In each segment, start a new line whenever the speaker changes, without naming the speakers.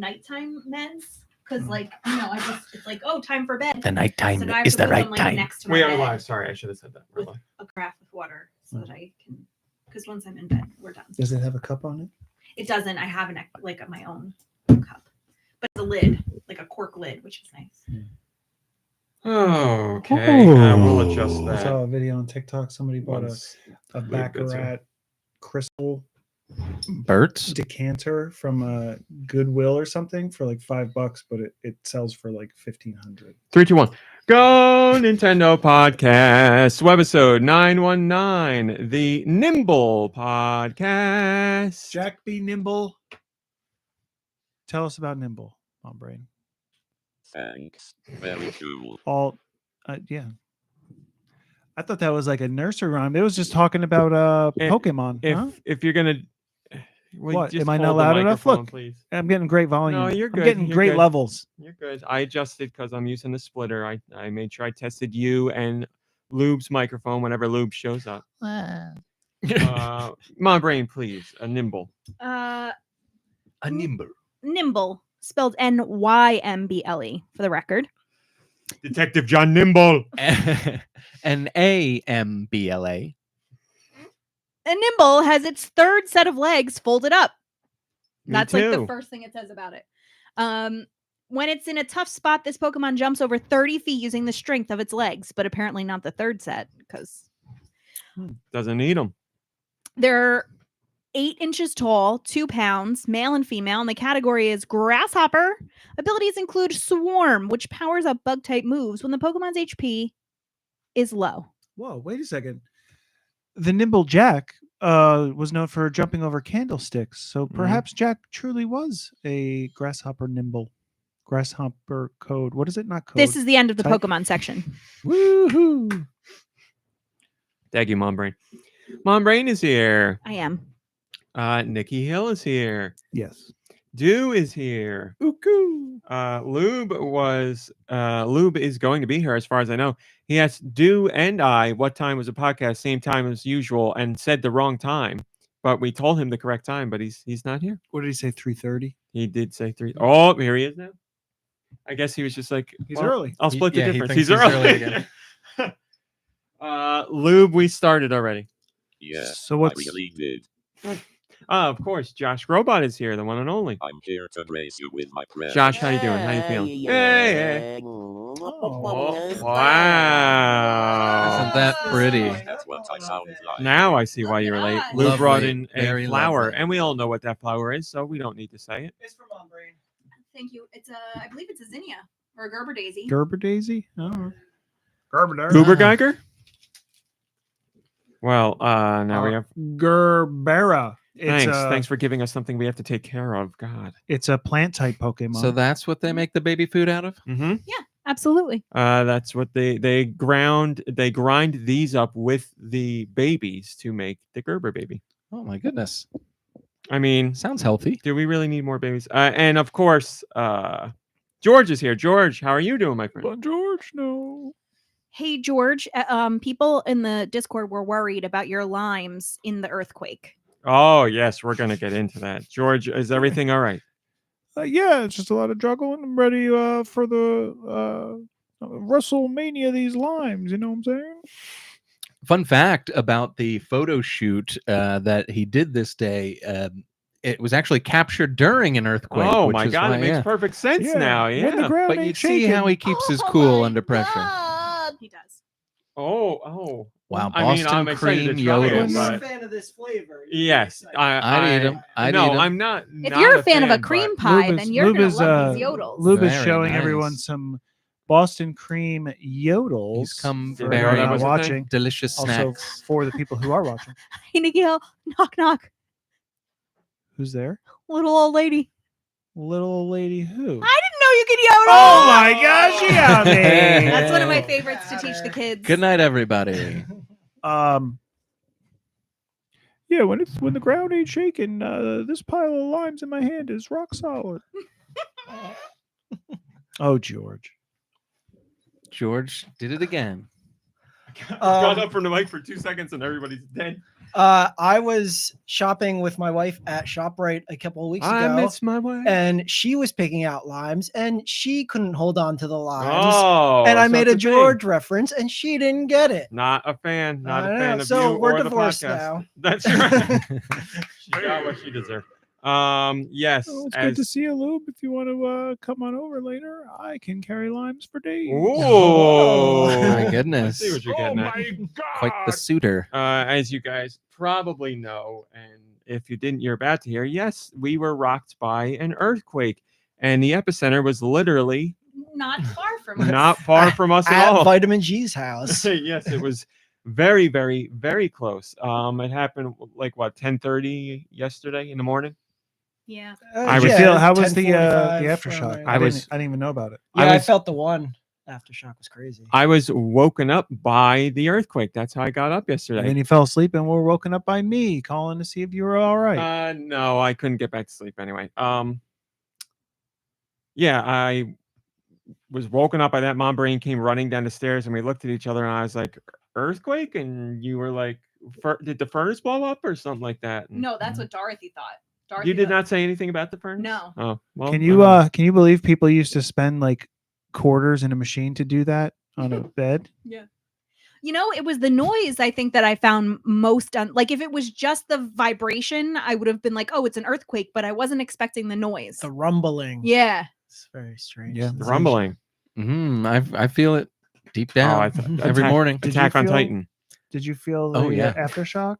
nighttime meds because, it's like, oh, time for bed.
The nighttime
so
is the right time.
Next to
we
my
are
bed
live. Sorry, I should have said that. We're live.
a carafe with water so that I can, because once I'm in bed, we're done.
Does it have a cup on it?
It doesn't. I have my own cup, but it's a lid, like a cork lid, which is nice.
Oh, okay. We'll adjust
I
that.
saw a video on TikTok. Somebody bought a Baccarat crystal
Bert's
decanter from a Goodwill or something for like $5, but it sells for like $1,500.
3, 2, 1. Go Nintendo Podcast, webisode 919, the Nymble Podcast.
Jack B. Nymble. Tell us about Nymble, Mom Brain.
Thanks. Very cool.
Yeah. I thought that was like a nursery rhyme. It was just talking about Pokemon.
If you're gonna,
what?
just
Am I
hold
not
the
loud enough?
microphone,
Look,
please.
I'm getting great volume.
No, you're good.
I'm getting
You're
great
good.
levels.
You're good. I adjusted because I'm using the splitter. I made sure I tested you and Lube's microphone whenever Lube shows up. My brain, please. A Nymble.
A nimble.
Nymble, spelled Nymble for the record.
Detective John Nymble.
An AMBLA.
A Nymble has its third set of legs folded up. That's like the
too.
first thing it says about it. When it's in a tough spot, this Pokemon jumps over 30 feet using the strength of its legs, but apparently not the third set because
Doesn't need them.
they're 8 inches tall, 2 pounds, male and female, and the category is Grasshopper. Abilities include Swarm, which powers up bug-type moves when the Pokemon's HP is low.
Whoa, wait a second. The Nymble Jack was known for jumping over candlesticks, so perhaps Jack truly was a Grasshopper Nymble. Grasshopper code. What is it? Not code.
This is the end of the
Type?
Pokemon section.
Woohoo!
Thank you, Mom Brain. Mom Brain is here.
I am.
Nicky Hill is here.
Yes.
Deux is here.
Ooh.
Lube is going to be here as far as I know. He asked Deux and I what time was the podcast, same time as usual, and said the wrong time. But we told him the correct time, but he's not here.
What did he say? 3:30.
He did say 3. Oh, here he is now. I guess he was just like,
He's early.
I'll split the
Yeah, he
difference.
thinks
He's
he's
early
early again.
Lube, we started already.
Yeah,
So what's
I really did.
Of course, Josh Robot is here, the one and only.
I'm here to grace you with my prayer.
Josh, how you doing? How you feeling? Hey.
Oh.
Wow.
Isn't that pretty?
That's what I sound like.
Now I see why you were late. Lube
Lovely.
brought in a
Very
flower,
lovely.
and we all know what that flower is, so we don't need to say it.
It's for Mom Brain.
Thank you. It's I believe it's a zinnia or a Gerber daisy.
Gerber Daisy? Oh. Gerber Daisy.
Goober Geiger? Well, now we have.
Gerbera. It's
Thanks for giving us something we have to take care of. God.
It's a plant type Pokemon.
So that's what they make the baby food out of?
Mm-hmm.
Absolutely.
That's what they grind these up with the babies to make the Gerber baby.
Oh my goodness.
I mean,
Sounds healthy.
do we really need more babies? And of course, George is here. George, how are you doing, my friend?
George, no.
Hey George, people in the Discord were worried about your limes in the earthquake.
Oh yes, we're gonna get into that. George, is everything all right?
Yeah, it's just a lot of juggling. I'm ready for the WrestleMania. These limes, you know what I'm saying?
Fun fact about the photo shoot that he did this day. It was actually captured during an earthquake.
Oh
which
my
is
God,
why-
it makes
yeah.
perfect sense now.
When the
Yeah.
ground
But you
ain't
see
shaking.
how he keeps his cool under pressure.
God. He does.
Oh.
Wow,
I mean,
Boston
I'm excited
cream
to try it,
yodels.
but-
a fan of this flavor.
Yes,
I'd eat 'em. I'd
no,
eat 'em.
I'm not.
If
not
you're a fan of a
but-
cream pie,
Lube
then
is-
you're
Lube
gonna
is,
love these yodels.
Lube is
Very
showing
nice.
everyone some Boston cream yodels.
He's come
for
very-
anyone
that
not
was a thing?
watching.
Delicious
Also,
snacks.
for the people who are watching,
Hey Nicky Hill, knock knock.
who's there?
Little old lady.
Little old lady who?
I didn't know you could yodel.
Oh my gosh, you got me.
That's one of my favorites to teach the kids.
Good night, everybody.
Yeah, when the ground ain't shaking, this pile of limes in my hand is rock solid. Oh, George.
George did it again.
Got up from the mic for 2 seconds and everybody's dead.
I was shopping with my wife at ShopRite a couple of weeks
I
ago,
miss my wife.
and she was picking out limes, and she couldn't hold on to the limes.
Oh,
and I
so
made
it's
a
thing.
George reference, and she didn't get it.
Not a fan. Not
I
a fan
know.
of
So
you
we're
or
divorced
the podcast.
now.
That's right. She got what she deserved. Yes.
Oh, it's
as-
good to see you, Lube. If you want to come on over later, I can carry limes for days.
Ooh.
My
I
goodness.
see what you're getting at.
Quite the suitor.
As you guys probably know, and if you didn't, you're about to hear, yes, we were rocked by an earthquake, and the epicenter was literally
Not far from us.
not far from us at
At
all.
Vitamin G's house.
Yes, it was very, very, very close. It happened like what 10:30 yesterday in the morning.
Yeah.
I was-
How was the
10:45
aftershock?
around
I
there.
was-
I didn't even know about it.
Yeah,
I
I
was-
felt the one. Aftershock was crazy.
I was woken up by the earthquake. That's how I got up
And
yesterday.
then you fell asleep and were woken up by me calling to see if you were all right.
No, I couldn't get back to sleep anyway. Yeah, I was woken up by that. Mom Brain came running down the stairs, and we looked at each other, and I was like, "Earthquake?" And you were like, "Did the furnace blow up or something like that?" And
No, that's what Dorothy thought. Dorothy
you did
thought-
not say anything about the furnace.
No.
Oh, well.
Can you believe people used to spend like quarters in a machine to do that on a bed?
You know, it was the noise I think that I found most like if it was just the vibration, I would have been like, "Oh, it's an earthquake," but I wasn't expecting the noise.
The rumbling.
Yeah.
It's very strange.
Yeah.
the rumbling?
I feel it deep down
I thought-
every
Attack-
morning.
Did you
Attack on
feel-
Titan.
Did you feel the
Oh, yeah.
aftershock?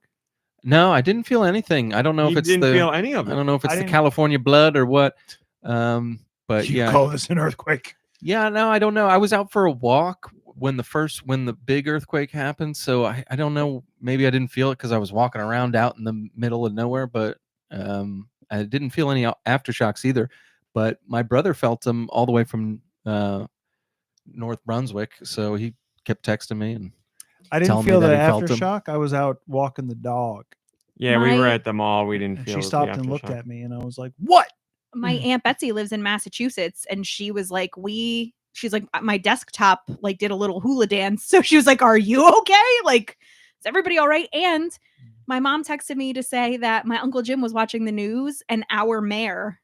No, I didn't feel anything. I don't know
You
if it's
didn't
the
feel any of
I
it.
don't know if it's
I
the
didn't-
California blood or what. But
You
yeah.
call this an earthquake?
Yeah, no, I don't know. I was out for a walk when the big earthquake happened, so I don't know. Maybe I didn't feel it because I was walking around out in the middle of nowhere, but I didn't feel any aftershocks either. But my brother felt them all the way from North Brunswick, so he kept texting me and
I didn't
Telling me
feel the
that he felt 'em.
aftershock. I was out walking the dog,
Yeah, we were
My-
at the mall. We didn't
and
feel
she
the
stopped and looked
aftershock.
at me, and I was like, "What?"
My Aunt Betsy lives in Massachusetts, and she was like, she's like, my desktop like did a little hula dance. So she was like, "Are you okay? Like, is everybody all right?" And my mom texted me to say that my Uncle Jim was watching the news and our mayor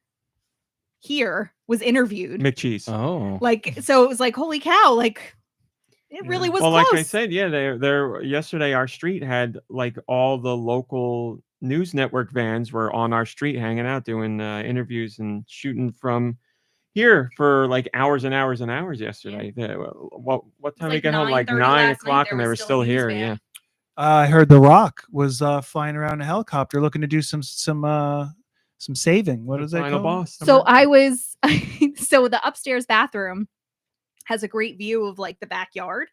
here was interviewed.
McCheese.
oh,
Like, so it was like, holy cow, like it really was
Well,
close.
like I said, yeah, there yesterday our street had like all the local news network vans were on our street hanging out doing interviews and shooting from here for like hours and hours and hours yesterday. What time did we
like
get home? Like
9:30
9
last night,
o'clock,
there
and they were
was
still
still a news
here.
van.
Yeah.
I heard The Rock was flying around in a helicopter looking to do some saving. What
The
is that
final
called?
boss.
So I was so the upstairs bathroom has a great view of like the backyard,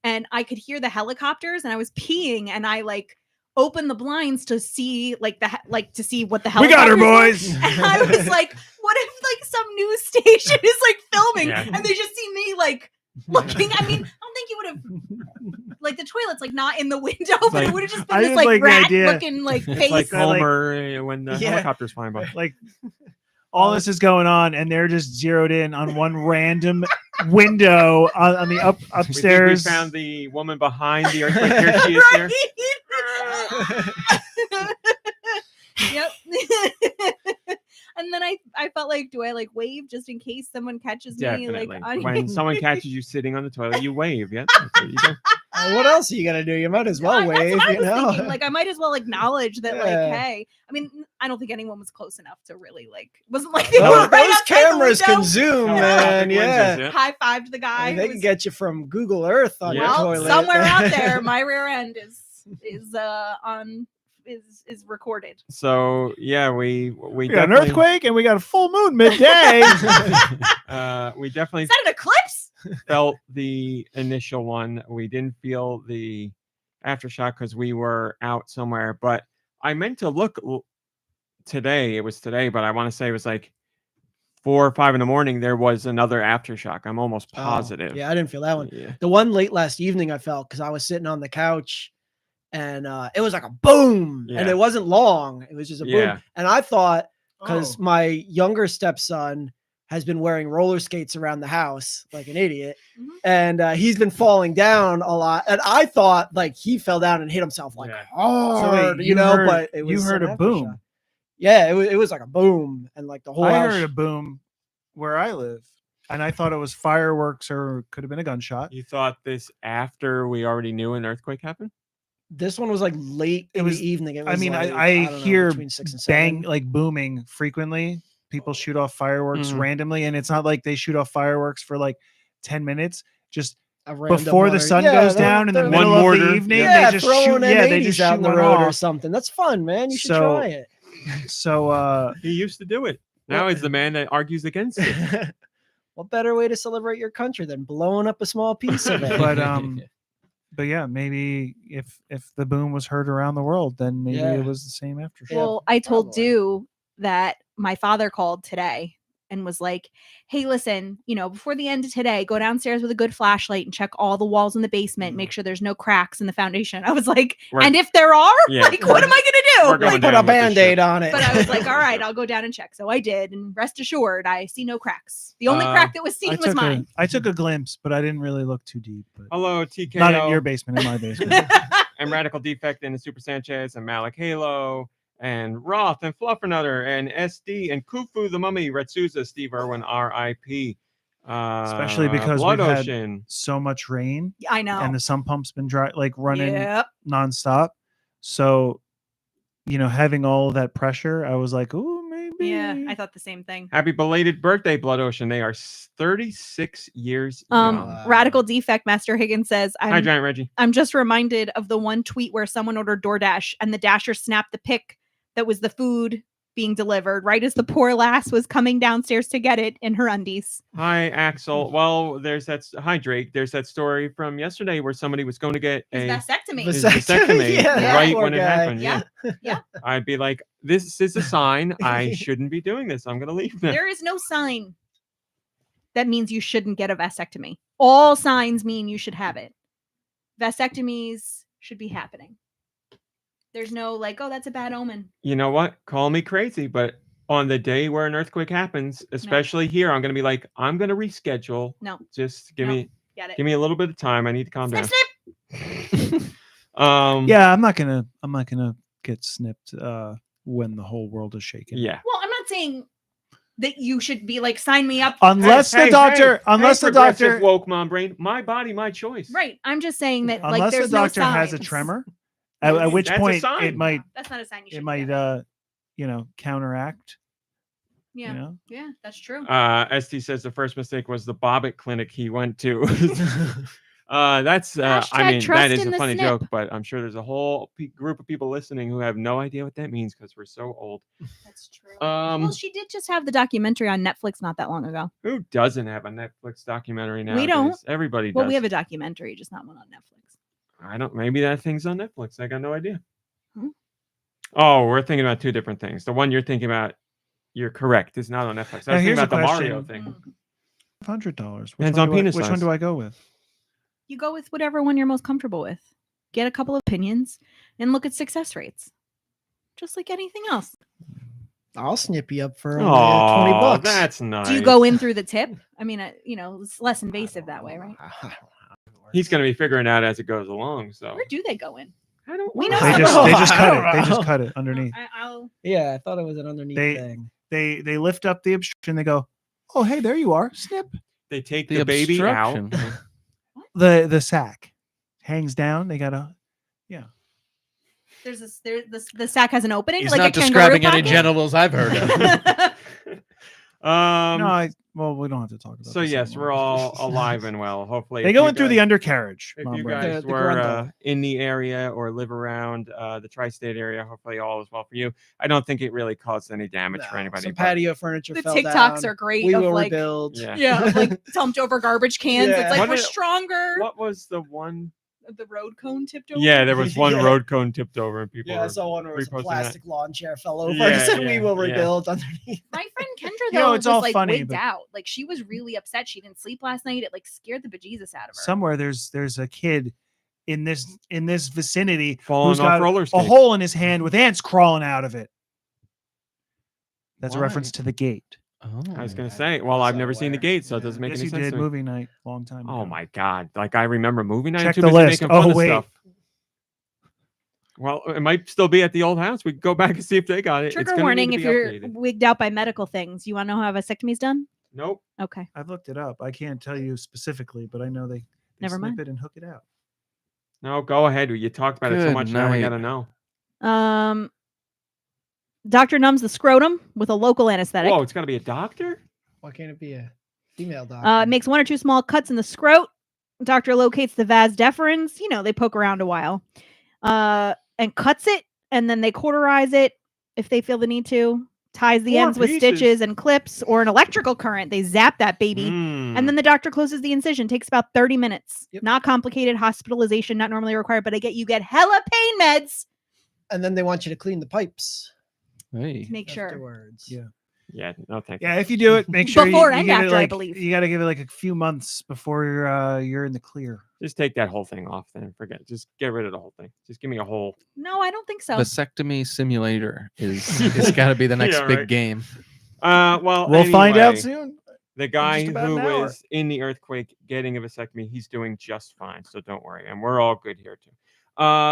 and I could hear the helicopters, and I was peeing, and I like opened the blinds to see like to see what the
We got her,
helicopters were.
boys.
And I was like, what if like some news station is like filming
Yeah.
and they just see me like looking? I mean, I don't think you would have like the toilet's like not in the window, but
like-
it would have just been
I
this
just
like
like the
rat
idea.
looking like
It's
face.
like
that, like-
Homer when the
Yeah.
helicopter's flying by.
Like all this is going on, and they're just zeroed in on one random window on the upstairs.
We found the woman behind the earthquake. Here she is. Here.
Yep. And then I felt like, do I like wave just in case someone catches me?
Definitely.
Like on
When someone catches you sitting on the toilet, you wave. Yeah. That's what you do.
What else are you gonna do? You might as well
That's
wave.
what I
You
was
know.
thinking. Like I might as well acknowledge that. Like,
Yeah.
hey, I mean, I don't think anyone was close enough to really like. Wasn't like they were
Those,
right
those
outside the
cameras can
window.
zoom,
Yeah.
man.
Big lenses,
Yeah.
High fived the guy.
And
who
they can
was-
get you from Google Earth on
Yeah.
your
well,
toilet.
somewhere out there. My rear end is recorded.
So yeah, we
We got an
definitely-
earthquake, and we got a full moon midday.
we definitely
Is that an eclipse?
felt the initial one. We didn't feel the aftershock because we were out somewhere. But I meant to look today. It was today, but I want to say it was like 4 or 5 in the morning. There was another aftershock. I'm almost
Oh,
positive.
yeah, I didn't feel that one.
Yeah.
The one late last evening I felt because I was sitting on the couch and it was like a boom. And
Yeah.
it wasn't long. It was just a
Yeah.
boom. And I thought because
Oh.
my younger stepson has been wearing roller skates around the house like an idiot,
Mhm.
and he's been falling down a lot. And I thought like he fell down and hit himself like
Yeah.
hard,
wait,
you know.
heard-
But it was
you heard
an
a
aftershock.
boom.
Yeah, it was like a boom, and like the whole
I
house.
heard a boom where I live, and I thought it was fireworks or could have been a gunshot.
You thought this after we already knew an earthquake happened?
This one was like late
It
in
was-
the evening. It was
I mean,
like,
I
don't know,
hear
between 6 and
bang
7.
like booming frequently. People shoot off fireworks
Mhm.
randomly, and it's not like they shoot off fireworks for like 10 minutes. Just
A random
before the
one.
sun
Yeah,
goes
they're-
down in the
they're-
One
middle of
mortar.
the evening,
Yeah,
they just
throwing
shoot. Yeah, they
M80s
just
out
shoot
in the
one
road or
off.
something. That's fun, man. You should
So-
try it.
So
He used to do it. Now he's the man that argues against it.
What better way to celebrate your country than blowing up a small piece of it?
but yeah, maybe if the boom was heard around the world, then maybe
Yeah.
it was the same aftershock.
Yeah,
Well, I told
probably.
Deux that my father called today and was like, "Hey, listen, before the end of today, go downstairs with a good flashlight and check all the walls in the basement. Make sure there's no cracks in the foundation." I was like,
We're-
"And if there are,
Yeah,
like, what am I
we're
gonna do?"
going
Put
down
a
with this
band-aid
shit.
on it.
But I was like, "All right, I'll go down and check." So I did, and rest assured, I see no cracks. The only crack that was seen was mine.
I took a glimpse, but I didn't really look too deep. But
Hello, TKO.
not in your basement, in my basement.
And Radical Defect and the Super Sanchez and Malik Halo and Roth and Fluffernutter and SD and Kufu the Mummy, Retsuza, Steve Irwin, RIP.
Especially because
Blood
we've had
Ocean.
so much rain,
I know.
and the sump pump's been dry, like running
Yep.
nonstop. So, having all of that pressure, I was like, "Ooh, maybe."
Yeah, I thought the same thing.
Happy belated birthday, Blood Ocean. They are 36 years
Um,
young.
Wow.
Radical Defect Master Higgins says,
Hi, Giant Reggie.
I'm just reminded of the one tweet where someone ordered DoorDash and the Dasher snapped the pic that was the food being delivered right as the poor lass was coming downstairs to get it in her undies.
Hi, Axel. Well, hi, Drake. There's that story from yesterday where somebody was going to get
His
a
vasectomy.
his
Vasectomy,
vasectomy
yeah,
right
poor
when it
guy.
happened.
Yeah.
Yeah.
Yeah.
I'd be like, this is a sign I shouldn't be doing this. I'm going to leave now.
There is no sign that means you shouldn't get a vasectomy. All signs mean you should have it. Vasectomies should be happening. There's no like, oh, that's a bad omen.
You know what? Call me crazy, but on the day where an earthquake happens, especially here, I'm going to be like, I'm going to reschedule.
No.
Just give
No.
me
Get it.
give me a little bit of time. I need to calm
Snip,
down.
snip.
Yeah, I'm not gonna get snipped when the whole world is shaking.
Yeah.
Well, I'm not saying that you should be like, sign me up.
Unless the doctor, unless the
progressive
doctor,
woke mom brain, my body, my choice.
Right. I'm just saying that like
unless the
there's
doctor
no
has a
signs.
tremor, at which
That's a
point
sign.
it might
That's not a sign you should.
it might counteract.
Yeah. Yeah, that's true.
ST says the first mistake was the Bobbitt clinic he went to. That's I
Hashtag
mean
trust
that is
in
a
the
funny
snip.
joke, but I'm sure there's a whole group of people listening who have no idea what that means because we're so old.
That's true.
Um,
she did just have the documentary on Netflix not that long ago.
who doesn't have a Netflix documentary now?
We don't.
Everybody does.
Well, we have a documentary, just not one on Netflix.
I don't. Maybe that thing's on Netflix. I got no idea.
Hmm.
Oh, we're thinking about two different things. The one you're thinking about, you're correct. It's not on Netflix. I
Now,
was thinking
here's a
about the Mario
question.
thing.
$500.
Depends on penis
Which one
size.
do I go with?
You go with whatever one you're most comfortable with. Get a couple of opinions and look at success rates. Just like anything else.
I'll snip you up for only,
Oh,
$20.
that's nice.
Do you go in through the tip? I mean, it's less invasive that way, right?
He's going to be figuring out as it goes along. So
Where do they go in?
I don't.
We
know.
know
They
some
just
of
they
them.
just cut it. They
I
just
don't
cut it underneath.
I'll
Yeah, I thought it was an underneath
They-
thing.
They lift up the obstruction. They go, oh hey, there you are. Snip.
They take
The
the baby out.
obstruction.
The sack hangs down. They gotta.
there's this the sack has an opening.
He's
like
not
a kangaroo
describing any
pocket?
genitals I've heard of.
Well, we don't have to talk about.
So
this
yes,
anymore.
we're all alive and well. Hopefully,
They
if
go
you
in through the
guys-
undercarriage.
If
Mom
you
Brand.
guys
The
were
grundle.
in the area or live around the tri-state area, hopefully all is well for you. I don't think it really caused any damage for
No,
anybody.
some
but-
patio furniture
The
fell
TikToks
down.
are great.
We
of
will
like,
rebuild.
Yeah.
yeah, of like dumped over garbage cans.
Yeah.
It's like
What
we're
is-
stronger.
What was the one?
The road cone tipped over.
Yeah, there was one
Yeah.
road cone tipped over, and people.
Yeah, I
were
saw one where it was a
reposting that.
plastic lawn chair fell over.
Yeah,
and said we
yeah,
will
yeah.
rebuild underneath.
My friend Kendra
You
though
know, it's
was
all
like
funny,
wigged
but-
out. Like she was really upset. She didn't sleep last night. It like scared the bejesus out of her.
Somewhere there's a kid in this vicinity
Falling
who's
off
got
roller
a
skates.
hole in his hand with ants crawling out of it. That's a
Why?
reference to the gate.
Oh.
I was gonna
I
say, well, I've
was
never seen the
unaware.
gate, so it doesn't make
Yes,
any
you
sense
did.
to me.
Movie night, long time ago.
Oh my god! Like I remember movie night. I'm
Check
too
the
busy
list.
making fun
Oh,
of
wait.
stuff. Well, it might still be at the old house. We can go back and see if they got it. It's
Trigger
gonna
warning
need
if
to be
you're
updated.
wigged out by medical things. You want to know how a vasectomy's done?
Nope.
Okay.
I've looked it up. I can't tell you specifically, but I know they
Never
snip
mind.
it and hook it out.
No, go ahead. You talked about it so
Good
much. Now we
night.
gotta know.
Doctor numbs the scrotum with a local anesthetic.
Whoa, it's gotta be a doctor.
Why can't it be a female doctor?
Makes 1 or 2 small cuts in the scrot. Doctor locates the vas deferens. You know, they poke around a while. And cuts it, and then they cauterize it if they feel the need to. Ties the
4
ends with
pieces.
stitches and clips or an electrical current. They zap that baby.
Mm.
And then the doctor closes the incision. Takes about 30 minutes.
Yep.
Not complicated. Hospitalization not normally required, but you get hella pain meds
And then they want you to clean the pipes
Hey.
to make sure.
afterwards.
Yeah.
Yeah, no thank you.
Yeah, if you do it, make sure
Before
you
and
give
after,
it
I
like,
believe.
you got to give it like a few months before you're in the clear.
Just take that whole thing off then. Forget it. Just get rid of the whole thing. Just give me a whole.
No, I don't think so.
Vasectomy simulator is got to be the next
Yeah,
big
right.
game.
Well,
We'll find out
anyway,
soon.
The guy
just about
who
an hour.
was in the earthquake getting a vasectomy, he's doing just fine. So don't worry. And we're all good here too.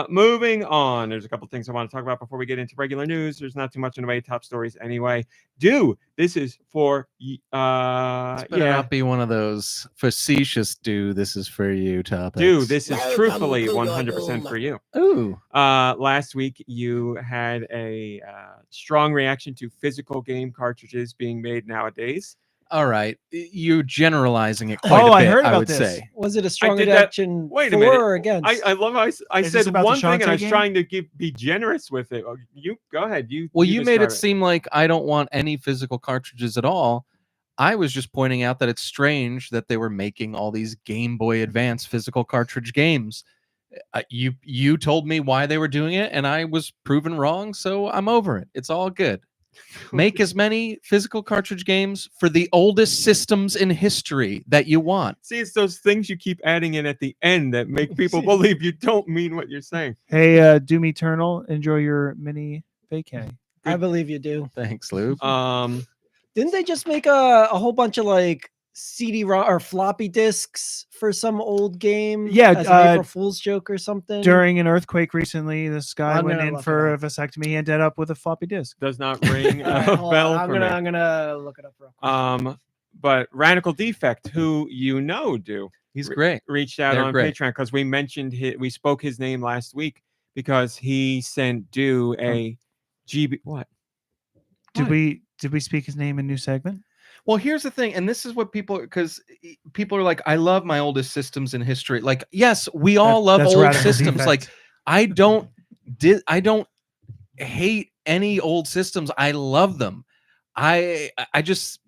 Moving on. There's a couple things I want to talk about before we get into regular news. There's not too much in the way of top stories anyway. This is for
This better not be one of those facetious this is for you topics.
this is truthfully 100% for you.
Ooh.
Last week you had a strong reaction to physical game cartridges being made nowadays.
All right. You're generalizing it quite
Oh,
a
I
bit,
heard
I
about
would
this.
say.
Was it a strong
did that-
reaction
Wait a
for
minute.
or against?
I love how I
Is this
said
about the
one thing and I was
Shantae game?
trying to be generous with it. You go ahead.
Well, you made it
describe
seem like I don't want any physical cartridges at all. I was just pointing out that it's strange that they were making all these Game Boy Advance physical cartridge games. You told me why they were doing it, and I was proven wrong, so I'm over it. It's all good. Make as many physical cartridge games for the oldest systems in history that you want.
See, it's those things you keep adding in at the end that make people believe you don't mean what you're saying.
Hey, Doom Eternal, enjoy your mini vacay.
I believe you do.
Thanks, Lube.
Didn't they just make a whole bunch of like CD-ROM or floppy disks for some old game?
Yeah,
as an April Fool's joke or something.
During an earthquake recently, this guy
I'm
went
gonna
in
look
for
it
a vasectomy. He ended up with a floppy disk.
Does not ring
All right,
a
hold
bell
on.
for me.
I'm gonna look it up real quick.
But Radical Defect, who
He's great.
reached out
They're
on
great.
Patreon because we mentioned we spoke his name last week because he sent Deux a GB. What?
Did
What?
we speak his name in new segment?
Well, here's the thing, and this is what because people are like, I love my oldest systems in history. Like, yes, we all love
That's
old
Radical
systems.
Defect.
Like, I don't hate any old systems. I love them. I just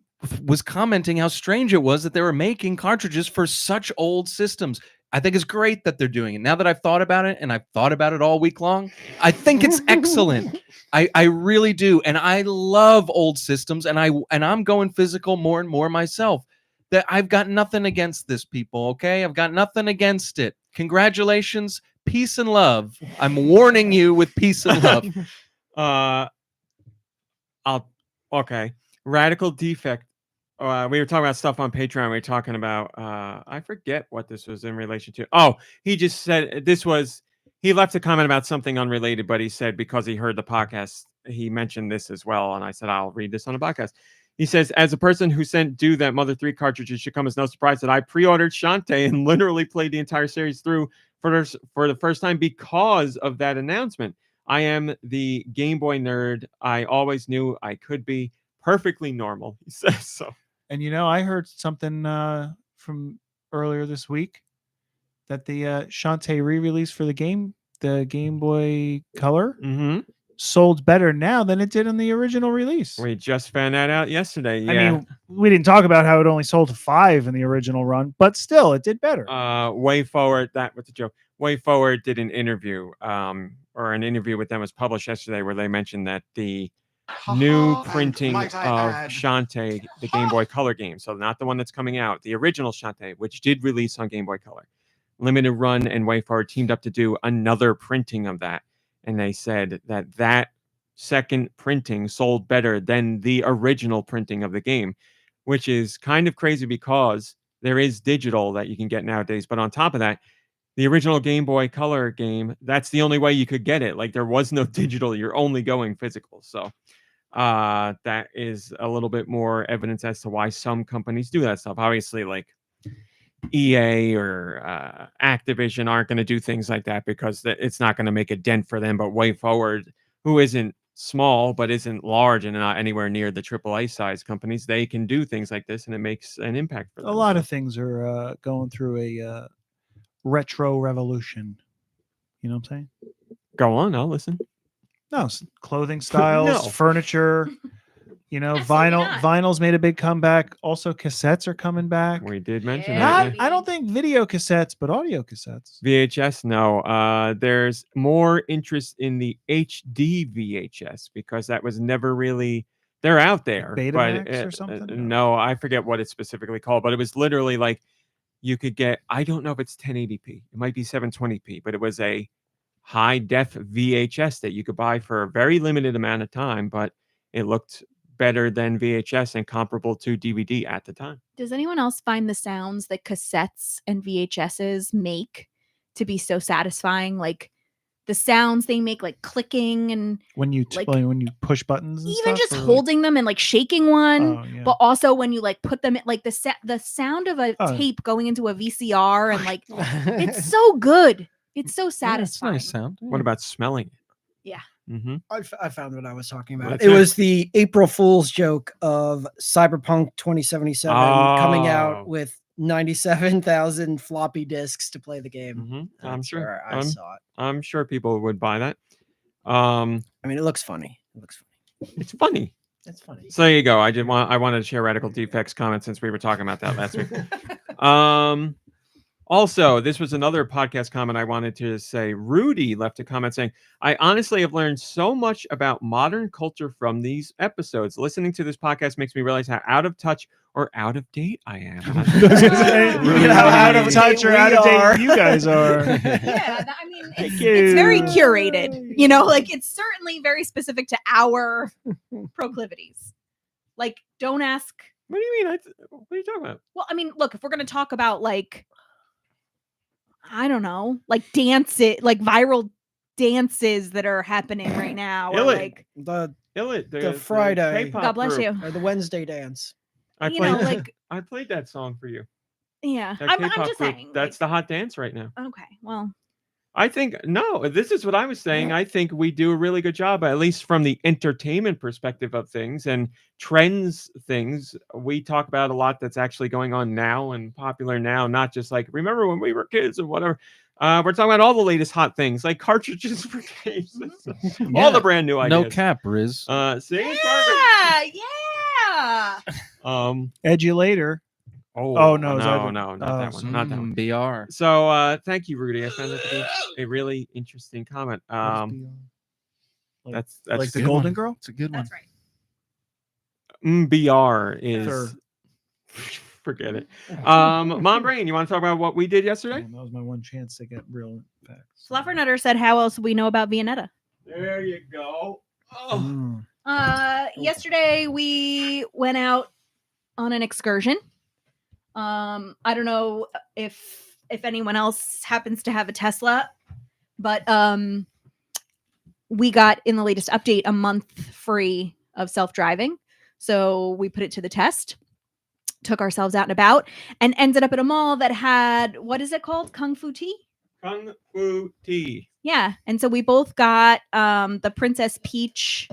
was commenting how strange it was that they were making cartridges for such old systems. I think it's great that they're doing it. Now that I've thought about it, and I've thought about it all week long, I think it's excellent. I really do, and I love old systems, and I'm going physical more and more myself. That I've got nothing against this, people. Okay, I've got nothing against it. Congratulations, peace and love. I'm warning you with peace and love.
Okay. Radical Defect. We were talking about stuff on Patreon. We were talking about I forget what this was in relation to. Oh, he just said he left a comment about something unrelated, but he said because he heard the podcast, he mentioned this as well. And I said, I'll read this on the podcast. He says, as a person who sent Deux that Mother 3 cartridge, it should come as no surprise that I pre-ordered Shantae and literally played the entire series through for the first time because of that announcement. I am the Game Boy nerd. I always knew I could be perfectly normal, he says so.
And I heard something from earlier this week that the Shantae re-release for the Game Boy Color sold better now than it did in the original release.
We just found that out yesterday. Yeah.
I mean, we didn't talk about how it only sold to 5 in the original run, but still, it did better.
Way Forward, that was a joke. Way Forward did an interview, or an interview with them was published yesterday where they mentioned that the new printing of Shantae, the Game Boy Color game, so not the one that's coming out, the original Shantae, which did release on Game Boy Color, Limited Run and Way Forward teamed up to do another printing of that. And they said that second printing sold better than the original printing of the game, which is kind of crazy because there is digital that you can get nowadays. But on top of that, the original Game Boy Color game, that's the only way you could get it. Like there was no digital. You're only going physical. So that is a little bit more evidence as to why some companies do that stuff. Obviously, like EA or Activision aren't going to do things like that because it's not going to make a dent for them. But Way Forward, who isn't small but isn't large and not anywhere near the AAA size companies, they can do things like this and it makes an impact for them.
A lot of things are going through a retro revolution. You know what I'm saying?
Go on, I'll listen.
No, clothing styles,
No.
furniture. You know,
Yeah, so why not?
vinyl's made a big comeback. Also, cassettes are coming back.
We did mention
Yeah.
that.
Not, I don't think video cassettes, but audio cassettes.
VHS, no. There's more interest in the HD VHS because that was never really. They're out there,
Betamax
but
or something?
no, I forget what it's specifically called, but it was literally like you could get. I don't know if it's 1080p. It might be 720p, but it was a high def VHS that you could buy for a very limited amount of time, but it looked better than VHS and comparable to DVD at the time.
Does anyone else find the sounds that cassettes and VHSs make to be so satisfying? Like the sounds they make, like clicking and
When you
Like,
when you push buttons, and
even
stuff,
just
or-
holding them and like shaking one.
Oh, yeah.
But also when you like put them in, like the sound of a
Oh.
tape going into a VCR and like it's so good. It's so
Yeah, it's a
satisfying.
nice sound.
What about smelling it?
Yeah.
Mm-hmm.
I found what I was talking about.
What's
It
that?
was the April Fool's joke of Cyberpunk 2077 coming
Oh.
out with 97,000 floppy disks to play the game.
Mm-hmm. I'm sure.
I saw it.
I'm sure people would buy that. Um,
I mean, it looks funny. It looks funny.
it's funny.
It's funny.
So there you go. I wanted to share Radical Defects comment since we were talking about that last week. Also, this was another podcast comment I wanted to say. Rudy left a comment saying, I honestly have learned so much about modern culture from these episodes. Listening to this podcast makes me realize how out of touch or out of date I am.
You know, how out of touch or out of date you guys are.
Yeah, I mean,
Thank
it's very
you.
curated. You know, like it's certainly very specific to our proclivities. Like, don't ask.
What do you mean? What are you talking about?
Well, I mean, look, if we're gonna talk about like, I don't know, like like viral dances that are happening right now, or
Illit.
like,
The Friday.
K-pop
God bless
group.
you.
Or the Wednesday dance.
I
You
played,
know, like,
I played that song for you.
yeah.
That
I'm
K-pop
just
group.
saying.
That's the hot dance right now.
like, okay. Well,
I think no, this is what I was saying. I think we do a really good job, at least from the entertainment perspective of things and trends things. We talk about a lot that's actually going on now and popular now, not just like remember when we were kids and whatever. We're talking about all the latest hot things like cartridges for games, all the brand new ideas.
No cap, Riz.
See, it's perfect.
yeah.
Edulator.
Oh
no, is
no,
that-
no, not that one, not that one.
BR.
So thank you, Rudy. I found that to be a really interesting comment. That's
like the
good
Golden
one.
Girl.
It's a good one.
That's right.
BR is
Sure.
forget it. Mom Brain, you want to talk about what we did yesterday?
That was my one chance to get real facts.
Fluffernutter said, "How else would we know about Viennetta?"
There you go. Oh.
Yesterday we went out on an excursion. I don't know if anyone else happens to have a Tesla, but we got in the latest update a month free of self-driving. So we put it to the test, took ourselves out and about, and ended up at a mall that had, what is it called? Kung Fu Tea?
Kung Fu Tea.
Yeah. And so we both got the Princess Peach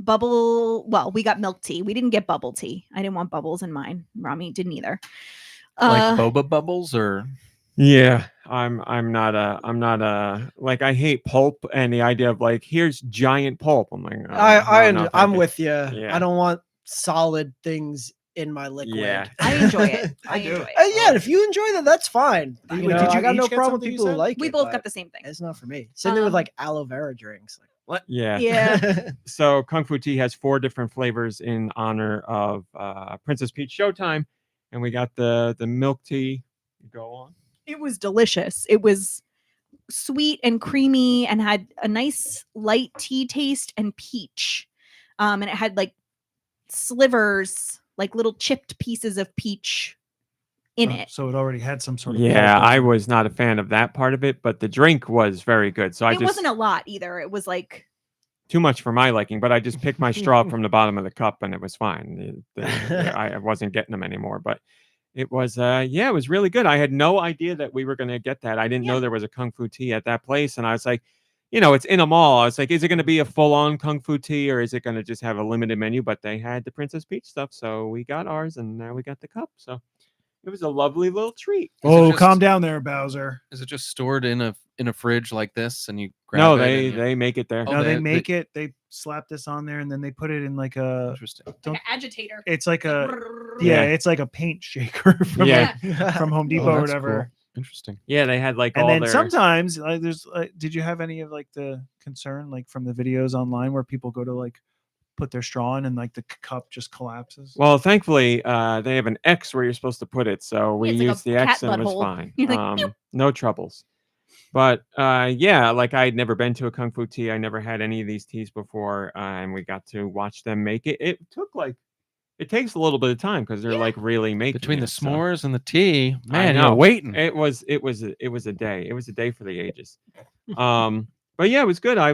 bubble. Well, we got milk tea. We didn't get bubble tea. I didn't want bubbles in mine. Rami didn't either.
Like boba bubbles or
Yeah, I'm not a like I hate pulp and the idea of like here's giant pulp. I'm like
I'm with you.
Yeah.
I don't want solid things in my liquid.
Yeah.
I enjoy it.
I
enjoy
do.
it.
Yeah, if you enjoy that, that's fine.
Wait,
You know,
did you
I got no
each get
problem with
something you
people who
said?
like
We
it.
both
but
got the same thing.
It's not for me. Same thing with
Um,
like aloe vera drinks. Like, what?
Yeah.
Yeah.
So Kung Fu Tea has 4 different flavors in honor of Princess Peach Showtime, and we got the milk tea. Go on.
It was delicious. It was sweet and creamy and had a nice light tea taste and peach. And it had like slivers, like little chipped pieces of peach in it.
So it already had some sort of
Yeah,
pulp
I
in it.
was not a fan of that part of it, but the drink was very good. So I
It
just
wasn't a lot either. It was like
too much for my liking, but I just picked my straw from the bottom of the cup and it was fine. I wasn't getting them anymore, but it was it was really good. I had no idea that we were going to get that. I didn't know there was a kung fu tea at that place, and I was like, it's in a mall. I was like, is it going to be a full-on kung fu tea or is it going to just have a limited menu? But they had the Princess Peach stuff, so we got ours and now we got the cup. So it was a lovely little treat.
Oh, calm down there, Bowser.
Is it just stored in a fridge like this, and you grab
No,
it?
they make it there.
Oh,
No, they
they-
make it. They slap this on there, and then they put it in like a.
Interesting.
an agitator.
It's like a.
Yeah.
Yeah, it's like a paint shaker from
Yeah.
from Home Depot
Oh,
or
that's
whatever.
cool. Interesting.
Yeah, they had like
And
all
then
their
sometimes there's. Did you have any of like the concern like from the videos online where people go to like put their straw in and like the cup just collapses?
Well, thankfully, they have an X where you're supposed to put it, so we
it's like a
used the X
cat
and it was
butthole.
fine.
You're like,
No troubles. But like I had never been to a kung fu tea. I never had any of these teas before, and we got to watch them make it. It takes a little bit of time because they're like really making
Between the
it, so-
s'mores and the tea, man,
know.
you're waiting.
It was a day. It was a day for the ages. But yeah, it was good. I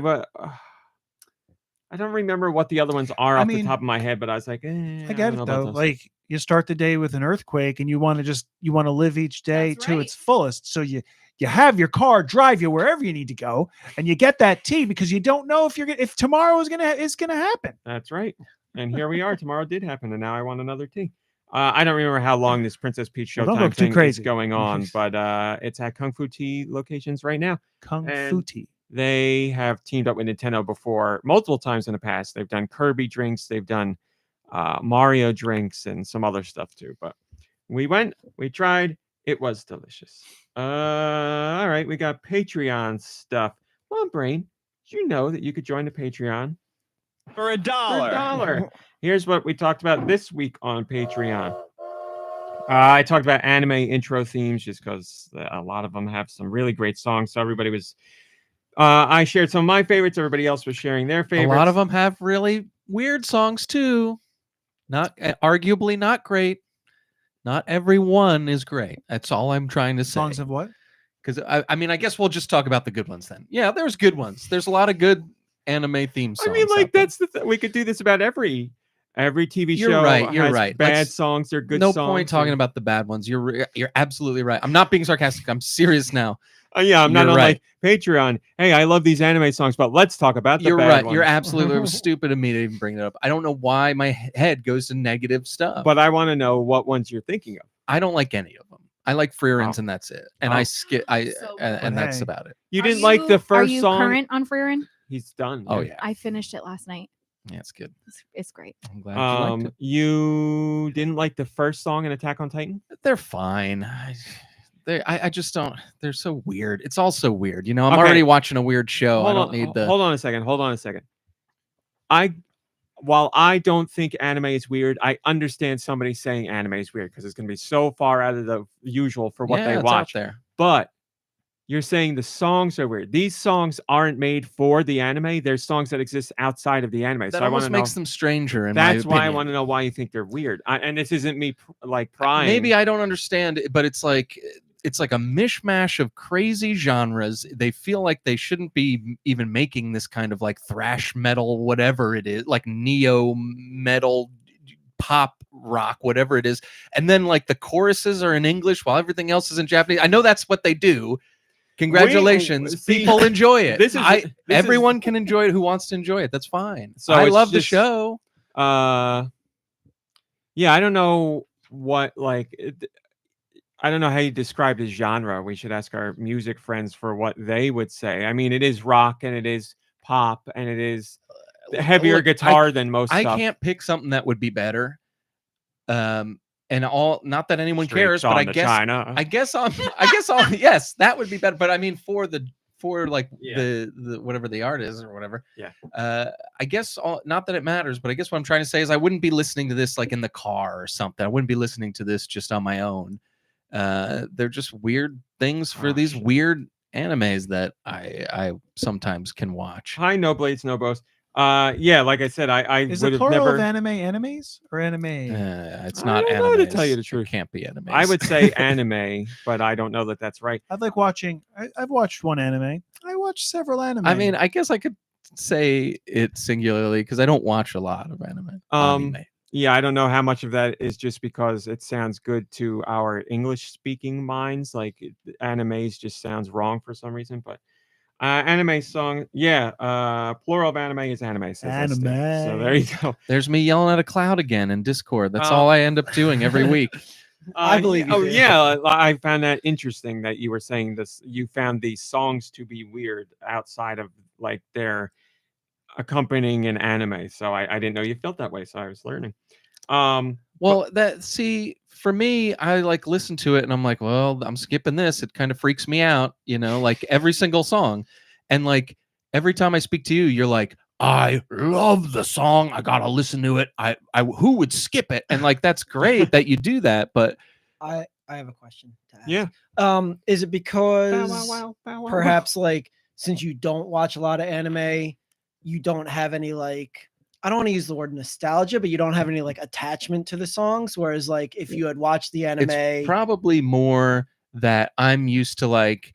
don't remember what the other ones are
I
off the
mean,
top of my head, but I was like,
I get
don't
it
know about
though.
those.
Like you start the day with an earthquake, and you want to live each day
That's
to
right.
its fullest. So you have your car drive you wherever you need to go, and you get that tea because you don't know if tomorrow is gonna happen.
That's right. And here we are. Tomorrow did happen, and now I want another tea. I don't remember how long this Princess Peach
Well, don't
Showtime
look too
thing is
crazy.
going on, but it's at Kung Fu Tea locations right now.
Kung Fu
And-
tea.
They have teamed up with Nintendo before multiple times in the past. They've done Kirby drinks, they've done Mario drinks, and some other stuff too. But we went, we tried, it was delicious. All right, we got Patreon stuff. Well, Brain, did you know that you could join the Patreon
For
for $1? Here's what we talked about this week on Patreon. I talked about anime intro themes just because a lot of them have some really great songs. So everybody was. I shared some of my favorites. Everybody else was sharing their
A
favorites.
lot of them have really weird songs too. Not arguably not great. Not every one is great. That's all I'm trying to say.
Songs of what?
Because I mean, I guess we'll just talk about the good ones then. Yeah, there's good ones. There's a lot of good anime theme songs.
I mean, like
out there.
that's the we could do this about every TV
You're
show.
right, you're
has
right.
Bad
Let's-
songs or good
no
songs.
point talking about the bad ones. You're absolutely right. I'm not being sarcastic. I'm serious now.
Yeah, I'm not
You're
on
right.
like Patreon. Hey, I love these anime songs, but let's talk about the
You're
bad
right.
ones.
You're absolutely. It was stupid of me to even bring that up. I don't know why my head goes to negative stuff.
But I want to know what ones you're thinking of.
I don't like any of them. I like Freerins
Oh.
and that's it. And
Oh.
I skip.
So
And
But
that's
hey.
about it.
You didn't like the
Are
first
you
song.
current on Freerin?
He's done.
Oh yeah,
I finished it last night.
yeah, it's good.
It's great.
I'm glad you liked it.
You didn't like the first song in Attack on Titan?
They're fine. I just don't. They're so weird. It's all so weird. You know, I'm
Okay.
already watching a weird show. I don't need the.
Hold on a second. Hold on a second. While I don't think anime is weird, I understand somebody saying anime is weird because it's going to be so far out of the usual for what
Yeah,
they
it's out
watch.
there.
But you're saying the songs are weird. These songs aren't made for the anime. They're songs that exist outside of the anime.
That
so I want
almost
to know.
makes them stranger. In
That's
my
why I
opinion.
want to know why you think they're weird. And this isn't me like prying.
Maybe I don't understand, but it's like a mishmash of crazy genres. They feel like they shouldn't be even making this kind of like thrash metal, whatever it is, like neo metal, pop rock, whatever it is. And then like the choruses are in English while everything else is in Japanese. I know that's what they do. Congratulations,
see,
people enjoy it.
this is-
Everyone can enjoy it who wants to enjoy it. That's fine.
So
I
it's
love the
just-
show.
Yeah, I don't know what I don't know how you describe this genre. We should ask our music friends for what they would say. I mean, it is rock and it is pop and it is heavier
Look,
guitar than most
I
stuff.
can't pick something that would be better. And all, not that anyone
Streets
cares, but
on
I
to
guess
China.
I guess yes, that would be better. But I mean, for like
Yeah.
the whatever the art is or whatever.
Yeah.
I guess not that it matters, but I guess what I'm trying to say is I wouldn't be listening to this like in the car or something. I wouldn't be listening to this just on my own. They're just weird things for
Oh,
these
shit.
weird animes that I sometimes can watch.
Hi, no blades, no bows. Yeah, like I said, I
Is
would
the
have
plural
never.
of anime animes or anime?
It's
I
not
don't
animes.
know, to tell you the
It
truth.
can't be animes.
I would say anime, but I don't know that that's right.
I like watching. I've watched one anime. I watched several anime.
I mean, I guess I could say it singularly because I don't watch a lot of anime.
Yeah, I don't know how much of that is just because it sounds good to our English-speaking minds. Like animes just sounds wrong for some reason, but anime song, yeah. Plural of anime is anime. Says
Anime.
SD. So there you go.
There's me yelling at a cloud again in Discord. That's all I end up doing every week.
I believe you
Oh
do.
yeah, I found that interesting that you were saying this. You found these songs to be weird outside of like their accompanying an anime. So I didn't know you felt that way. So I was learning.
Well, for me, I like listen to it and I'm like, well, I'm skipping this. It kind of freaks me out, like every single song. And like every time I speak to you, you're like, I love the song. I gotta listen to it. I who would skip it? And like that's great that you do that, but
I have a question to ask.
Yeah.
Is it because
Bow, wow.
perhaps like since you don't watch a lot of anime, you don't have any like, I don't want to use the word nostalgia, but you don't have any like attachment to the songs. Whereas like if you had watched the anime,
it's probably more that I'm used to like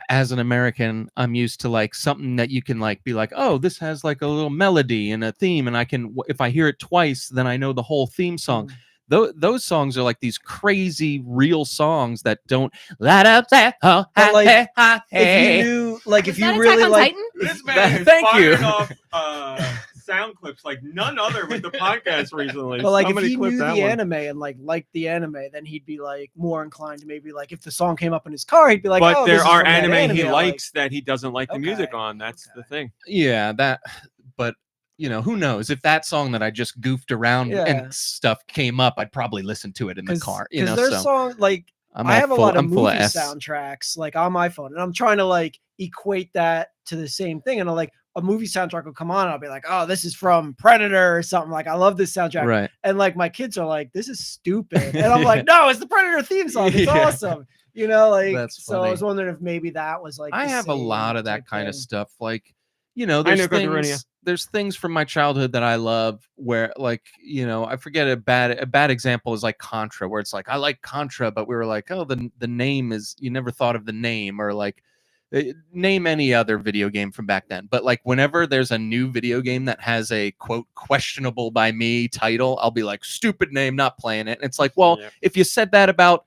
as an American, I'm used to like something that you can like be like, oh, this has like a little melody and a theme, and I can, if I hear it twice, then I know the whole theme song. Those songs are like these crazy real songs that don't let up that
but like if you knew, like if
Is that
you
Attack
really
on
like,
Titan?
This man is
Thank you.
firing off sound clips like none other with the podcast recently.
but like if
Somebody
he
clip
knew
that
the
one.
anime and like liked the anime, then he'd be like more inclined to maybe like if the song came up in his car, he'd be like,
But
oh,
there
this is
are
from that
anime he
I
likes that he doesn't like the music
Okay,
on. That's the thing.
Yeah, but who knows if that song that I just goofed around
Yeah.
and stuff came up, I'd probably listen to it in the car.
Because there's
So
songs like
I'm
I
all
have a
full-
lot of
I'm full
movie
S.
soundtracks like on my phone, and I'm trying to like equate that to the same thing. And I'm like, a movie soundtrack will come on, and I'll be like, oh, this is from Predator or something. Like, I love this soundtrack.
Right.
And like my kids are like, this is stupid. And I'm like, no, it's the Predator theme song. It's
Yeah.
awesome. Like
That's
so I
funny.
was wondering if maybe that was like
I
the
have a lot
same
of that
type
kind of
thing.
stuff. Like,
I know Cotarunia.
there's things from my childhood that I love where like, I forget a bad example is like Contra, where it's like, I like Contra, but we were like, oh, the name is, you never thought of the name, or like name any other video game from back then. But like whenever there's a new video game that has a quote questionable by me title, I'll be like, stupid name, not playing it. And it's like, well,
Yep.
if you said that about,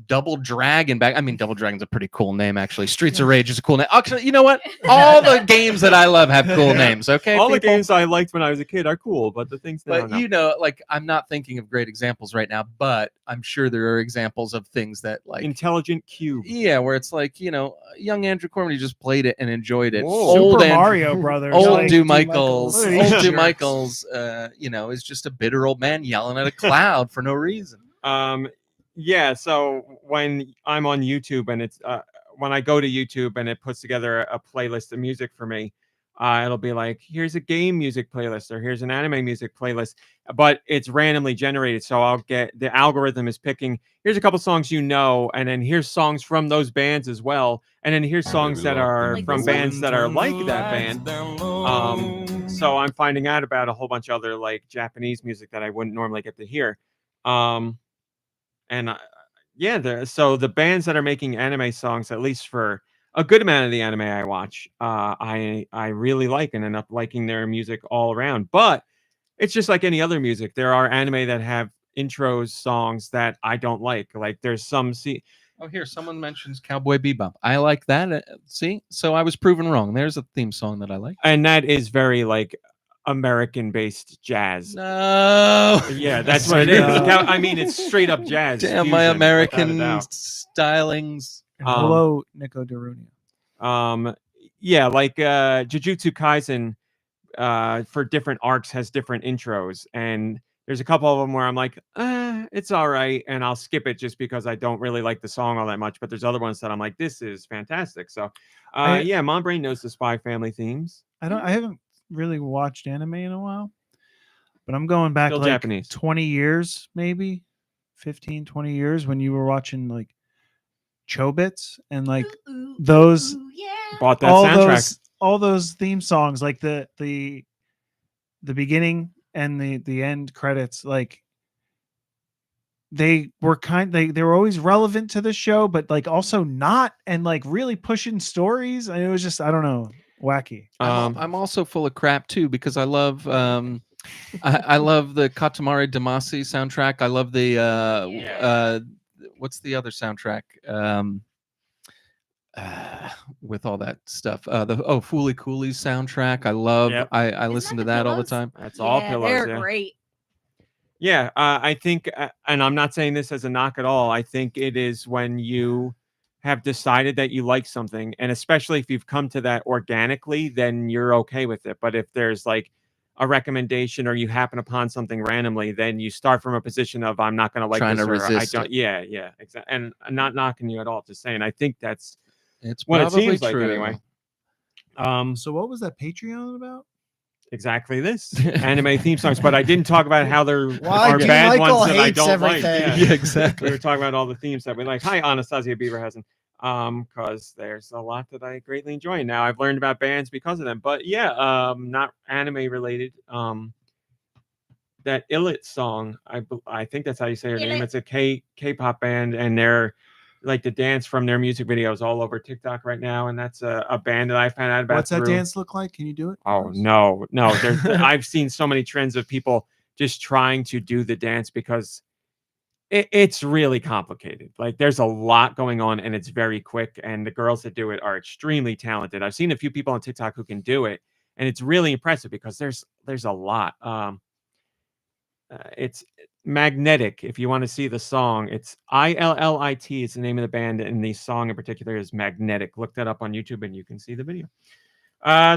Double Dragon back. I mean, Double Dragon's a pretty cool name, actually. Streets of Rage is a cool name. Actually, you know what? All the games that I love have cool names. Okay,
All the
people?
games I liked when I was a kid are cool, but the things now,
But
no.
like I'm not thinking of great examples right now, but I'm sure there are examples of things that like
Intelligent Cube.
yeah, where it's like young Andrew Corman just played it and enjoyed it.
Whoa.
Old
Super
Andrew-
Mario Brothers.
Old
like,
Stu
Michaels.
Michaels,
What are
old
these
Stu
jerks?
Michaels, is just a bitter old man yelling at a cloud for no reason.
Yeah, so when I'm on YouTube and it's when I go to YouTube and it puts together a playlist of music for me, it'll be like, here's a game music playlist or here's an anime music playlist, but it's randomly generated. So I'll get the algorithm is picking, here's a couple songs and then here's songs from those bands as well, and then here's songs that are
Like
from
this one?
bands that are like that band. So I'm finding out about a whole bunch of other like Japanese music that I wouldn't normally get to hear. And so the bands that are making anime songs, at least for a good amount of the anime I watch, I really like and end up liking their music all around. But it's just like any other music. There are anime that have intros songs that I don't like. Like there's some
Oh, here, someone mentions Cowboy Bebop. I like that. See? So I was proven wrong. There's a theme song that I like.
and that is very like American-based jazz.
No.
Yeah, that's what it is.
No.
I mean, it's straight up jazz.
Damn, my
fusion,
American
without a doubt.
stylings.
And hello, Nico Darunia.
Yeah, like Jujutsu Kaisen for different arcs has different intros, and there's a couple of them where I'm like, it's all right, and I'll skip it just because I don't really like the song all that much. But there's other ones that I'm like, this is fantastic. So yeah, Mom Brain knows the Spy Family themes.
I haven't really watched anime in a while, but I'm going back
Still
like
Japanese.
20 years, maybe 15, 20 years when you were watching like Chobits and like those
Bought that soundtrack.
all those theme songs, like the beginning and the end credits, like they were they were always relevant to the show, but like also not, and like really pushing stories. And it was just, I don't know, wacky.
I'm also full of crap too, because I love I love the Katamari Damacy soundtrack. I love the what's the other soundtrack with all that stuff? The Fooly Coolies soundtrack. I love.
Yep.
I listen to that all the time.
That's all pillows.
They're
Yeah.
great.
Yeah, I think, and I'm not saying this as a knock at all. I think it is when you have decided that you like something, and especially if you've come to that organically, then you're okay with it. But if there's like a recommendation or you happen upon something randomly, then you start from a position of I'm not going to like
Trying
this,
to
or
resist
I don't.
it.
Yeah, exactly. And I'm not knocking you at all. Just saying, I think that's
It's
what it
probably
seems
true.
like anyway.
So what was that Patreon about?
Exactly this anime theme songs, but I didn't talk about how there
Why
are
G.
bad
Michael
ones that I
hates
don't like.
everything.
Yeah, exactly.
We were talking about all the themes that we like. Hi, Anastasia Beaverhausen. Because there's a lot that I greatly enjoy. Now I've learned about bands because of them. But yeah, not anime related. That Illit song, I think that's how you say her name. It's a K-pop band, and they're like the dance from their music videos all over TikTok right now. And that's a band that I found out about.
What's that dance look like? Can you do it?
Oh no. I've seen so many trends of people just trying to do the dance because it's really complicated. Like there's a lot going on and it's very quick. And the girls that do it are extremely talented. I've seen a few people on TikTok who can do it, and it's really impressive because there's a lot. It's Magnetic. If you want to see the song, it's ILLIT is the name of the band, and the song in particular is Magnetic. Look that up on YouTube and you can see the video.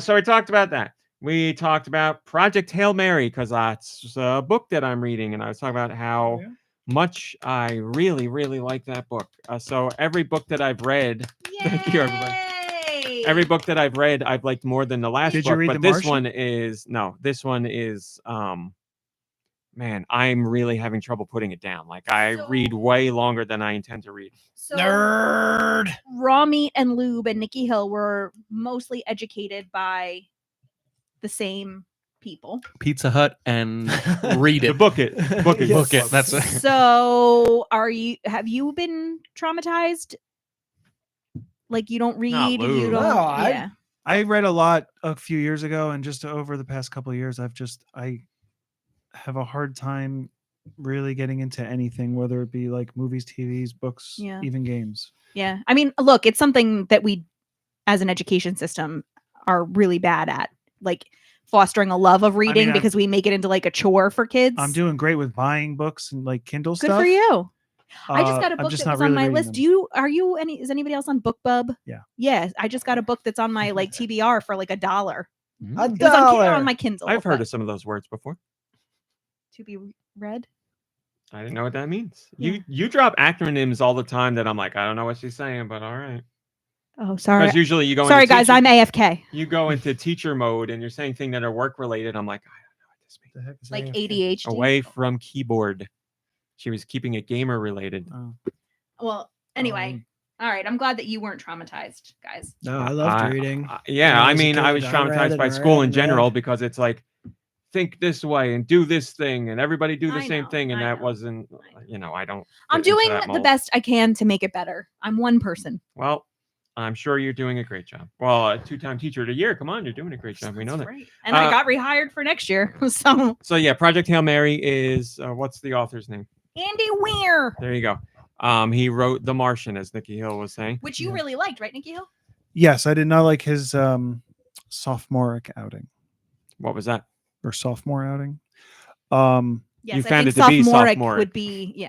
So we talked about that. We talked about Project Hail Mary because that's a book that I'm reading, and I was talking about how much I really, really like that book. So every book that I've read, thank you everybody. Every book that I've read, I've liked more than the last
Did
book.
you read
But
The
this one is man, I'm really having trouble putting it down. Like I read way longer than I intend to read.
So
Nerd.
Raw Meat and Lube and Nicky Hill were mostly educated by the same people.
Pizza Hut and read it.
Book it.
Book it. That's it.
So have you been traumatized? Like you don't read, you
Lube.
don't.
No,
I read a lot a few years ago, and just over the past couple of years, I have a hard time really getting into anything, whether it be like movies, TVs, books, even games.
Yeah. I mean, look, it's something that we as an education system are really bad at, like fostering a love of reading because we make it into like a chore for kids.
I'm doing great with buying books and like Kindle
Good
stuff.
for you. I just got a
I'm
book
just
that
not
was on
really
my
reading
list.
them.
Is anybody else on BookBub?
Yeah.
Yeah. I just got a book that's on my like TBR for like $1.
$1.
It was on my Kindle.
I've heard of some of those words before.
To be read.
I didn't know what that means.
Yeah.
You drop acronyms all the time that I'm like, I don't know what she's saying, but all right.
Oh, sorry.
Because usually you go.
Sorry,
into
guys.
teacher-
I'm AFK.
You go into teacher mode and you're saying things that are work related. I'm like, I don't know what this means.
The heck is
Like
AFK?
ADHD.
Away from keyboard. She was keeping it gamer related.
Oh.
Well, anyway. All right. I'm glad that you weren't traumatized, guys.
No, I loved reading.
Yeah,
When I
I
was a
mean, I
kid,
was
I read
traumatized
and
by
read
school in
and
general
read.
because it's like, think this way and do this thing and everybody do the
I
same
know,
thing. And
I
that
know,
wasn't,
I know.
I don't.
I'm
fit into
doing
that
the
mold.
best I can to make it better. I'm one person.
Well, I'm sure you're doing a great job. Well, a 2-time teacher of the year. Come on, you're doing a great job. We know that.
Right. And I got rehired for next year. So
So yeah, Project Hail Mary is what's the author's name?
Andy Weir,
There you go. He wrote The Martian, as Nicky Hill was saying.
which you really liked, right, Nicky Hill?
Yes, I did not like his sophomoric outing
What was that?
or sophomore outing.
Yes,
You
I
found
think
it to be
sophomoric
sophomoric.
would be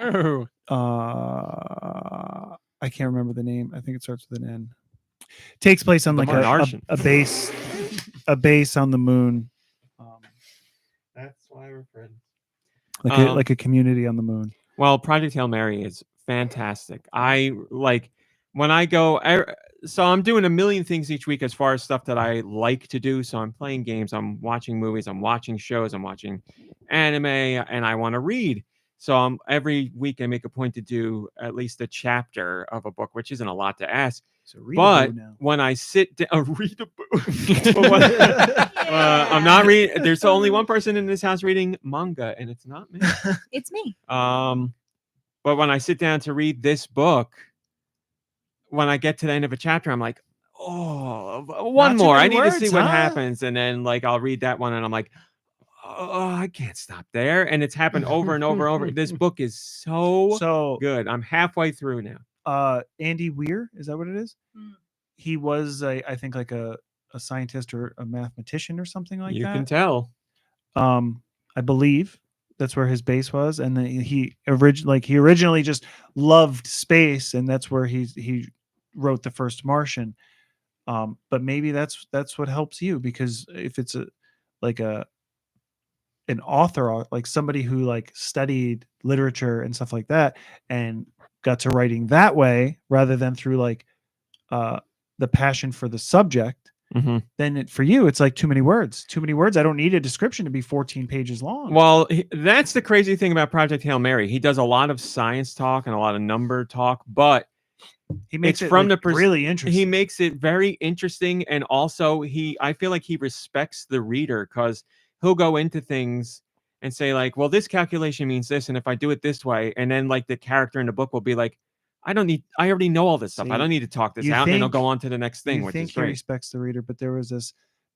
I can't remember the name. I think it starts with an N. Takes place on
The
like
Martian.
a base on the moon,
That's why we're friends.
like a community on the moon.
Well, Project Hail Mary is fantastic. I like when I go. So I'm doing a million things each week as far as stuff that I like to do. So I'm playing games, I'm watching movies, I'm watching shows, I'm watching anime, and I want to read. So every week I make a point to do at least a chapter of a book, which isn't a lot to ask.
So read
But
now.
when I sit down, read a book. I'm not reading. There's only one person in this house reading manga, and it's not me.
It's me.
But when I sit down to read this book, when I get to the end of a chapter, I'm like, oh, one
Not too
more. I
many
need to see
words,
what
huh?
happens. And then like I'll read that one and I'm like, oh, I can't stop there. And it's happened over and over and over. This book is so good. I'm halfway through now.
Andy Weir, is that what it is? He was I think like a scientist or a mathematician or something like
You
that.
can tell.
I believe that's where his base was, and then he originally just loved space, and that's where he wrote the first Martian. But maybe that's what helps you, because if it's an author, like somebody who like studied literature and stuff like that and got to writing that way rather than through like the passion for the subject, then for you it's like too many words. I don't need a description to be 14 pages long.
Well, that's the crazy thing about Project Hail Mary. He does a lot of science talk and a lot of number talk, but
he makes
it's
it
from
like,
the
really interesting.
He makes it very interesting, and also I feel like he respects the reader, because he'll go into things and say like, well, this calculation means this, and if I do it this way, and then like the character in the book will be like, I already know all this stuff. I don't need to talk this out, and then he'll go on to the next thing,
You
which
think
is
he
great.
respects the reader, but there was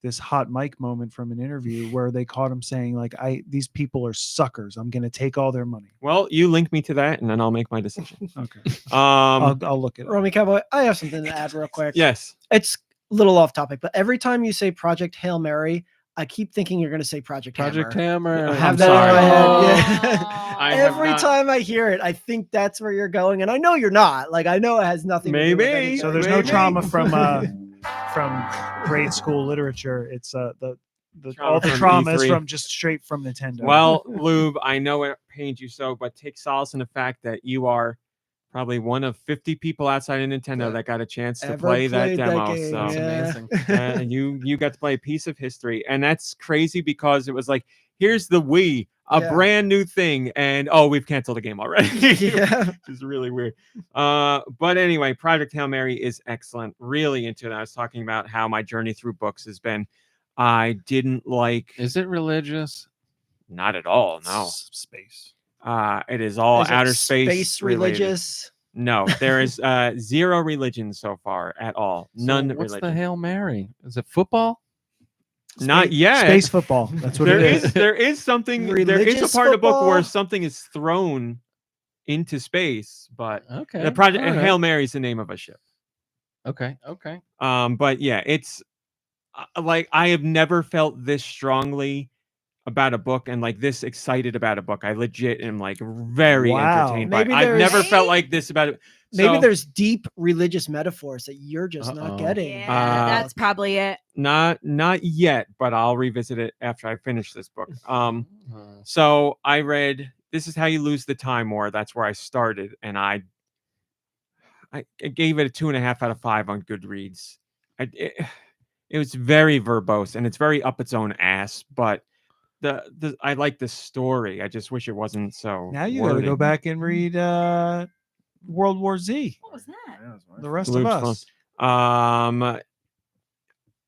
this hot mic moment from an interview where they caught him saying like, these people are suckers. I'm going to take all their money.
Well, you link me to that, and then I'll make my decision.
Okay.
I'll
look at it.
Romy Cowboy, I have something to add real quick.
Yes.
It's a little off topic, but every time you say Project Hail Mary, I keep thinking you're going to say Project Hammer. I have
I'm
that
sorry.
in my head. Yeah.
I have
Every
not-
time I hear it, I think that's where you're going, and I know you're not. Like, I know it has nothing to do with
Maybe.
anything.
So there's no trauma from grade school literature. It's all the
from
trauma is
E3.
from just straight from Nintendo.
Well, Lube, I know it pains you so, but take solace in the fact that you are probably one of 50 people outside of Nintendo that got a chance to
Ever
play that
played that
demo.
game,
So
yeah.
amazing.
and you got to play a piece of history, and that's crazy because it was like, here's the Wii, a
Yeah.
brand new thing, and we've canceled the game already.
Yeah.
Which is really weird. But anyway, Project Hail Mary is excellent. Really into it. I was talking about how my journey through books has been. I didn't like.
Is it religious?
Not at all. No.
Space.
It is all
Is it
outer space related.
religious.
No, there is zero religion so far at all. None
So what's
religion.
the Hail Mary? Is it football?
Not yet.
Space football. That's what
There
it is.
there is something. There is
Religious
a part of the book where
football?
something is thrown into space, but
Okay.
the project
all right.
Hail Mary is the name of a ship.
Okay. Okay.
But yeah, it's like I have never felt this strongly about a book and like this excited about a book. I legit am like very
Wow.
entertained by it.
Maybe
I've
there's-
never felt like this about it.
Maybe
So,
there's deep religious metaphors that you're just not
Uh-oh.
getting.
Yeah, that's probably it.
not yet, but I'll revisit it after I finish this book.
Uh,
So I read This Is How You Lose the Time War. That's where I started, and I gave it a 2.5 out of 5 on Goodreads. It was very verbose and it's very up its own ass, but the I like the story. I just wish it wasn't so.
Now you got to
wordy.
go back and read World War Z.
What was that?
The rest of
Lube's
us.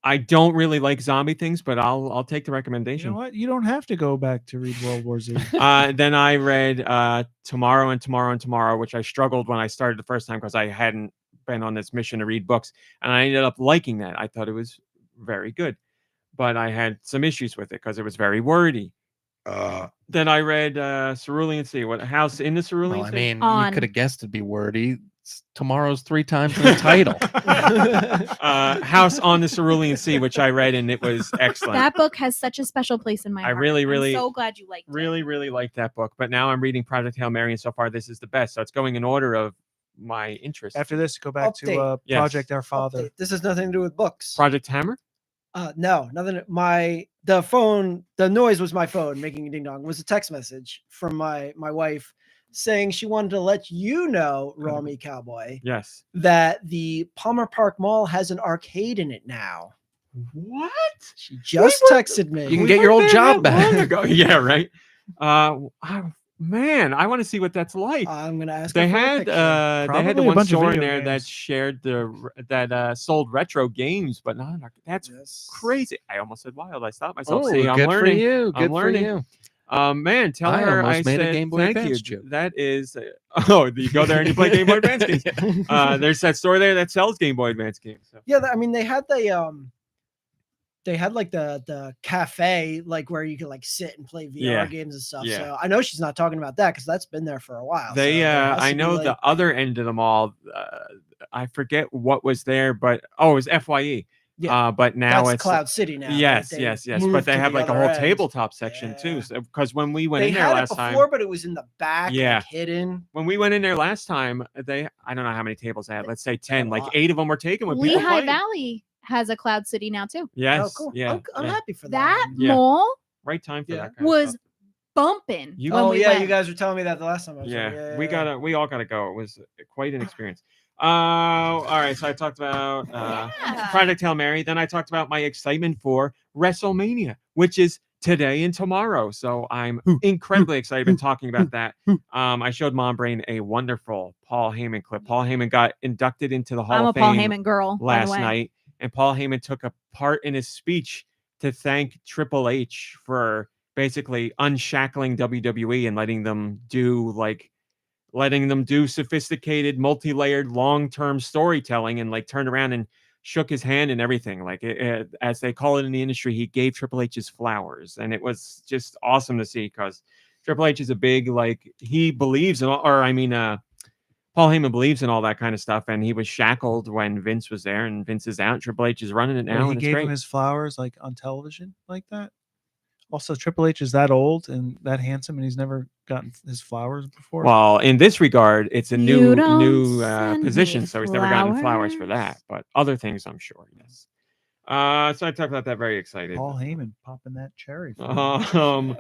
I don't really like zombie things, but I'll take the
You
recommendation.
know what? You don't have to go back to read World War Z.
Then I read Tomorrow and Tomorrow and Tomorrow, which I struggled when I started the first time because I hadn't been on this mission to read books, and I ended up liking that. I thought it was very good, but I had some issues with it because it was very wordy. Then I read Cerulean Sea. What House in the Cerulean
well, I
Sea?
mean, you
On.
could have guessed it'd be wordy. Tomorrow's 3 times in the title.
House on the Cerulean Sea, which I read, and it was excellent.
That book has such a special place in my
I
heart.
really, really-
I'm so glad you liked it.
Really liked that book. But now I'm reading Project Hail Mary, and so far this is the best. So it's going in order of my interest.
After this, go back to
Update.
Yes.
Project Our Father.
Update. This has nothing to do with books.
Project Hammer.
No, nothing. The noise was my phone making a ding dong. It was a text message from my wife saying she wanted to let you know, Romy Cowboy,
Yes.
that the Palmer Park Mall has an arcade in it now.
What?
She just
were-
texted me.
You can get your old job back.
Yeah, right. Man, I want to see what that's like.
I'm gonna ask.
They
her for a
had
picture.
they had
Probably
the
a
one
bunch of
store in
video
there that
games.
shared that sold retro games, but not. That's
Yes.
crazy. I almost said wild. I stopped myself.
Oh,
See, I'm
good
learning.
for you.
I'm
Good for
learning.
you.
Man, tell
I
her
almost
I
made a
said
Game Boy
thank
Advance
you.
joke.
That is, you go there and you play Game Boy Advance games. There's that store there that sells Game Boy Advance games. So.
Yeah, I mean, they had like the cafe, like where you could like sit and play VR
Yeah,
games and stuff.
yeah.
So I know she's not talking about that because that's been there for a while.
They,
so there has
I
to be,
know
like,
the other end of the mall. I forget what was there, but it was FYE.
Yeah,
But now
that's
it's
Cloud City now.
yes. But
moved
they
to
have
the
like a
other
whole
end.
tabletop section too.
Yeah.
Because when we went
They
in there
had it
last
before,
time,
but it was in the back,
Yeah.
like hidden.
when we went in there last time, I don't know how many tables they had. Let's say 10.
a
Like
lot.
8 of them were taken with people
Lehigh
playing.
Valley has a Cloud City now too.
Yes.
Oh, cool.
Yeah.
I'm
yeah.
happy for
That
that.
Yeah.
mall
Right time for
Yeah.
that kind of
was
stuff.
bumping.
You-
when
Oh
we
yeah,
went.
you guys were telling me that the last time I was
Yeah,
there.
we all gotta go. It was quite an experience. All right, so I talked about
Yeah.
Project Hail Mary. Then I talked about my excitement for WrestleMania, which is today and tomorrow. So I'm incredibly excited about talking about that. I showed Mom Brain a wonderful Paul Heyman clip. Paul Heyman got inducted into the Hall
I'm a
of
Paul
Fame
Heyman girl. by the
last
way.
night, and Paul Heyman took a part in his speech to thank Triple H for basically unshackling WWE and letting them do sophisticated, multi-layered, long-term storytelling, and like turned around and shook his hand and everything. Like as they call it in the industry, he gave Triple H his flowers, and it was just awesome to see because Triple H is a big he believes in, Paul Heyman believes in all that kind of stuff, and he was shackled when Vince was there, and Vince is out. Triple H is running it
Wait,
now,
he
and it's
gave
great.
him his flowers like on television like that. Also, Triple H is that old and that handsome, and he's never gotten his flowers before.
Well, in this regard, it's a
You
new
don't send
position,
me
so he's never gotten flowers for
flowers.
that. But other things, I'm sure, yes. So I talked about that. Very excited.
Paul Heyman popping that cherry. For him.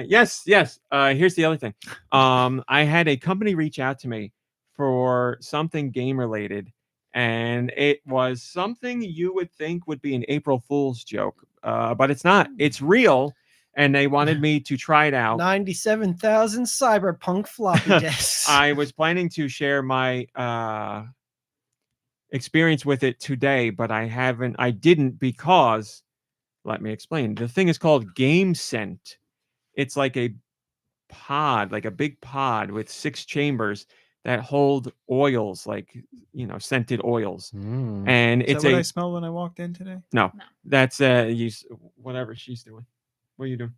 Yes. Here's the other thing. I had a company reach out to me for something game related, and it was something you would think would be an April Fool's joke, but it's not. It's real, and they wanted me to try it out.
97,000 cyberpunk floppy disks.
I was planning to share my experience with it today, but I didn't because, let me explain. The thing is called Game Scent. It's like a pod, like a big pod with 6 chambers that hold oils, scented oils. And
Is
it's
that what I smelled when I walked in today?
that's whatever she's doing. What are you doing?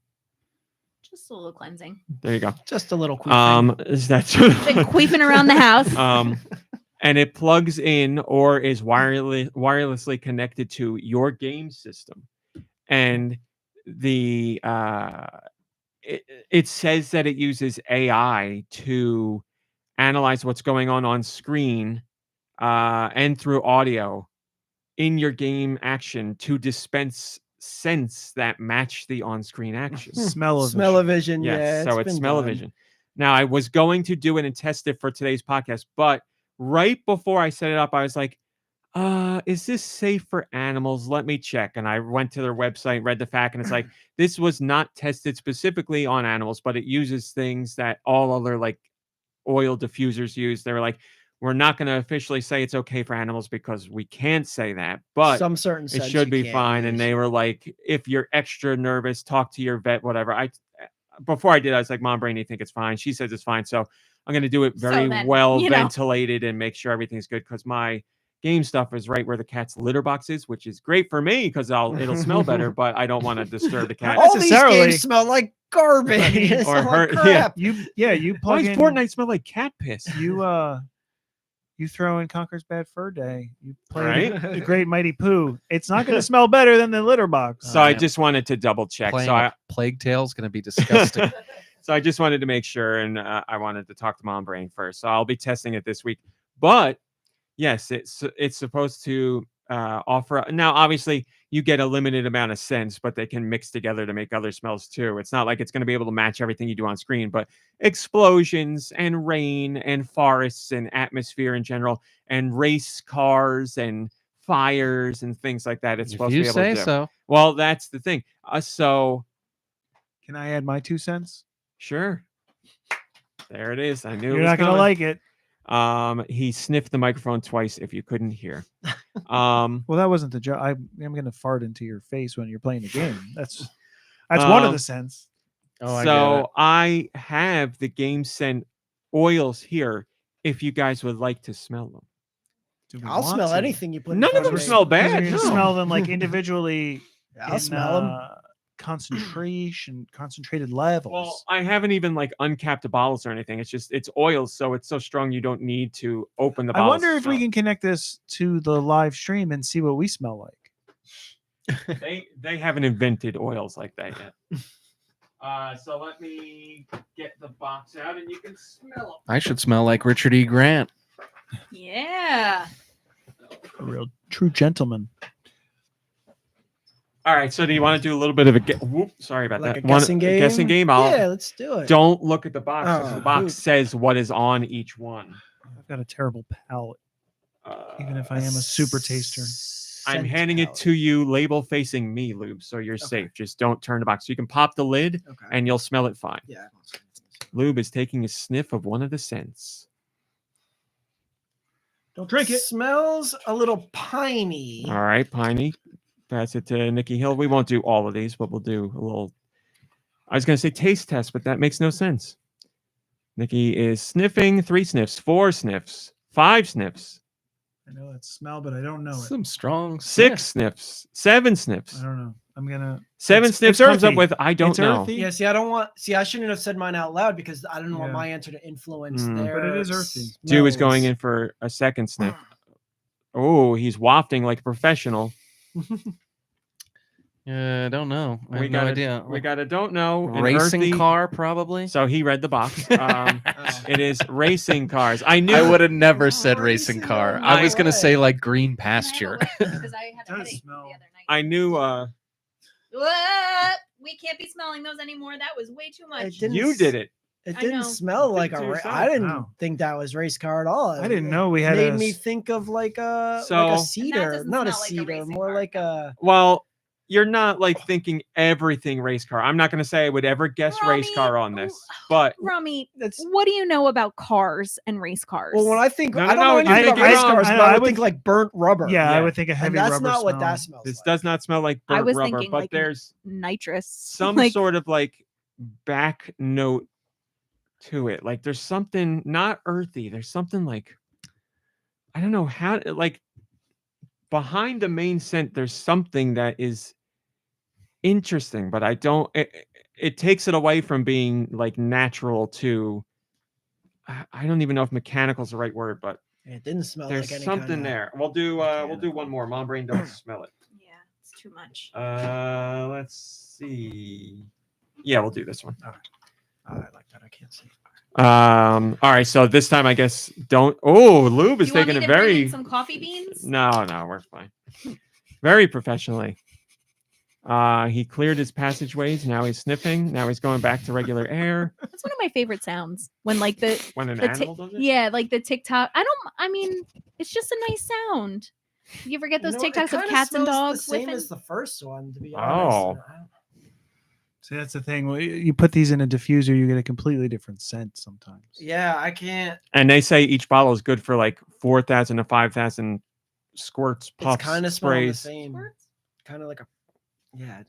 Just a little cleansing.
There you go.
Just a little quick.
Is that
Been queefing around the house.
and it plugs in or is wirelessly connected to your game system. And it says that it uses AI to analyze what's going on screen and through audio in your game action to dispense scents that match the on-screen action.
Smell-o-vision.
Yes,
Yeah,
so it's smell-o-vision. Now, I was going to do it and test it for today's podcast, but right before I set it up, I was like, is this safe for animals? Let me check. And I went to their website, read the fact, and it's like, this was not tested specifically on animals, but it uses things that all other oil diffusers use. They were like, we're not going to officially say it's okay for animals because we can't say that, but
some certain
it
scents
should
you
be
can't
fine.
use.
And they were like, if you're extra nervous, talk to your vet, whatever. Before I did, I was like, Mom Brain, you think it's fine? She says it's fine. So I'm going to do it very well ventilated and make sure everything's good because my game stuff is right where the cat's litter box is, which is great for me because it'll smell better, but I don't want to disturb the cat.
All these games smell like garbage. They smell like crap.
You
Why
plug
does
in
Fortnite smell like cat piss?
You throw in Conker's Bad Fur Day. You play
Right?
the Great Mighty Pooh. It's not going to smell better than the litter box.
So I just wanted to double check.
Playing Plague Tale is going to be disgusting.
So I just wanted to make sure, and I wanted to talk to Mom Brain first. So I'll be testing it this week. But yes, it's supposed to offer. Now, obviously, you get a limited amount of scents, but they can mix together to make other smells too. It's not like it's going to be able to match everything you do on screen, but explosions and rain and forests and atmosphere in general and race cars and fires and things like that. It's supposed to be able to do.
So.
Well, that's the thing. So
can I add my 2 cents?
Sure. There it is. I knew
You're
it was
not gonna
coming.
like it.
He sniffed the microphone twice if you couldn't hear.
Well, that wasn't the joke. I'm gonna fart into your face when you're playing the game. That's one of the scents.
Oh, I get it.
So I have the game scent oils here if you guys would like to smell them.
Do we
I'll
want
smell
to?
anything you put. in
None of
front
them
me.
smell
Because
bad.
You're gonna
no.
smell them like individually.
I'll
in,
smell them.
Concentrated levels.
Well, I haven't even like uncapped the bottles or anything. It's oils, so it's so strong you don't need to open the
I
bottles.
wonder
to
if we
smell
can connect this to the live stream and see what we smell like.
it. They haven't invented oils like that yet. So let me get the box out and you can smell
I should smell like Richard E. Grant.
Yeah.
A real true gentleman.
All right. So do you want to do a little bit of a whoop? Sorry about
Like
that.
a guessing game.
Guessing game.
Yeah, let's do it.
Don't look at the box. 'Cause the
Oh,
box
dude.
says what is on each one.
I've got a terrible palate,
Uh,
even if I am a super taster.
I'm handing it to you, label facing me, Lube, so you're safe. Just don't turn the box. You can pop the lid
Okay.
and you'll smell it fine.
Yeah.
Lube is taking a sniff of one of the scents.
Don't drink it. Smells a little piney.
All right, Piney. Pass it to Nicky Hill. We won't do all of these, but we'll do a little. I was going to say taste test, but that makes no sense. Nicky is sniffing 3 sniffs, 4 sniffs, 5 sniffs,
I know that smell, but I don't know it.
Some strong
6 sniffs, 7 sniffs.
I don't know. I'm gonna.
7
It's-
sniffs
it's
comes up
earthy.
with I don't
It's
know.
earthy.
Yeah, see, I don't want. See, I shouldn't have said mine out loud because I didn't want
Yeah.
my answer to influence
Mm.
their.
But it is earthy.
Dew is going
smells.
in for a second sniff. Oh, he's wafting like a professional.
I don't know. I have
We
no
got
idea.
We got a don't know. an
Racing
earthy-
car, probably.
So he read the box.
Oh.
It is racing cars. I knew.
I would have never said racing
Racing
car.
on
I was
my
gonna say
way.
like green pasture.
Because I had a
Does
headache
smell.
the other night.
I knew.
What? We can't be smelling those anymore. That was way too much.
didn't
You
s-
did it.
It
I
didn't
know.
smell
You
like
did it
a.
to
Ra-
yourself.
I didn't
Wow.
think that was race car at all.
I didn't know we had
Made
a.
me think of like a
So-
cedar,
doesn't
not a
smell like a
cedar,
racing
more
car.
like a.
Well, you're not like thinking everything race car. I'm not going to say I would ever guess race
Rami,
car on this, but
Rami,
That's
what do you know about cars and race cars?
well, when I think
No,
I
no,
don't
no,
know
you're
anything about
thinking
race
wrong.
cars,
I
but
know,
I
I
would
would-
think like burnt rubber.
Yeah,
Yeah.
I would think a heavy
and that's
rubber
not what
smell.
that smells
this
like.
does not smell like
I
burnt
was
rubber.
thinking
But
like
there's
nitrous.
some
like,
sort of like back note to it. Like there's something not earthy. There's something like I don't know how like behind the main scent. There's something that is interesting, but I don't. It takes it away from being like natural to. I don't even know if mechanical is the right word, but
It didn't smell
there's
like any
something
kinda-
there. We'll do one
mechanical.
more. Mom brain don't smell it.
yeah, it's too much.
Let's see. Yeah, we'll do this one.
Oh, I like that. I can't see.
All right, so this time I guess don't. Oh, Lube is
you want
taking
me
it
to bring in
very.
some coffee beans?
No, we're fine. Very professionally. He cleared his passageways. Now he's sniffing. Now he's going back to regular air.
That's one of my favorite sounds. When like the
When an
the
animal does it.
yeah, like the TikTok. I mean, it's just a nice sound. You ever get those
You know, it
TikToks of
kinda
cats and
smells
dogs?
The same
whiffing?
as the first one, to be
Oh.
honest.
See, that's the thing. You put these in a diffuser, you get a completely different scent sometimes.
Yeah, I can't.
And they say each bottle is good for like 4,000 to 5,000 squirts,
It's
puffs,
kind of smelling the
sprays.
same. Kind of like a. Yeah.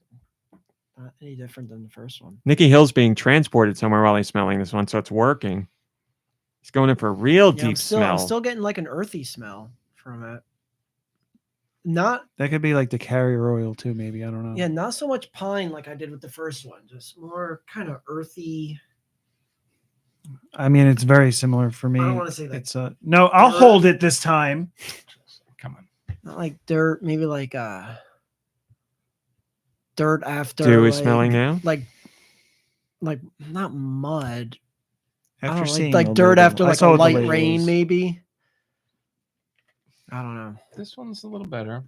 Not any different than the first one.
Nicky Hill's being transported somewhere while he's smelling this one, so it's working. He's going in for a real
Yeah,
deep
I'm
smell.
still getting like an earthy smell from it. Not
That could be like the carrier oil too, maybe. I don't know.
yeah, not so much pine like I did with the first one. Just more kind of earthy.
I mean, it's very similar for me.
I don't want to say like
It's no. I'll
dirt.
hold it this time.
Come on.
not like dirt, maybe like dirt after.
Dew is
like,
smelling now.
like not mud. I
After
don't know,
seeing
like
the
dirt
label.
after
I
like
saw
a
what the
light
label
rain,
is.
maybe. I don't know.
This one's a little better.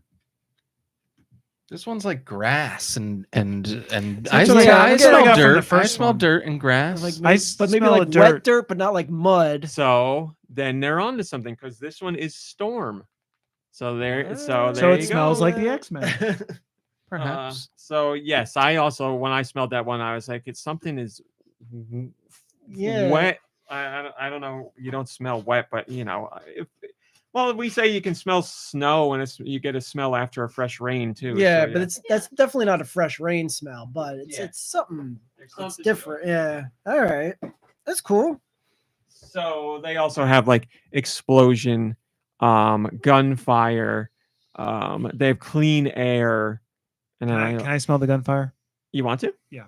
This one's like grass and I,
That's what I got-
I
that's what I
smell
got from the
dirt. I
first
smell
one.
dirt and grass.
Like
I
but maybe
smell
like
a
wet
dirt.
dirt, but not like mud.
So then they're on to something because this one is storm. So there, so there
So it
you
smells
go.
like the X-Men.
Perhaps.
So yes, I also when I smelled that one, I was like, it's something is
Yeah.
wet. I don't know. You don't smell wet, but well, we say you can smell snow, and you get a smell after a fresh rain too.
Yeah,
so,
but that's definitely not a fresh rain smell, but it's
Yeah.
it's something.
There's
It's
something to
different.
it.
Yeah. All right. That's cool.
So they also have like explosion, gunfire. They have clean air, and then
Can I smell the gunfire?
you want to?
Yeah,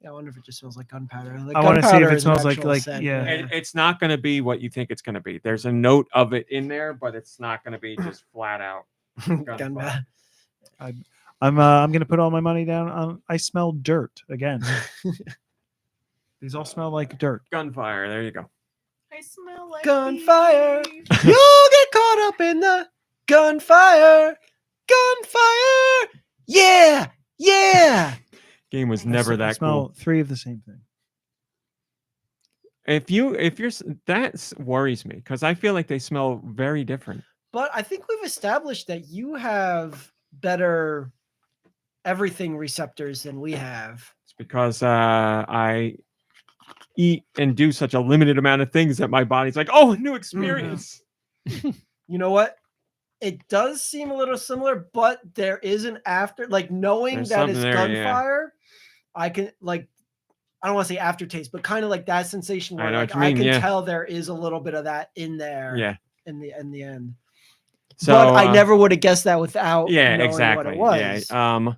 I wonder if it just smells like gunpowder. Like,
I wanna see if
gunpowder
it
is an
smells like-
actual
like,
scent,
yeah.
It's not going to be what you think it's going to be. There's a note of it in there, but it's not going to be just flat out
Gunpowder.
I'm gonna put all my money down on. I smell dirt again. These all smell like dirt.
gunfire. There you go.
I smell like
Gunfire.
beef.
You'll get caught up in the gunfire. Gunfire. Yeah. Yeah.
Game was
I
never
s- I
that
smell
cool.
3 of the same thing.
If you're that worries me because I feel like they smell very different.
But I think we've established that you have better everything receptors than we have.
It's because I eat and do such a limited amount of things that my body's like, oh, new experience.
You know what? It does seem a little similar, but there is an after, like knowing
There's
that it's
something there, yeah.
gunfire. I can like, I don't want to say aftertaste, but kind of like that sensation
I
where
know
like
what you
I
mean,
can
yeah.
tell there is a little bit of that in there.
Yeah.
In the end.
So
but I never would have guessed that without
Yeah,
knowing
exactly.
what it was.
Yeah.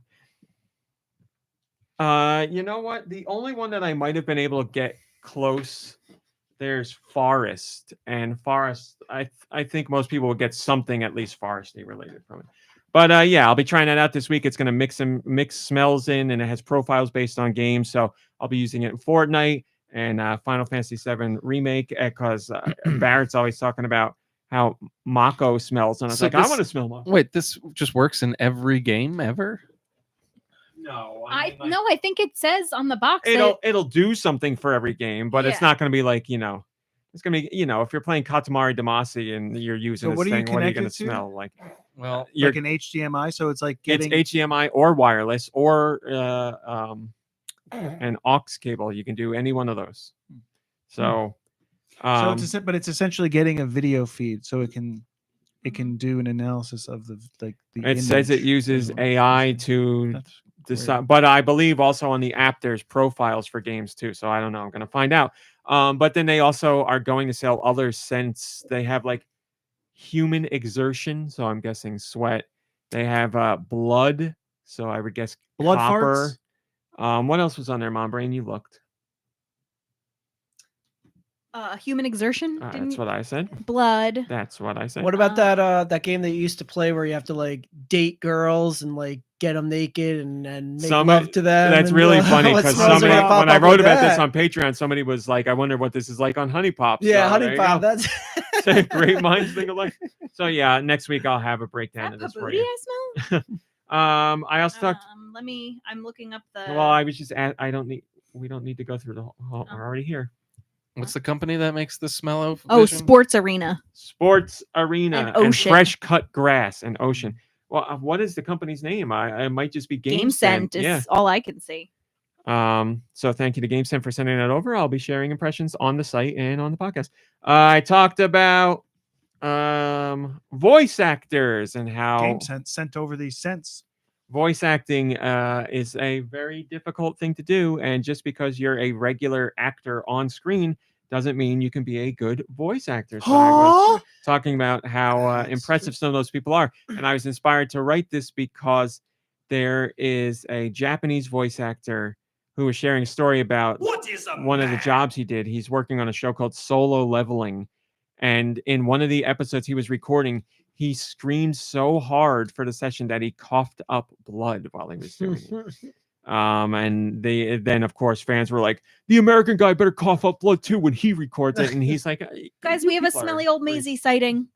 You know what? The only one that I might have been able to get close, there's Forest, and Forest. I think most people will get something at least foresty related from it. But yeah, I'll be trying that out this week. It's going to mix smells in, and it has profiles based on games. So I'll be using it in Fortnite and Final Fantasy VII Remake because Barrett's always talking about how Mako smells, and I was
So
like, I
this-
want to smell Mako.
Wait, this just works in every game ever?
No,
I think it says on the box
It'll do something for every game, but it's
Yeah.
not going to be like it's going to be if you're playing Katamari Damacy and you're using
So
this
what are you
thing, what are you going to
connected to?
smell like?
Well,
You're,
Like an HDMI, so it's like
it's
getting.
HDMI or wireless or an aux cable. You can do any one of those. So,
So but it's essentially getting a video feed, so it can do an analysis of the
it says it
image
uses
that you want
AI
see.
to
That's
decide, but I believe also on the app there's profiles for games too. So I don't know. I'm gonna find out. But then they also are going to sell other scents. They have like human exertion, so I'm guessing sweat. They have blood, so I would guess
Blood
copper. What else was on there, Mom Brain? You looked.
human exertion.
That's
didn't
what I said.
blood.
That's what I said.
What about that game that you used to play where you have to like date girls and like get them naked and make love to them?
That's
and,
really funny
what
because
smells are
somebody,
gonna pop
when I
up
wrote
with
about this
that?
on Patreon, somebody was like, "I wonder what this is like on Honey Pop."
Yeah,
So
Honey
there you
Pop.
go.
That's
Great minds think alike. So yeah, next week I'll have a breakdown
That
of this for
booty
you.
I smell.
I also talked.
I'm looking up the.
Well, I was just. I don't need. We don't need to go through the whole. We're already here.
what's the company that makes the smell of?
Oh,
vision?
Sports Arena.
Sports Arena
And
and
Ocean.
fresh cut grass and Ocean. Well, what is the company's name? I might just be
Game Scent is
Yeah.
all I can see.
So thank you to GameSend for sending that over. I'll be sharing impressions on the site and on the podcast. I talked about voice actors and how
Game sent over these scents.
voice acting is a very difficult thing to do, and just because you're a regular actor on screen doesn't mean you can be a good voice actor. So I was talking about how
That's
impressive some of those people are, and I was inspired to write this because there is a Japanese voice actor who was sharing a story about one of the jobs he did. He's working on a show called Solo Leveling, and in one of the episodes he was recording, he screamed so hard for the session that he coughed up blood while he was doing it. And then of course fans were like, the American guy better cough up blood too when he records it. And he's like,
Guys,
"You
we have a
people are
smelly old
crazy."
Maisie sighting.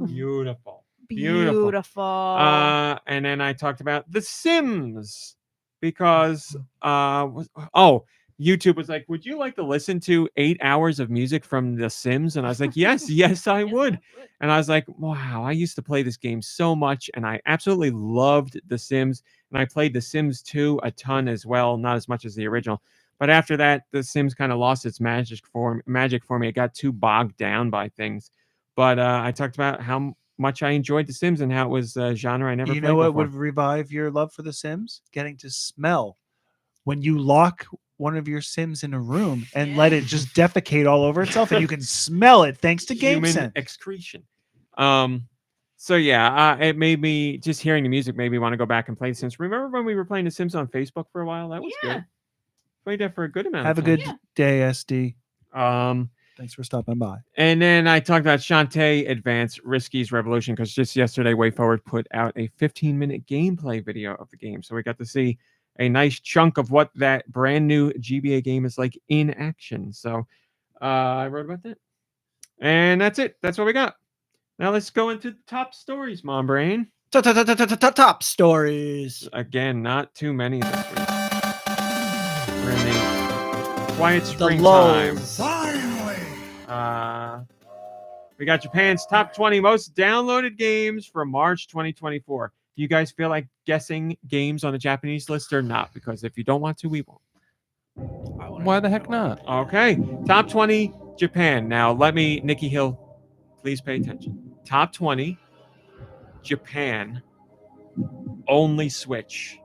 Beautiful.
Beautiful.
And then I talked about The Sims because YouTube was like, would you like to listen to 8 hours of music from The Sims? And I was like, yes, I would. And I was like, wow, I used to play this game so much, and I absolutely loved The Sims. And I played The Sims 2 a ton as well, not as much as the original. But after that, The Sims kind of lost its magic for me. It got too bogged down by things. But I talked about how much I enjoyed The Sims and how it was a genre I never
You
played
know what
before.
would revive your love for The Sims? Getting to smell when you lock one of your Sims in a room and let it just defecate all over itself, and you can smell it thanks to
Human
GameSense.
excretion. So yeah, it made me, just hearing the music made me want to go back and play The Sims. Remember when we were playing The Sims on Facebook for a while? That was good. Played that for a good amount
Have a
of time.
good day, SD.
Um,
Thanks for stopping by.
And then I talked about Shantae Advance Risky's Revolution, because just yesterday, WayForward put out a 15-minute gameplay video of the game. So we got to see a nice chunk of what that brand new GBA game is like in action. So I wrote about that. And that's it. That's what we got. Now let's go into top stories, Mom Brain.
Top stories.
Again, not too many this week. We're in the quiet
The
springtime.
lulls.
We got Japan's top 20 most downloaded games for March 2024. Do you guys feel like guessing games on the Japanese list or not? Because if you don't want to, we won't.
Why the heck not?
Okay. Top 20 Japan. Now, Nicky Hill, please pay attention. Top 20 Japan, only Switch,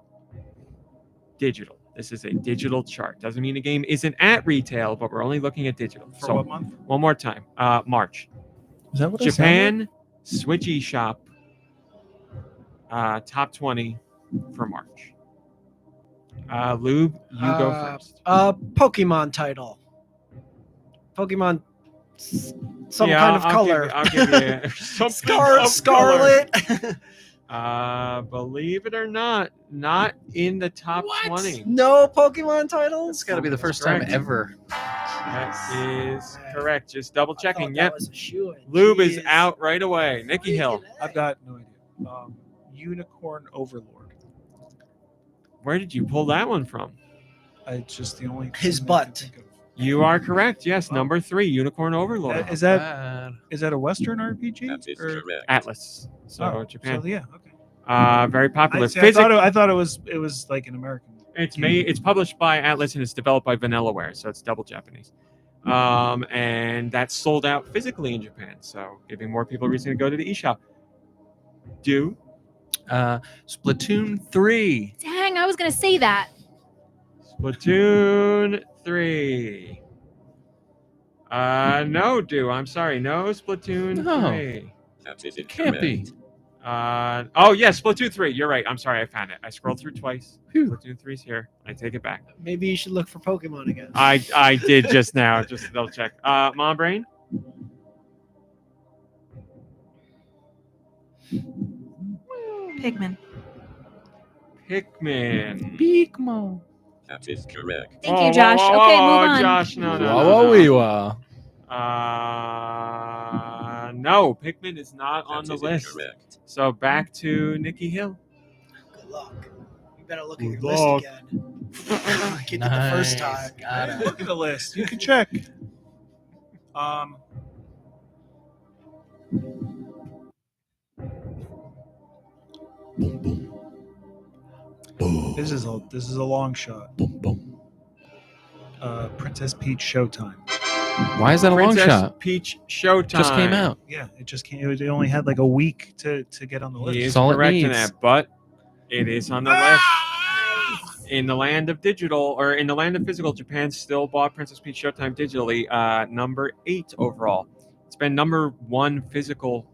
digital. This is a digital chart. Doesn't mean the game isn't at retail, but we're only looking at digital.
For what month?
One more time. March.
Is that what
Japan, Switch eShop, top 20 for March. Lube, you go first.
Pokemon title. Pokemon some
Yeah,
kind of
I'll
color.
I'll give you something of
Scarlet.
color. Believe it or not in the top 20.
No Pokemon titles.
It's got to be the first
Correct.
time ever.
That is correct. Just double
I
checking.
thought
Yep.
that was a shoo-in.
Lube is
Jeez.
out right away. Nicky Hill.
I've got no idea. Unicorn Overlord.
Where did you pull that one from?
It's just the only
His
thing I can
butt.
think of.
You are correct. Yes,
Oh.
number 3, Unicorn Overlord.
Is that
Bad.
a Western RPG?
That is
Or-
correct.
Atlas. So
Oh,
Japan.
So yeah, okay.
Very popular.
I thought it was like an American.
It's published by Atlas and it's developed by Vanillaware, so it's double Japanese. And that's sold out physically in Japan, so giving more people a reason to go to the eShop.
Splatoon 3.
Dang, I was gonna say that.
Splatoon 3. No, I'm sorry. No Splatoon
No.
3.
That is
Can't be.
incorrect.
Oh, yes, Splatoon 3. You're right. I'm sorry. I found it. I scrolled through twice.
Phew.
Splatoon 3's here. I take it back.
Maybe you should look for Pokemon again.
I did just now. Just to double check. Mom Brain?
Pikmin.
Pikmin.
Beekmo.
That is correct.
Thank you, Josh. Okay, move on.
Josh, no. No, Pikmin is not on
That
the
is
list.
incorrect.
So back to Nicky Hill.
Good luck. You better look at your
Good
list
luck.
again. Like you did the first time.
Got it.
Look at the list. You can check. This is a long shot. Princess Peach Showtime.
Why is that a long
Princess
shot?
Peach Showtime.
Just came out.
Yeah, it just came. It only had like a week to get on the list.
He is
That's all it
correct in
needs.
that, but it is on the list. In the land of digital, or in the land of physical, Japan still bought Princess Peach Showtime digitally, number 8 overall. It's been number 1 physical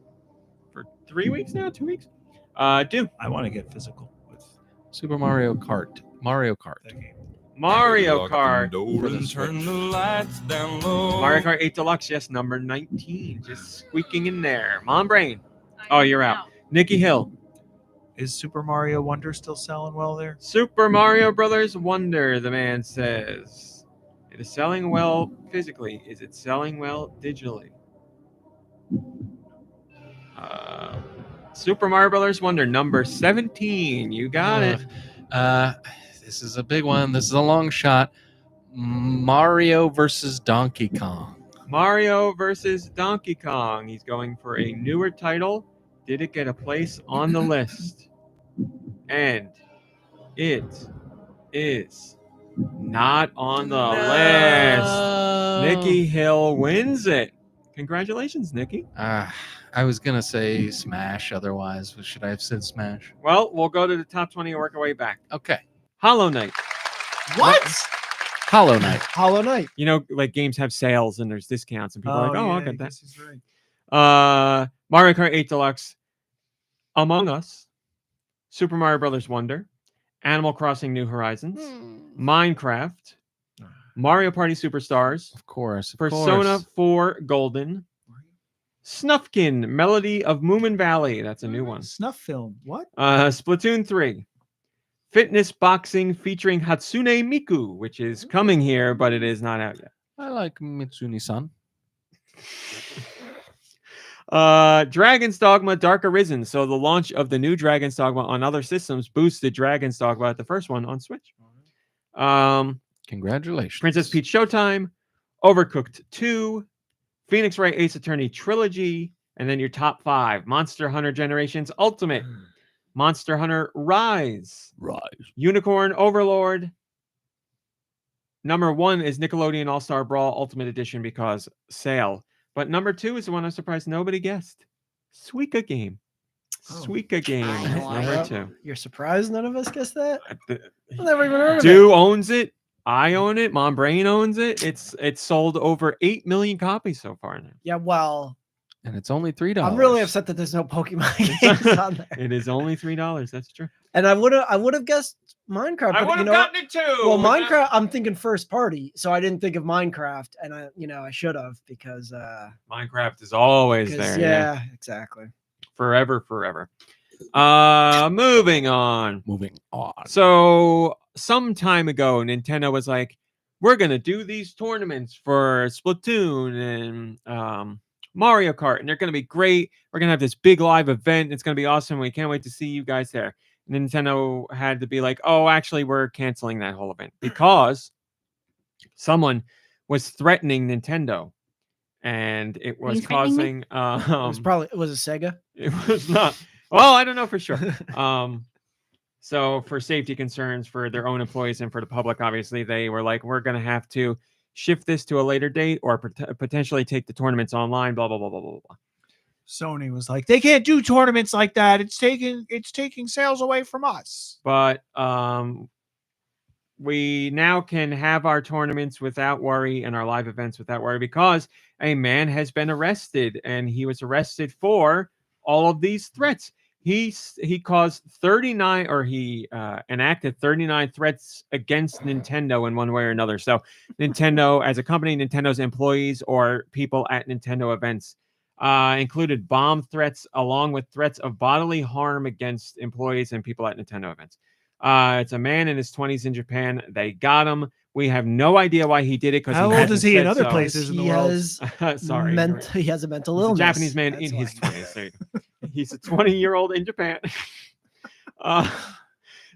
for 3 weeks now, 2 weeks. Do
I want to get physical with
Super Mario Kart. Mario Kart.
that game.
Mario Kart.
Turn the lights down low.
Mario Kart 8 Deluxe, yes, number 19, just squeaking in there. Mom Brain. Oh, you're out. Nicky Hill.
Is Super Mario Wonder still selling well there?
Super Mario Brothers Wonder, the man says. It is selling well physically. Is it selling well digitally? Super Mario Brothers Wonder, number 17. You got it.
This is a big one. This is a long shot. Mario versus Donkey Kong.
Mario versus Donkey Kong. He's going for a newer title. Did it get a place on the list? And it is Not on the list. Nicky Hill wins it. Congratulations, Nicky.
I was gonna say Smash. Otherwise, should I have said Smash?
Well, we'll go to the top 20 and work our way back.
Okay.
Hollow Knight.
What?
Hollow Knight.
Hollow Knight.
You know, like games have sales and there's discounts, and people are like, "Oh, I'll
yeah,
get
I
that."
guess he's right.
Mario Kart 8 Deluxe, Among Us, Super Mario Brothers Wonder, Animal Crossing New Horizons, Minecraft, Mario Party Superstars,
Of course.
Persona 4 Golden, Snufkin Melody of Moomin Valley. That's a new one.
Snuff film. What?
Splatoon 3. Fitness Boxing featuring Hatsune Miku, which is coming here, but it is not out yet.
I like Mitsuni-san.
Dragon's Dogma Dark Arisen. So the launch of the new Dragon's Dogma on other systems boosted Dragon's Dogma, the first one, on Switch.
Congratulations.
Princess Peach Showtime, Overcooked 2, Phoenix Wright Ace Attorney Trilogy, and then your top 5. Monster Hunter Generations Ultimate, Monster Hunter Rise, Unicorn Overlord. Number 1 is Nickelodeon All-Star Brawl Ultimate Edition because sale. But number 2 is the one I'm surprised nobody guessed. Suika Game. Suika Game is number 2.
You're surprised none of us guessed that?
The-
I've never even heard of it.
Deux owns it. I own it. Mom Brain owns it. It's sold over 8 million copies so far now.
Yeah, well,
And it's only $3.
I'm really upset that there's no Pokemon games on there.
It is only $3. That's true.
And I would have guessed Minecraft.
I
but
would
you
have
know
gotten
what?
it too.
Well, Minecraft, I'm thinking first party, so I didn't think of Minecraft, and I should have because
Minecraft is always there.
yeah, exactly.
Forever. Moving on.
Moving on.
So some time ago, Nintendo was like, we're going to do these tournaments for Splatoon and Mario Kart, and they're going to be great. We're going to have this big live event. It's going to be awesome. We can't wait to see you guys there. And Nintendo had to be like, oh, actually, we're canceling that whole event because someone was threatening Nintendo. And it was causing...
it was Sega?
It was not. Well, I don't know for sure. So for safety concerns for their own employees and for the public, obviously, they were like, we're going to have to shift this to a later date or potentially take the tournaments online, blah, blah, blah, blah, blah, blah.
Sony was like, they can't do tournaments like that. It's taking sales away from us.
But we now can have our tournaments without worry and our live events without worry because a man has been arrested, and he was arrested for all of these threats. He caused 39, or he enacted 39 threats against Nintendo in one way or another. So Nintendo as a company, Nintendo's employees, or people at Nintendo events, included bomb threats along with threats of bodily harm against employees and people at Nintendo events. It's a man in his 20s in Japan. They got him. We have no idea why he did it.
How old is he in other places in the world?
He has a mental
He's
illness.
a Japanese man in his 20s. There you go. He's a 20-year-old in Japan.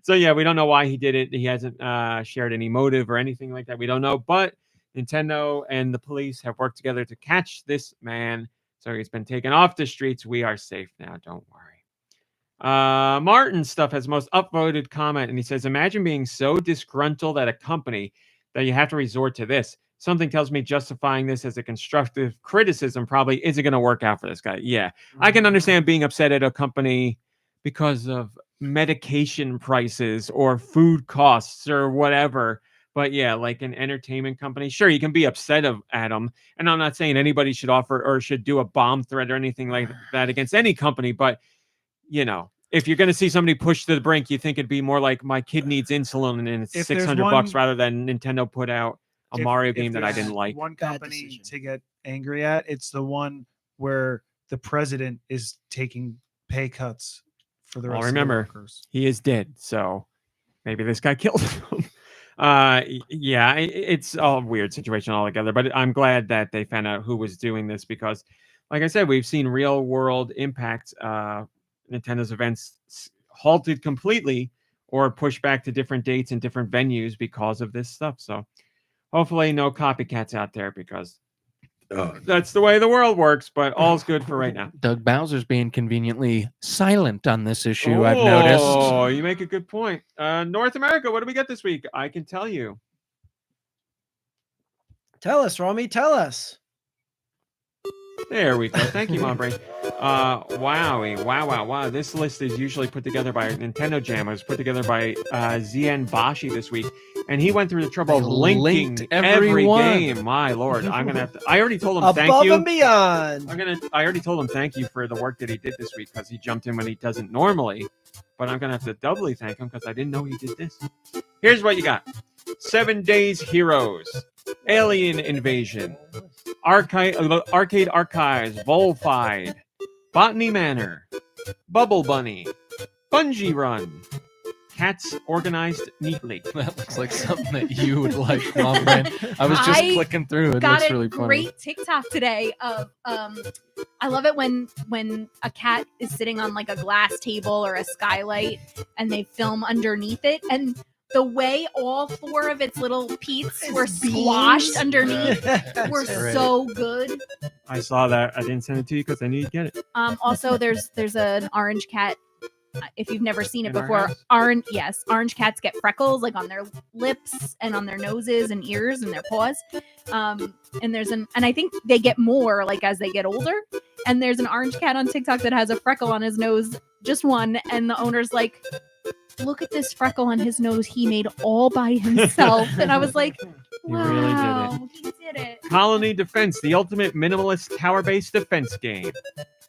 So yeah, we don't know why he did it. He hasn't shared any motive or anything like that. We don't know. But Nintendo and the police have worked together to catch this man. So he's been taken off the streets. We are safe now. Don't worry. Martin stuff has most upvoted comment, and he says, imagine being so disgruntled at a company that you have to resort to this. Something tells me justifying this as a constructive criticism probably isn't going to work out for this guy. Yeah, I can understand being upset at a company because of medication prices or food costs or whatever. But yeah, like an entertainment company, sure, you can be upset at them. And I'm not saying anybody should offer or should do a bomb threat or anything like that against any company. But, you know, if you're going to see somebody pushed to the brink, you think it'd be more like my kid needs insulin and it's $600 rather than Nintendo put out a Mario game that I didn't like.
One company to get angry at, it's the one where the president is taking pay cuts for the rest of the workers.
He is dead, so maybe this guy killed him. Yeah, it's a weird situation altogether, but I'm glad that they found out who was doing this because, like I said, we've seen real world impact. Nintendo's events halted completely or pushed back to different dates and different venues because of this stuff. So hopefully no copycats out there because that's the way the world works, but all's good for right now.
Doug Bowser's being conveniently silent on this issue, I've noticed.
Oh, you make a good point. North America, what do we get this week? I can tell you.
Tell us, Romy. Tell us.
There we go. Thank you, Mom Brain. Wow. This list is usually put together by Nintendo Jam. It was put together by Zien Bashi this week. And he went through the trouble of linking
linked
every
every one.
game. My lord. I'm gonna have to I already told him thank
Above
you.
and beyond.
I already told him thank you for the work that he did this week because he jumped in when he doesn't normally. But I'm gonna have to doubly thank him because I didn't know he did this. Here's what you got: 7 Days Heroes, Alien Invasion, Arcade Archives, Volfied, Botany Manor, Bubble Bunny, Bungee Run, Cats Organized Neatly.
That looks like something that you would like, Mom Brain. I was just
I
clicking through. It
Got
looks
a
really funny.
great TikTok today of I love it when a cat is sitting on like a glass table or a skylight and they film underneath it, and the way all 4 of its little peats were squashed underneath were
great.
so good.
I saw that. I didn't send it to you because I knew you'd get it.
Also, there's an orange cat. If you've never seen it
In our
before,
house?
orange cats get freckles like on their lips and on their noses and ears and their paws. And I think they get more like as they get older. And there's an orange cat on TikTok that has a freckle on his nose, just one, and the owner's like, "Look at this freckle on his nose he made all by himself." And I was like,
He really did it.
wow, he did it.
Colony Defense, the ultimate minimalist tower-based defense game.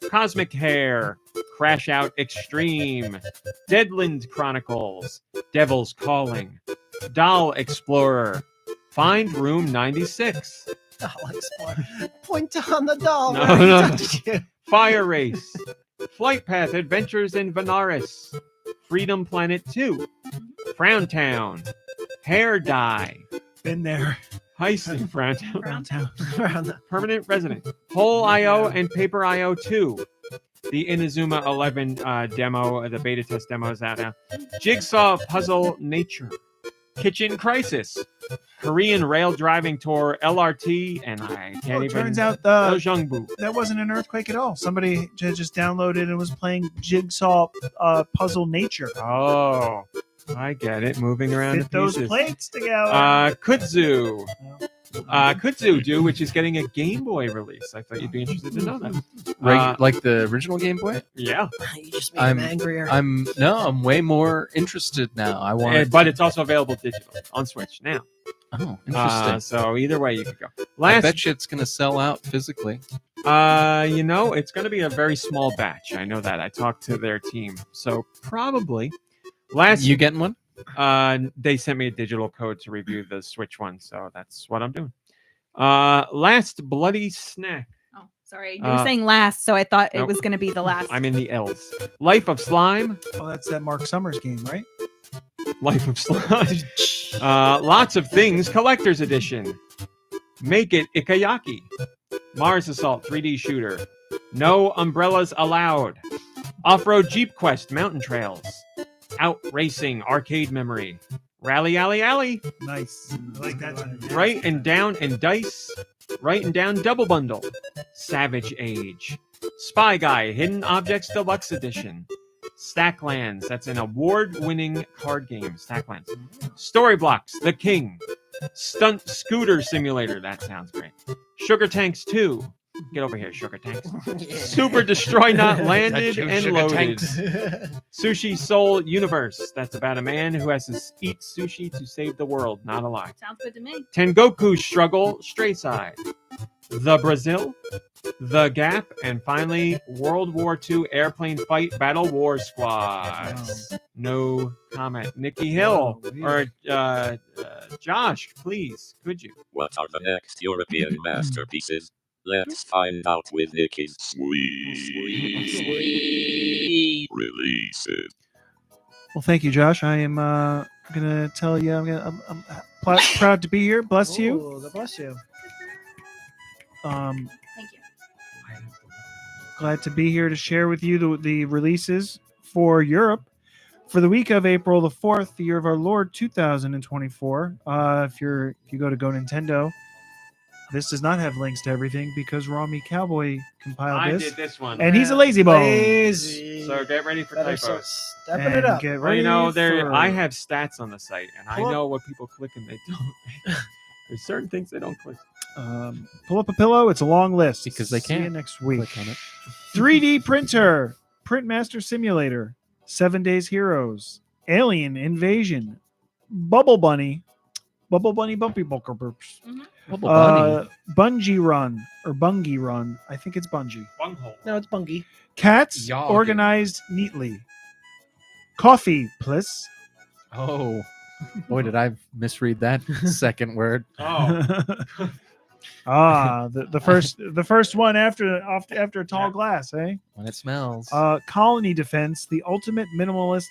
Cosmic Hair, Crash Out Extreme, Deadland Chronicles, Devil's Calling, Doll Explorer, Find Room 96,
Doll Explorer. Point on the doll.
No,
where he
no.
touched you.
Fire Race, Flight Path Adventures in Vanaris, Freedom Planet 2, Frown Town, Hair Dye,
Been there.
Heist in Frown Town,
Downtown.
Around the-
Permanent Resident, Whole IO and Paper IO 2, the Inazuma 11 demo, the beta test demo is out now, Jigsaw Puzzle Nature, Kitchen Crisis, Korean Rail Driving Tour LRT, and I can't even.
Turns out
Dojangbu.
that wasn't an earthquake at all. Somebody just downloaded and was playing Jigsaw Puzzle Nature.
Oh, I get it. Moving around
Fit
the
those
pieces.
plates together.
Kudzu. Kudzu Do, which is getting a Game Boy release. I thought you'd be interested to know that.
Like the original Game Boy?
Yeah,
You just made him angrier.
I'm way more interested now. I want
but it's also available digitally on Switch now.
Oh, interesting.
So either way, you could go.
I
Last,
bet you it's gonna sell out physically.
it's going to be a very small batch. I know that. I talked to their team, so probably. Last,
You getting one?
they sent me a digital code to review the Switch one, so that's what I'm doing. Last Bloody Snack.
Oh, sorry. You were saying last, so I thought it
nope.
was going to be the last.
I'm in the L's. Life of Slime.
Oh, that's that Mark Summers game, right?
Life of Slime. Lots of Things Collector's Edition. Make It Ikayaki. Mars Assault 3D Shooter. No Umbrellas Allowed. Off-Road Jeep Quest Mountain Trails. Out Racing Arcade Memory. Rally Alley Alley.
Nice. I like that.
Right and Down and Dice. Right and Down Double Bundle. Savage Age. Spy Guy Hidden Objects Deluxe Edition. Stacklands. That's an award-winning card game. Stacklands. Storyblocks. The King. Stunt Scooter Simulator. That sounds great. Sugar Tanks 2. Get over here, Sugar Tanks. Super Destroy Not Landed
Got you,
and
Sugar
Loaded.
Tanks.
Sushi Soul Universe. That's about a man who has to eat sushi to save the world. Not a lie.
Sounds good to me.
Tengoku Struggle Stray Side. The Brazil. The Gap. And finally, World War II Airplane Fight Battle War Squads. No comment. Nicky Hill. Or Josh, please, could you?
What are the next European masterpieces? Let's find out with Nicky's sweet releases.
Well, thank you, Josh. I am gonna tell you. I'm proud to be here. Bless you.
Oh, bless you.
Thank you.
Glad to be here to share with you the releases for Europe for the week of April the 4th, the year of our Lord 2024. If you go to GoNintendo, this does not have links to everything because Romy Cowboy compiled
I
this,
did this one.
and he's a lazy bone.
Lazy.
So get ready for
Better
typos.
start stepping
And
it up.
get
Well,
ready for-
I have stats on the site, and I
Pull up.
know what people click and they don't. There's certain things they don't click.
Pull up a pillow. It's a long list.
Because they
See you
can't.
next week.
Click on it.
3D printer, Printmaster Simulator, 7 Days Heroes, Alien Invasion, Bubble Bunny Bumpy Bulker Burps,
Bubble Bunny.
Bungee Run or Bungie Run. I think it's Bungee.
Bunghole.
No, it's Bungie.
Cats
Yogging.
organized neatly. Coffee, please.
Oh, boy, did I misread that second word.
Oh,
The first one after a tall glass, eh?
When it smells.
Colony Defense, the ultimate minimalist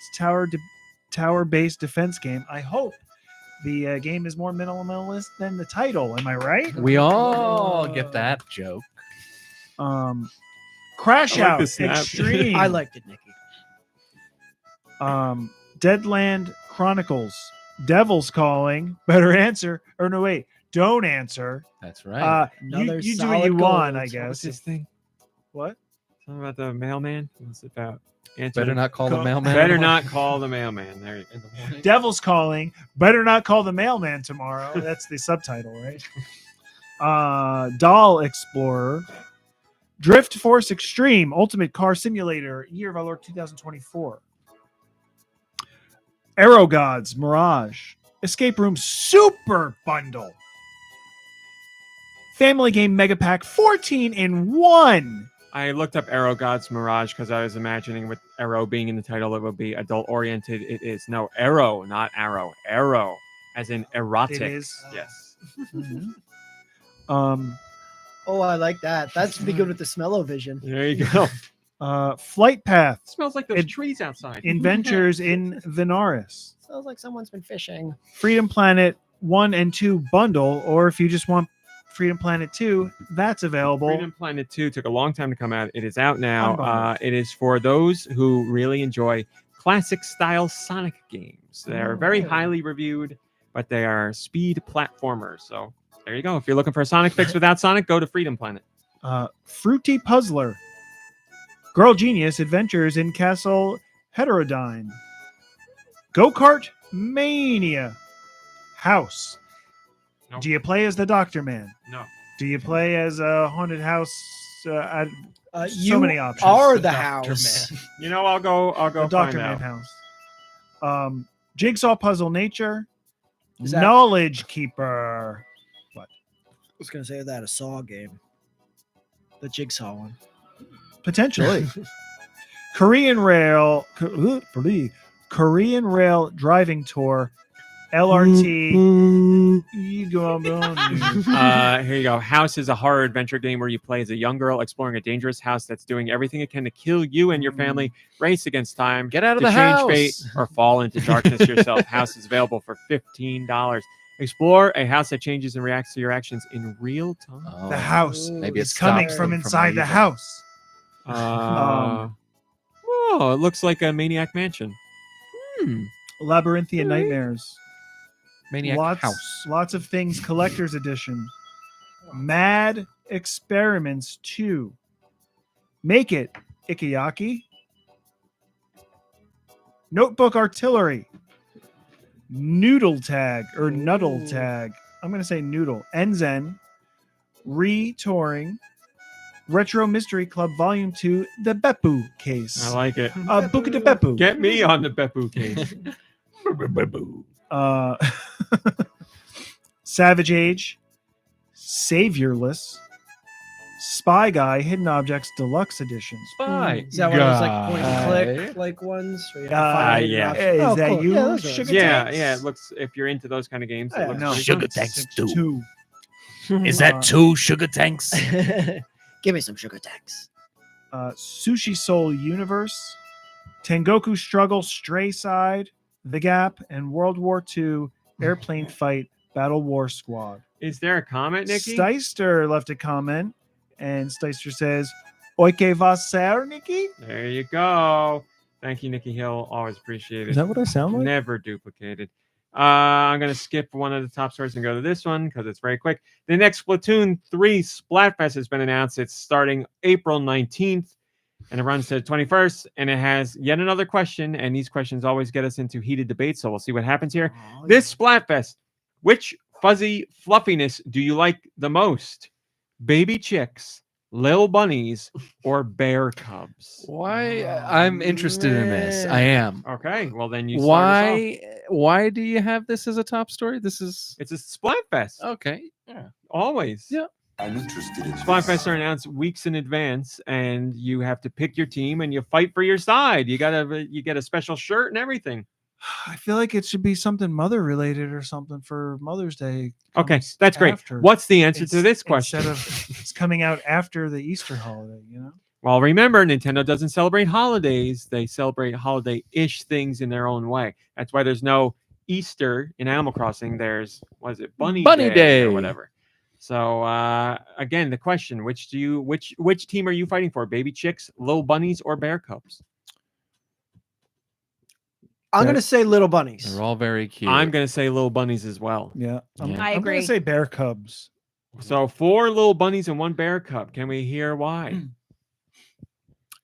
tower-based defense game. I hope the game is more minimalist than the title. Am I right?
We all get that joke.
Crash
I like
Out
the snap.
Extreme.
I liked it, Nicky.
Deadland Chronicles, Devil's Calling. Better answer. Or no, wait. Don't answer.
That's right.
Another
You do what
solid
you want,
gold.
I guess.
what's this thing?
What?
Something about the mailman? What's it about? Answer
Better
the-
not call the
Co-
mailman.
Better not call the mailman. There you go.
Devil's Calling. Better not call the mailman tomorrow. That's the subtitle, right? Doll Explorer. Drift Force Extreme, Ultimate Car Simulator, Year of Our Lord 2024. Aero Gods, Mirage. Escape Room Super Bundle. Family Game Mega Pack 14 in 1.
I looked up Arrow Gods Mirage because I was imagining with Arrow being in the title, it would be adult oriented. It is. No, Arrow, not Arrow. Arrow, as in erotic.
It is.
Yes.
Oh, I like that. That's be good with the smell-o-vision.
There you go.
Flight Path,
Smells like those
It-
trees outside.
Adventures in Venaris.
Sounds like someone's been fishing.
Freedom Planet 1 and 2 bundle, or if you just want Freedom Planet 2, that's available.
Freedom Planet 2 took a long time to come out. It is out now.
Unbundled.
It is for those who really enjoy classic style Sonic games. They're very highly reviewed, but they are speed platformers. So there you go. If you're looking for a Sonic fix without Sonic, go to Freedom Planet.
Fruity Puzzler. Girl Genius Adventures in Castle Heterodyne. Go-Kart Mania. House.
Nope.
Do you play as the Doctor Man?
No.
Do you play as a haunted house?
You
many options.
are
The
the
Dr.
house.
You know, I'll go
The
find
Doctor Man
out.
house. Jigsaw Puzzle Nature.
Is that-
Knowledge Keeper.
I was gonna say that a Saw game, the Jigsaw one.
Potentially. Korean Rail Driving Tour. LRT. You go on.
Here you go. House is a horror adventure game where you play as a young girl exploring a dangerous house that's doing everything it can to kill you and your family. Race against time.
Get out of
to
the
change
house.
fate or fall into darkness yourself. House is available for $15. Explore a house that changes and reacts to your actions in real time.
Oh,
The house
Maybe
is
it
coming
stops
from
them
inside the
leaving.
house.
Oh, it looks like a Maniac Mansion.
Labyrinthian Nightmares.
Maniac House.
Lots of things. Collector's Edition. Mad Experiments 2. Make It. Ikeyaki. Notebook Artillery. Noodle Tag or Nuddle Tag. I'm going to say Noodle. Enzen. Re-Touring. Retro Mystery Club Volume 2. The Beppu Case.
I like it.
Buka de Beppu.
Get me on the Beppu case.
Savage Age, Saviorless, Spy Guy, Hidden Objects Deluxe Edition.
Spy.
Is that one of those like point and
Guy.
click like ones? Where you
Uh,
have five
yeah.
options?
Is
Oh,
that
cool.
you,
Yeah, those are-
Sugar
Yeah,
Tanks?
yeah. It looks, if you're into those kind of games,
Yeah.
it looks
No.
pretty
Sugar
good.
Tanks
Six,
2. Is
Uh,
that 2 sugar tanks?
Give me some sugar tanks.
Sushi Soul Universe, Tengoku Struggle, Stray Side, The Gap, and World War II Airplane Fight Battle War Squad.
Is there a comment, Nicky?
Steister left a comment, and Steister says, Oike va ser, Nicky?
There you go. Thank you, Nicky Hill. Always appreciate it.
Is that what I sound like?
Never duplicated. I'm going to skip one of the top stories and go to this one because it's very quick. The next Splatoon 3 Splatfest has been announced. It's starting April 19th and it runs to the 21st. And it has yet another question. And these questions always get us into heated debates. So we'll see what happens here. This Splatfest, which fuzzy fluffiness do you like the most? Baby chicks, little bunnies, or bear cubs?
Why? I'm interested in this. I am.
Okay, well then you start us off.
Why do you have this as a top story? This is
It's a Splatfest.
okay. Yeah.
Always.
Yeah.
I'm interested in
Splatfests are announced weeks in advance, and you have to pick your team and you fight for your side. You get a special shirt and everything.
I feel like it should be something mother related or something for Mother's Day.
Okay,
comes
that's great.
after.
What's the answer to
It's-
this question?
Instead of it's coming out after the Easter holiday, you know?
Well, remember, Nintendo doesn't celebrate holidays. They celebrate holiday-ish things in their own way. That's why there's no Easter in Animal Crossing. There's, what is it, Bunny
Day.
or whatever. So again, the question: which team are you fighting for? Baby chicks, little bunnies, or bear cubs?
I'm gonna say little bunnies.
They're all very cute.
I'm gonna say little bunnies as well.
Yeah.
Yeah.
I
I'm
agree.
gonna say bear cubs.
So 4 little bunnies and 1 bear cub. Can we hear why?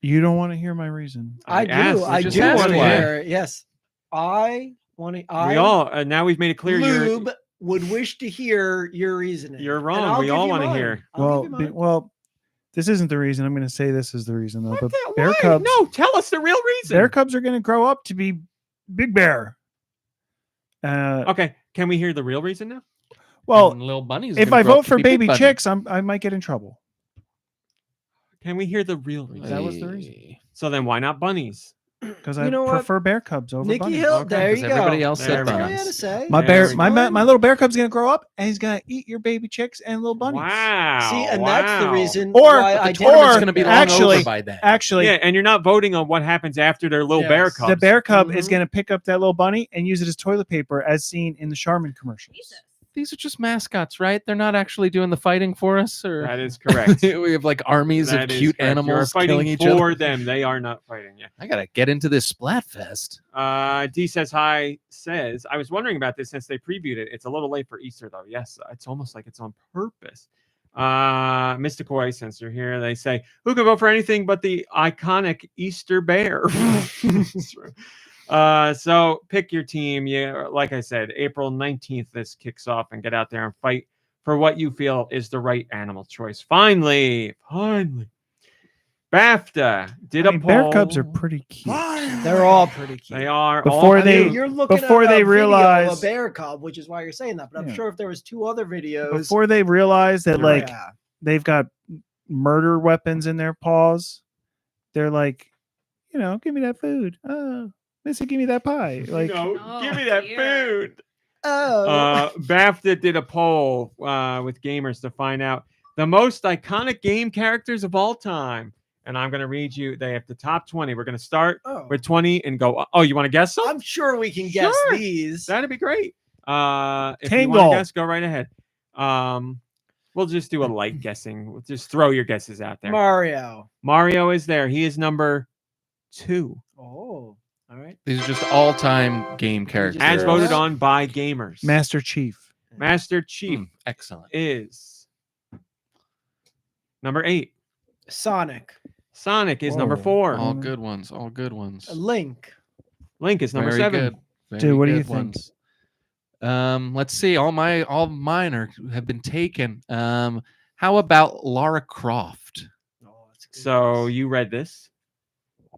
You don't want to hear my reason.
I
asked.
do.
You
I
just
do
asked
want to
why.
hear it. Yes. I want to.
We all now we've made it clear
Lube would wish to hear your reasoning.
you're
And
wrong.
I'll
We
give
all
you
want to
mine.
hear.
I'll give you mine.
Well, this isn't the reason. I'm going to say this is the reason though.
What
But
the-
bear
why?
cubs.
No, tell us the real reason.
Bear cubs are going to grow up to be big bear.
Okay, can we hear the real reason now?
Well,
And little bunnies.
if I vote for baby chicks, I might get in trouble.
Can we hear the real reason?
That was the reason.
So then why not bunnies?
Because
You
I
know what?
prefer bear cubs over
Nikki
bunnies.
Hill,
Okay,
there you go.
Everybody else
There
said
we
That's all I
go.
had to
bunnies.
say.
My
There
bear,
we
my
go.
my little bear cub's gonna grow up and he's gonna eat your baby chicks and little bunnies.
Wow.
See, and that's the
wow.
reason
Or-
why
but
I
The
didn't.
tournament's
Or-
going to be long
actually-
over by then.
Actually,
Yeah, and you're not voting on what happens after their little bear
Yes.
cubs.
the bear cub is
Mhm.
gonna pick up that little bunny and use it as toilet paper, as seen in the Charmin commercials.
These are just mascots, right? They're not actually doing the fighting for us, or
That is correct.
we have like armies
That
of
is
cute
correct.
animals
You're fighting
killing each
for
other.
them. They are not fighting. Yeah.
I gotta get into this Splatfest.
D says hi. Says I was wondering about this since they previewed it. It's a little late for Easter though. Yes, it's almost like it's on purpose. Mystical Ice Sensor here. They say who can vote for anything but the iconic Easter bear. So pick your team. Yeah, like I said, April 19th. This kicks off and get out there and fight for what you feel is the right animal choice. Finally. BAFTA did
I mean,
a poll.
bear cubs are pretty cute.
They're all pretty cute.
They are
Before
all
I mean,
they-
you're looking
before
at
they
a video of
realize-
a bear cub, which is why you're saying that. But I'm
Yeah.
sure if there was 2 other videos,
Before they realize that, like,
yeah.
they've got murder weapons in their paws, they're like, give me that food. Oh, Missy, give me that pie. Like,
Oh,
give me that
dear.
food.
Oh,
BAFTA did a poll with gamers to find out the most iconic game characters of all time. And I'm going to read you. They have the top 20. We're going to start
oh.
with 20 and go. Oh, you want to guess some?
I'm sure we can guess
Sure.
these.
That'd be great. If you want
Tangle.
to guess, go right ahead. We'll just do a light guessing. We'll just throw your guesses out there.
Mario.
Mario is there. He is number 2,
Oh, all right.
These are just all-time game characters.
as
Sure.
voted on by gamers.
Master Chief.
Master Chief
Excellent.
is number 8.
Sonic.
Sonic is number
Whoa.
4.
All good ones. All good ones.
Link.
Link is number
Very
7.
good. Very
Dude, what do you
good
think?
ones. Let's see. All mine have been taken. How about Lara Croft?
Oh, that's a good
So
guess.
you read this?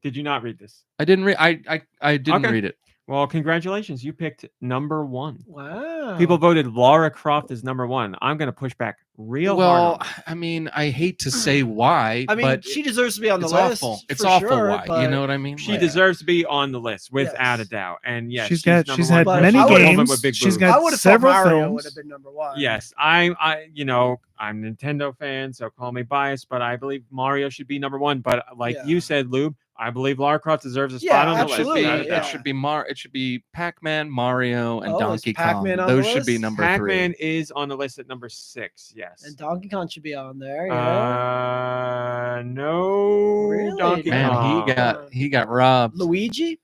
Did you not read this?
I didn't read. I didn't
Okay.
read it.
Well, congratulations. You picked number 1.
Wow.
People voted Lara Croft as number 1. I'm going to push back real
Well,
hard.
I mean, I hate to say why,
I mean,
but
she deserves to be on the
it's
list.
awful. It's
for
awful
sure,
why. You
but-
know what I mean?
She
Like,
deserves to be on the list without a
Yes.
doubt. And yes,
she's had
number 1.
But
many
I would've-
Woman
games.
with big
She's
boobs.
got
I would have thought
several
Mario
films.
would have been number 1.
Yes, I'm a Nintendo fan, so call me biased, but I believe Mario should be number 1. But like
Yeah.
you said, Lube, I believe Lara Croft deserves a
Yeah,
spot on the
absolutely,
list.
It
without a
should
doubt.
be it should be Pac-Man, Mario, and
Oh, is
Donkey
Pac-Man
Kong.
on the
Those should be
list?
number
Pac-Man
3.
is on the list at number 6. Yes.
And Donkey Kong should be on there. Yeah.
No.
Really?
Donkey
Man,
Kong.
he got robbed.
Luigi.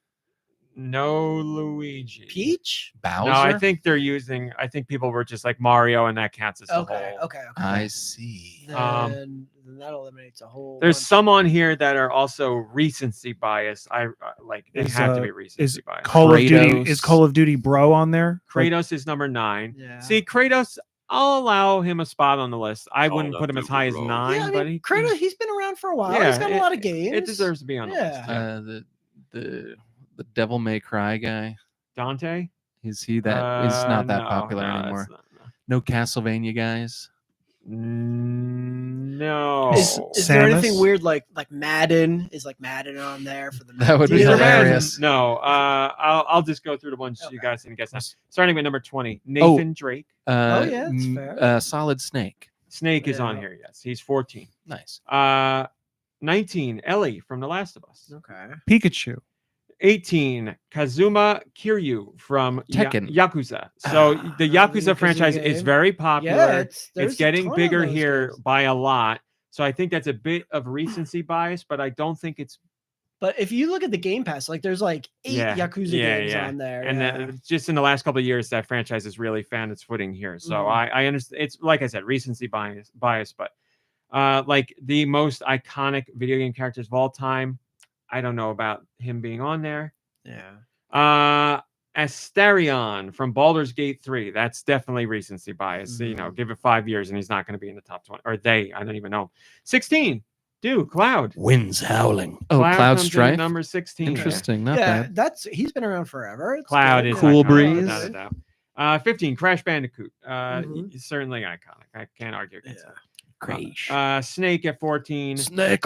No Luigi.
Peach.
Bowser.
No, I think they're using. I think people were just like Mario, and that counts as the
Okay.
whole.
Okay.
I see.
Then that eliminates a whole.
There's
bunch.
some on here that are also recency bias. I like they
Is,
have to be
is
recency bias.
Call of Duty
Kratos.
is Call of Duty Bro on there? Like,
Kratos is number 9.
Yeah.
See, Kratos, I'll allow him a spot on the list. I
Call
wouldn't
of
put him as
Duty,
high as
bro.
9,
Yeah, I
but
mean, Kratos, he's been around for a while. He's got a lot of games.
It deserves to be on the list.
Yeah.
The Devil May Cry guy.
Dante?
Is he that? He's not that
No,
popular
no,
anymore.
that's not-
No Castlevania guys.
No.
Is there anything
Samus?
weird like Madden? Is like Madden on there for the?
That would be
These are
hilarious.
bad. No, I'll just go through the ones you
Okay.
guys can guess. Now. Starting with number 20, Nathan Drake.
Oh, yeah, that's fair.
Solid Snake.
Snake is on
Yeah.
here. Yes, he's 14.
Nice.
19, Ellie from The Last of Us.
Okay.
Pikachu.
18, Kazuma Kiryu from
Tekken.
Yakuza. So the Yakuza
Yakuza
franchise is
game.
very popular.
Yeah,
It's
there's a
getting
ton of
bigger
those
here
games.
by a lot. So I think that's a bit of recency bias, but I don't think it's
But if you look at the Game Pass, like there's like 8
Yeah,
Yakuza
yeah,
games
yeah.
on there.
and
yeah.
just in the last couple of years, that franchise has really found its footing here. So
Mhm.
I understand. It's like I said, recency bias, but like the most iconic video game characters of all time, I don't know about him being on there.
Yeah.
Asterion from Baldur's Gate 3. That's definitely recency bias. You know, give it 5 years and he's not going to be in the top 20. Or they, I don't even know. 16, dude, Cloud.
Winds howling. Oh, Cloud
comes in at
Strife.
number 16.
Interesting. Not
Yeah,
bad.
he's been around forever. It's
Cloud
good.
is
Cool
iconic,
breeze.
without a doubt. 15, Crash Bandicoot.
Mhm.
Certainly iconic. I can't argue against
Yeah.
Crash.
Snake at 14.
Snake.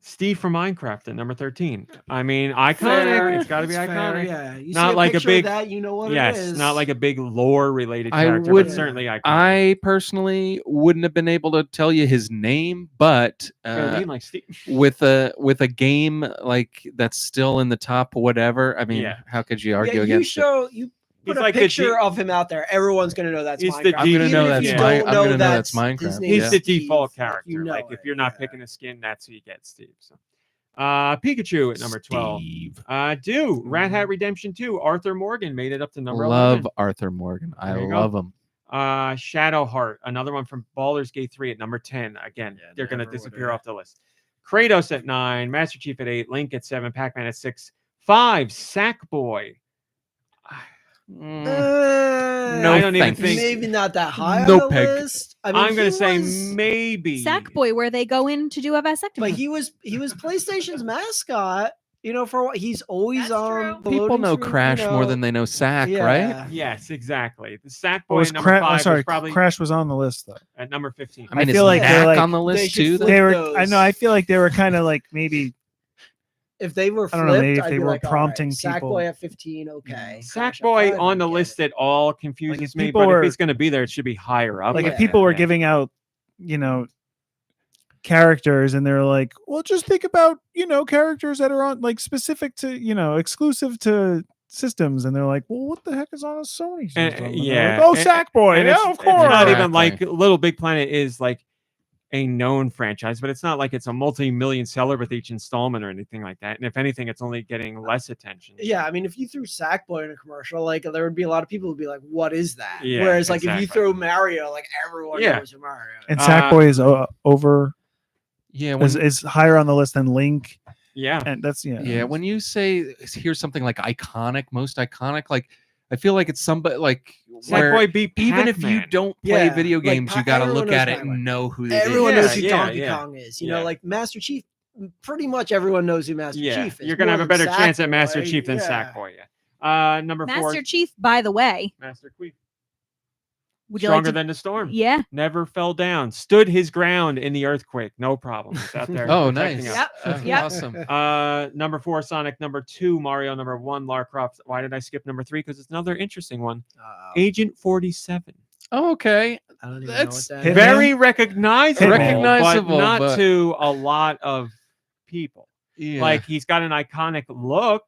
Steve from Minecraft at number 13. I mean, iconic.
Fair.
It's got to be
It's fair,
iconic.
Yeah. You
Not
see
like a
picture
big-
of that, you know what it
Yes,
is.
not like a big lore related
I
character,
would-
but certainly iconic.
I personally wouldn't have been able to tell you his name, but
I mean, like Steve.
with a game like that's still in the top whatever, I mean,
Yeah.
how could you
Yeah,
argue
you
against it?
you
He's
put a
like the
picture
G-
of him out there. Everyone's gonna know that's
He's
Minecraft.
the
I'm gonna
G-
know
Even if
that's
you
yeah.
don't
I'm gonna know that's
his
Minecraft.
name
He's
is
the
Steve,
default
like,
character.
you know
Like if
it,
you're not
yeah.
picking a skin, that's who you get, Steve. So Pikachu at number 12.
Steve.
Rat Hat Redemption 2. Arthur Morgan made it up to number
Love
11.
Arthur Morgan. I
There you go.
love him.
Shadowheart, another one from Baldur's Gate 3 at number 10. Again,
Yeah,
they're going to
never would've-
disappear off the list. Kratos at 9, Master Chief at 8, Link at 7, Pac-Man at 6, 5, Sackboy.
No,
I don't even
thanks.
think-
maybe not that high
No
on the
peg.
list. I mean,
I'm going
he
to say
was-
maybe.
Sackboy, where they go in to do a vasectomy.
but he was PlayStation's mascot. You know, for a while. He's always
That's
on.
true.
the
People
loading
know
screen,
Crash
you
more
know.
than they know Sack, right?
Yeah.
Yes, exactly. The Sackboy
What was
at number
Crash?
5
I'm sorry,
was probably
Crash was on the list though.
at number 15.
I mean,
feel like they're
Knack
like-
on the
they
list
should
too.
flip
Though?
They were.
those.
I know. I feel like they were kind of like maybe.
If they were
I
flipped,
don't know, maybe if
I'd
they
be
were
like, all
prompting
right,
people-
Sackboy at 15, okay. Crash at
Sackboy
5,
on
I
the
get
list
it.
at all confuses
if
me,
people
but
were-
if he's going to be there, it should be higher up.
Like
Yeah.
if people were
Yeah.
giving out, characters, and they're like, well, just think about characters that are on like specific to exclusive to systems, and they're like, well, what the heck is on a Sony system? And they're
yeah.
like, oh,
And-
Sackboy,
And
yeah,
it's,
of
it's not
course.
even like
Exactly.
Little Big Planet is like a known franchise, but it's not like it's a multi-million seller with each installment or anything like that. And if anything, it's only getting less attention.
Yeah, I mean, if you threw Sackboy in a commercial, like there would be a lot of people who'd be like, "What is that?"
Yeah,
Whereas, like, if
exactly.
you throw Mario, like everyone
Yeah.
knows who Mario is.
And Sackboy is over
Yeah, when,
is higher on the list than Link,
Yeah.
and that's
yeah. When you say here's something like iconic, most iconic, like I feel like it's somebody like where
Sackboy beat
even if you
Pac-Man.
don't play
Yeah,
video
like,
games, you got to
everyone
look
knows
at it
Pac-Man.
and know who it
Everyone
is.
knows who
Yeah,
Donkey
yeah.
Kong is. You
Yeah.
know, like Master Chief. Pretty much everyone knows who Master
Yeah,
Chief is.
you're gonna have
more
a better
than
chance at Master
Sackboy.
Chief than
Yeah.
Sackboy. Yeah. Number 4,
Master Chief, by the way,
Master Chief.
would you like
Stronger
to?
than the storm.
Yeah.
Never fell down. Stood his ground in the earthquake. No problem. He's out there.
Oh,
protecting
nice.
us.
Yep. Yep.
Awesome.
Number 4, Sonic. Number 2, Mario. Number 1, Lara Croft. Why did I skip number 3? Because it's another interesting one. Agent 47.
Oh, okay.
I don't even know
That's
what that
Hitman?
is.
Very recognizable,
Recognizable,
but not
but-
to a lot of people.
Yeah.
Like he's got an iconic look,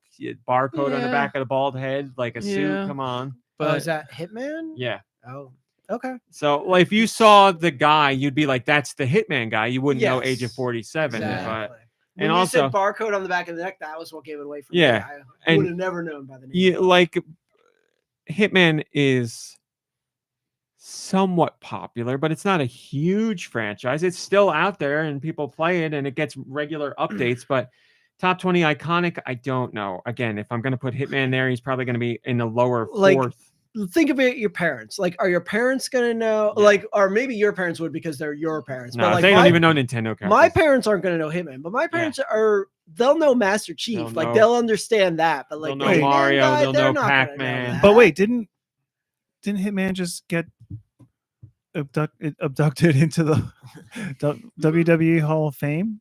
barcode on the
Yeah.
back of the bald head, like a suit.
Yeah.
Come on.
Oh, is that Hitman?
Yeah.
Oh, okay.
So like, if you saw the guy, you'd be like, "That's the Hitman guy." You wouldn't know
Yes.
Agent 47.
Exactly. When
And
you said
also,
barcode on the back of the neck, that was what gave it away for me.
Yeah,
I
and
would have never known by the name.
yeah, like Hitman is somewhat popular, but it's not a huge franchise. It's still out there and people play it and it gets regular updates. But top 20 iconic, I don't know. Again, if I'm going to put Hitman there, he's probably going to be in the lower
Like,
fourth.
Think about your parents. Like, are your parents gonna know?
Yeah.
Like, or maybe your parents would because they're your parents.
No,
but like
they don't
my,
even know Nintendo characters.
my parents aren't gonna know Hitman, but my parents they'll know Master Chief.
They'll
like
know-
they'll understand that. But like
They'll
the
know
Wait.
Hitman
Mario,
guy,
they'll
they're
know
not gonna know
Pac-Man.
that.
But wait, didn't Hitman just get abducted into the WWE Hall of Fame?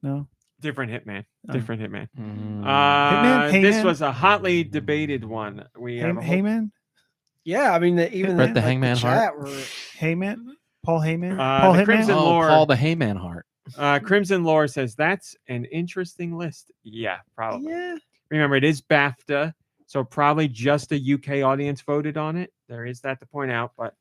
No.
Different Hitman.
Oh.
Different Hitman.
Hitman?
This
Hangman?
was a hotly debated one. We have a whole-
Heyman?
Yeah, I mean, even
Brett the
like,
Hangman
chat
Hart?
were-
Heyman? Paul Heyman? Paul
the
Hitman?
Crimson Lore.
Paul the Heyman Heart.
Crimson Lore says that's an interesting list. Yeah, probably.
Yeah,
Remember, it is BAFTA, so probably just a UK audience voted on it. There is that to point out. But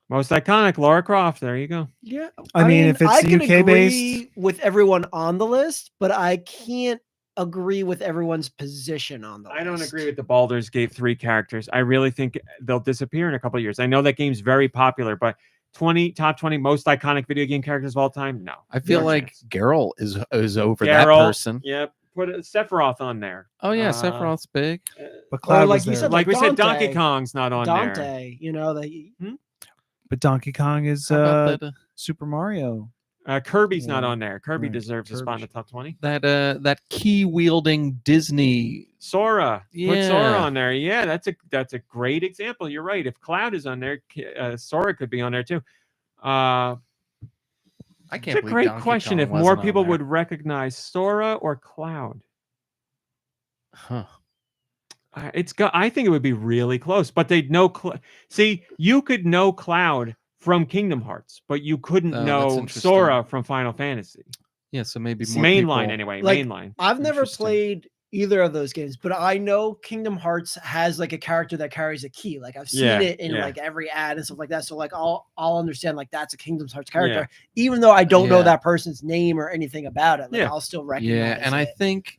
most iconic, Lara Croft. There you go.
yeah.
I mean, if it's
I can
UK based,
agree with everyone on the list, but I can't agree with everyone's position on the list.
I don't agree with the Baldur's Gate 3 characters. I really think they'll disappear in a couple of years. I know that game's very popular, but top 20 most iconic video game characters of all time? No.
I feel
No
like
chance.
Geralt is over that
Geralt,
person.
Yep. Put Sephiroth on there.
Oh yeah, Sephiroth's big.
but
Or
Cloud
like
was
you
there.
said,
Like we said, Donkey
Dante.
Kong's not on there.
Dante, you know that.
But Donkey Kong is
How about
Super Mario.
Kirby's not
Yeah,
on there. Kirby
right,
deserves a spot in the
Kirby.
top 20.
that key wielding Disney?
Sora. Put Sora
Yeah.
on there. Yeah, that's a great example. You're right. If Cloud is on there, Sora could be on there too.
I
It's
can't
a
believe
great
Donkey
question.
Kong
If more
wasn't on
people
there.
would recognize Sora or Cloud,
Huh.
I think it would be really close. But they'd know. See, you could know Cloud from Kingdom Hearts, but you couldn't
Oh, that's
know
interesting.
Sora from Final Fantasy.
Yeah, so maybe more
Mainline
people-
anyway.
Like,
Mainline.
I've never
Interesting.
played either of those games, but I know Kingdom Hearts has like a character that carries a key. Like I've seen
Yeah,
it in
yeah.
like every ad and stuff like that. So like I'll understand like that's a Kingdom Hearts character, even though I don't know
Yeah.
that person's name or anything about it. Like
Yeah.
I'll still recognize
Yeah, and I
it.
think,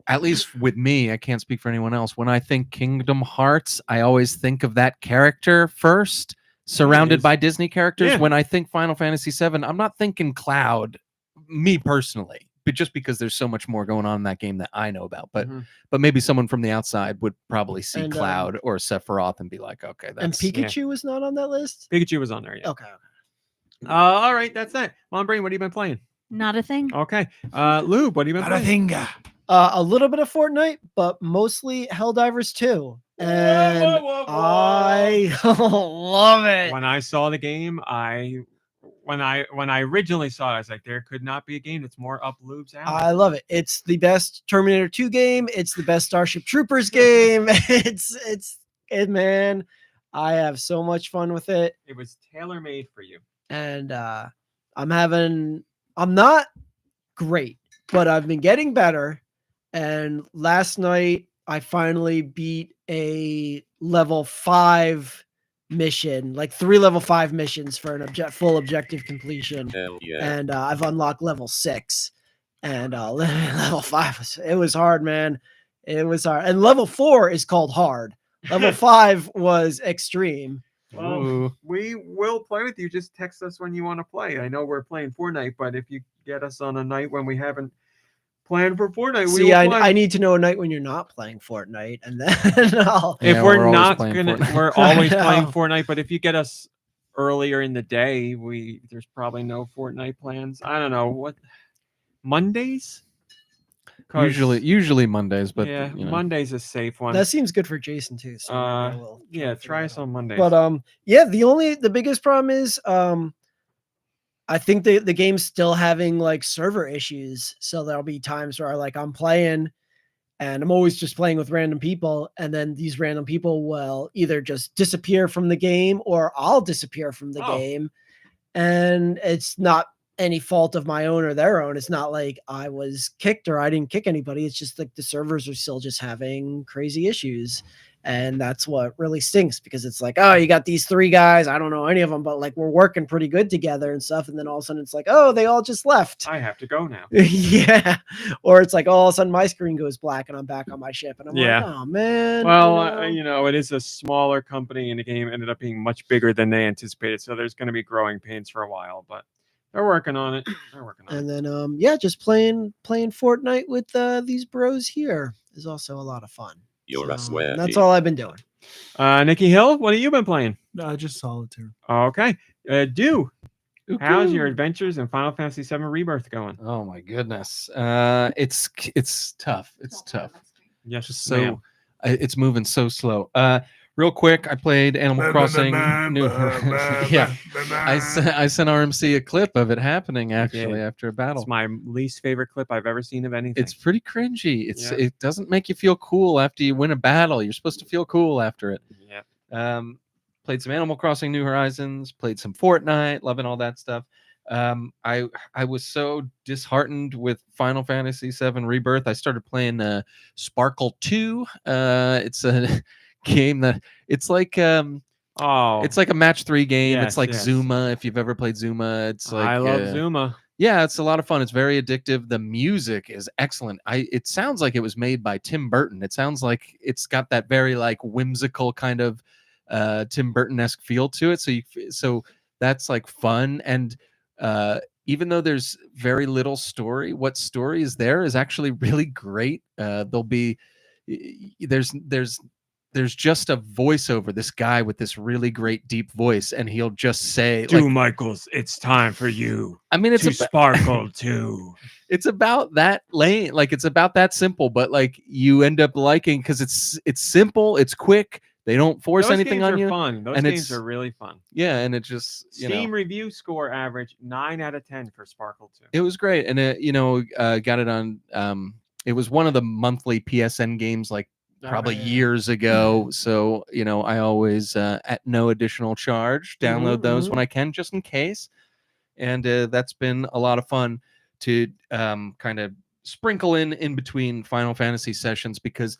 at least with me, I can't speak for anyone else. When I think Kingdom Hearts, I always think of that character first, surrounded
is.
by Disney characters.
Yeah.
When I think Final Fantasy VII, I'm not thinking Cloud, me personally, but just because there's so much more going on in that game that I know about. But
Mhm.
but maybe someone from the outside would probably see
And,
Cloud or Sephiroth and be like, okay,
And
that's
Pikachu is not on that list.
Pikachu was on there. Yeah.
Okay.
All right, that's that. Mom Brain, what have you been playing?
Not a thing.
Okay. Lube, what have you been playing?
A little bit of Fortnite, but mostly Helldivers 2. And I love it.
When I saw the game, when I originally saw it, I was like, there could not be a game that's more up Lube's alley.
I love it. It's the best Terminator 2 game. It's the best Starship Troopers game. It's man. I have so much fun with it.
It was tailor made for you.
And I'm not great, but I've been getting better. And last night I finally beat a level 5 mission, like 3 level 5 missions for an full objective completion.
Hell yeah.
And I've unlocked level 6. And level 5 it was hard, man. It was hard. And level 4 is called hard. Level 5 was extreme.
Well,
Ooh.
we will play with you. Just text us when you want to play. I know we're playing Fortnite, but if you get us on a night when we haven't planned for Fortnite, we
See,
will play.
I need to know a night when you're not playing Fortnite, and then I'll.
If
Yeah,
we're
always
not
playing
gonna,
Fortnite.
we're always
I
playing
know.
Fortnite. But if you get us earlier in the day, there's probably no Fortnite plans. I don't know what Mondays. 'Cause-
Usually Mondays, but
yeah,
you know.
Monday's a safe one.
That seems good for Jason too. So maybe I will
Yeah,
to
try
figure
us
that out.
on Mondays.
But yeah, the biggest problem is I think the game's still having like server issues. So there'll be times where like I'm playing and I'm always just playing with random people, and then these random people will either just disappear from the game or I'll disappear from the
Oh.
game. And it's not any fault of my own or their own. It's not like I was kicked or I didn't kick anybody. It's just like the servers are still just having crazy issues. And that's what really stinks, because it's like, oh, you got these 3 guys. I don't know any of them, but like we're working pretty good together and stuff. And then all of a sudden it's like, oh, they all just left.
I have to go now.
Yeah. Or it's like all of a sudden my screen goes black and I'm back on my ship. And I'm
Yeah.
like, oh, man.
Well, it is a smaller company, and the game ended up being much bigger than they anticipated. So there's going to be growing pains for a while, but they're working on it.
And then, just playing Fortnite with these bros here is also a lot of fun.
You're a
So,
sweaty.
that's all I've been doing.
Nicky Hill, what have you been playing?
Just solitaire.
Okay. Deux, how's your
Ooh.
adventures in Final Fantasy VII Rebirth going?
Oh my goodness. It's tough. It's tough.
Yes,
Just so it's moving so slow. Real quick, I played Animal Crossing New. Yeah, I sent RMC a clip of it happening actually after a battle.
It's my least favorite clip I've ever seen of anything.
It's pretty cringy. It doesn't make you feel cool after you win a battle. You're supposed to feel cool after it.
Yeah.
Played some Animal Crossing New Horizons. Played some Fortnite. Loving all that stuff. I was so disheartened with Final Fantasy VII Rebirth. I started playing Sparkle 2. It's a game that it's like it's like a match 3 game. It's like Zuma. If you've ever played Zuma, it's like
I love Zuma.
Yeah, it's a lot of fun. It's very addictive. The music is excellent. It sounds like it was made by Tim Burton. It sounds like it's got that very like whimsical kind of Tim Burton-esque feel to it. So that's like fun. And even though there's very little story, what story is there is actually really great. There's just a voiceover, this guy with this really great deep voice, and he'll just say,
Michaels, it's time for you.
I mean, it's
sparkle too.
It's about that lane, like it's about that simple, but like you end up liking because it's simple, it's quick. They don't force anything on you.
Fun. Those games are really fun.
Yeah, and it just
Steam review score average 9 out of 10 for Sparkle 2.
It was great, and it got it on. It was one of the monthly PSN games, like probably years ago. So I always at no additional charge download those when I can, just in case. And that's been a lot of fun to kind of sprinkle in between Final Fantasy sessions, because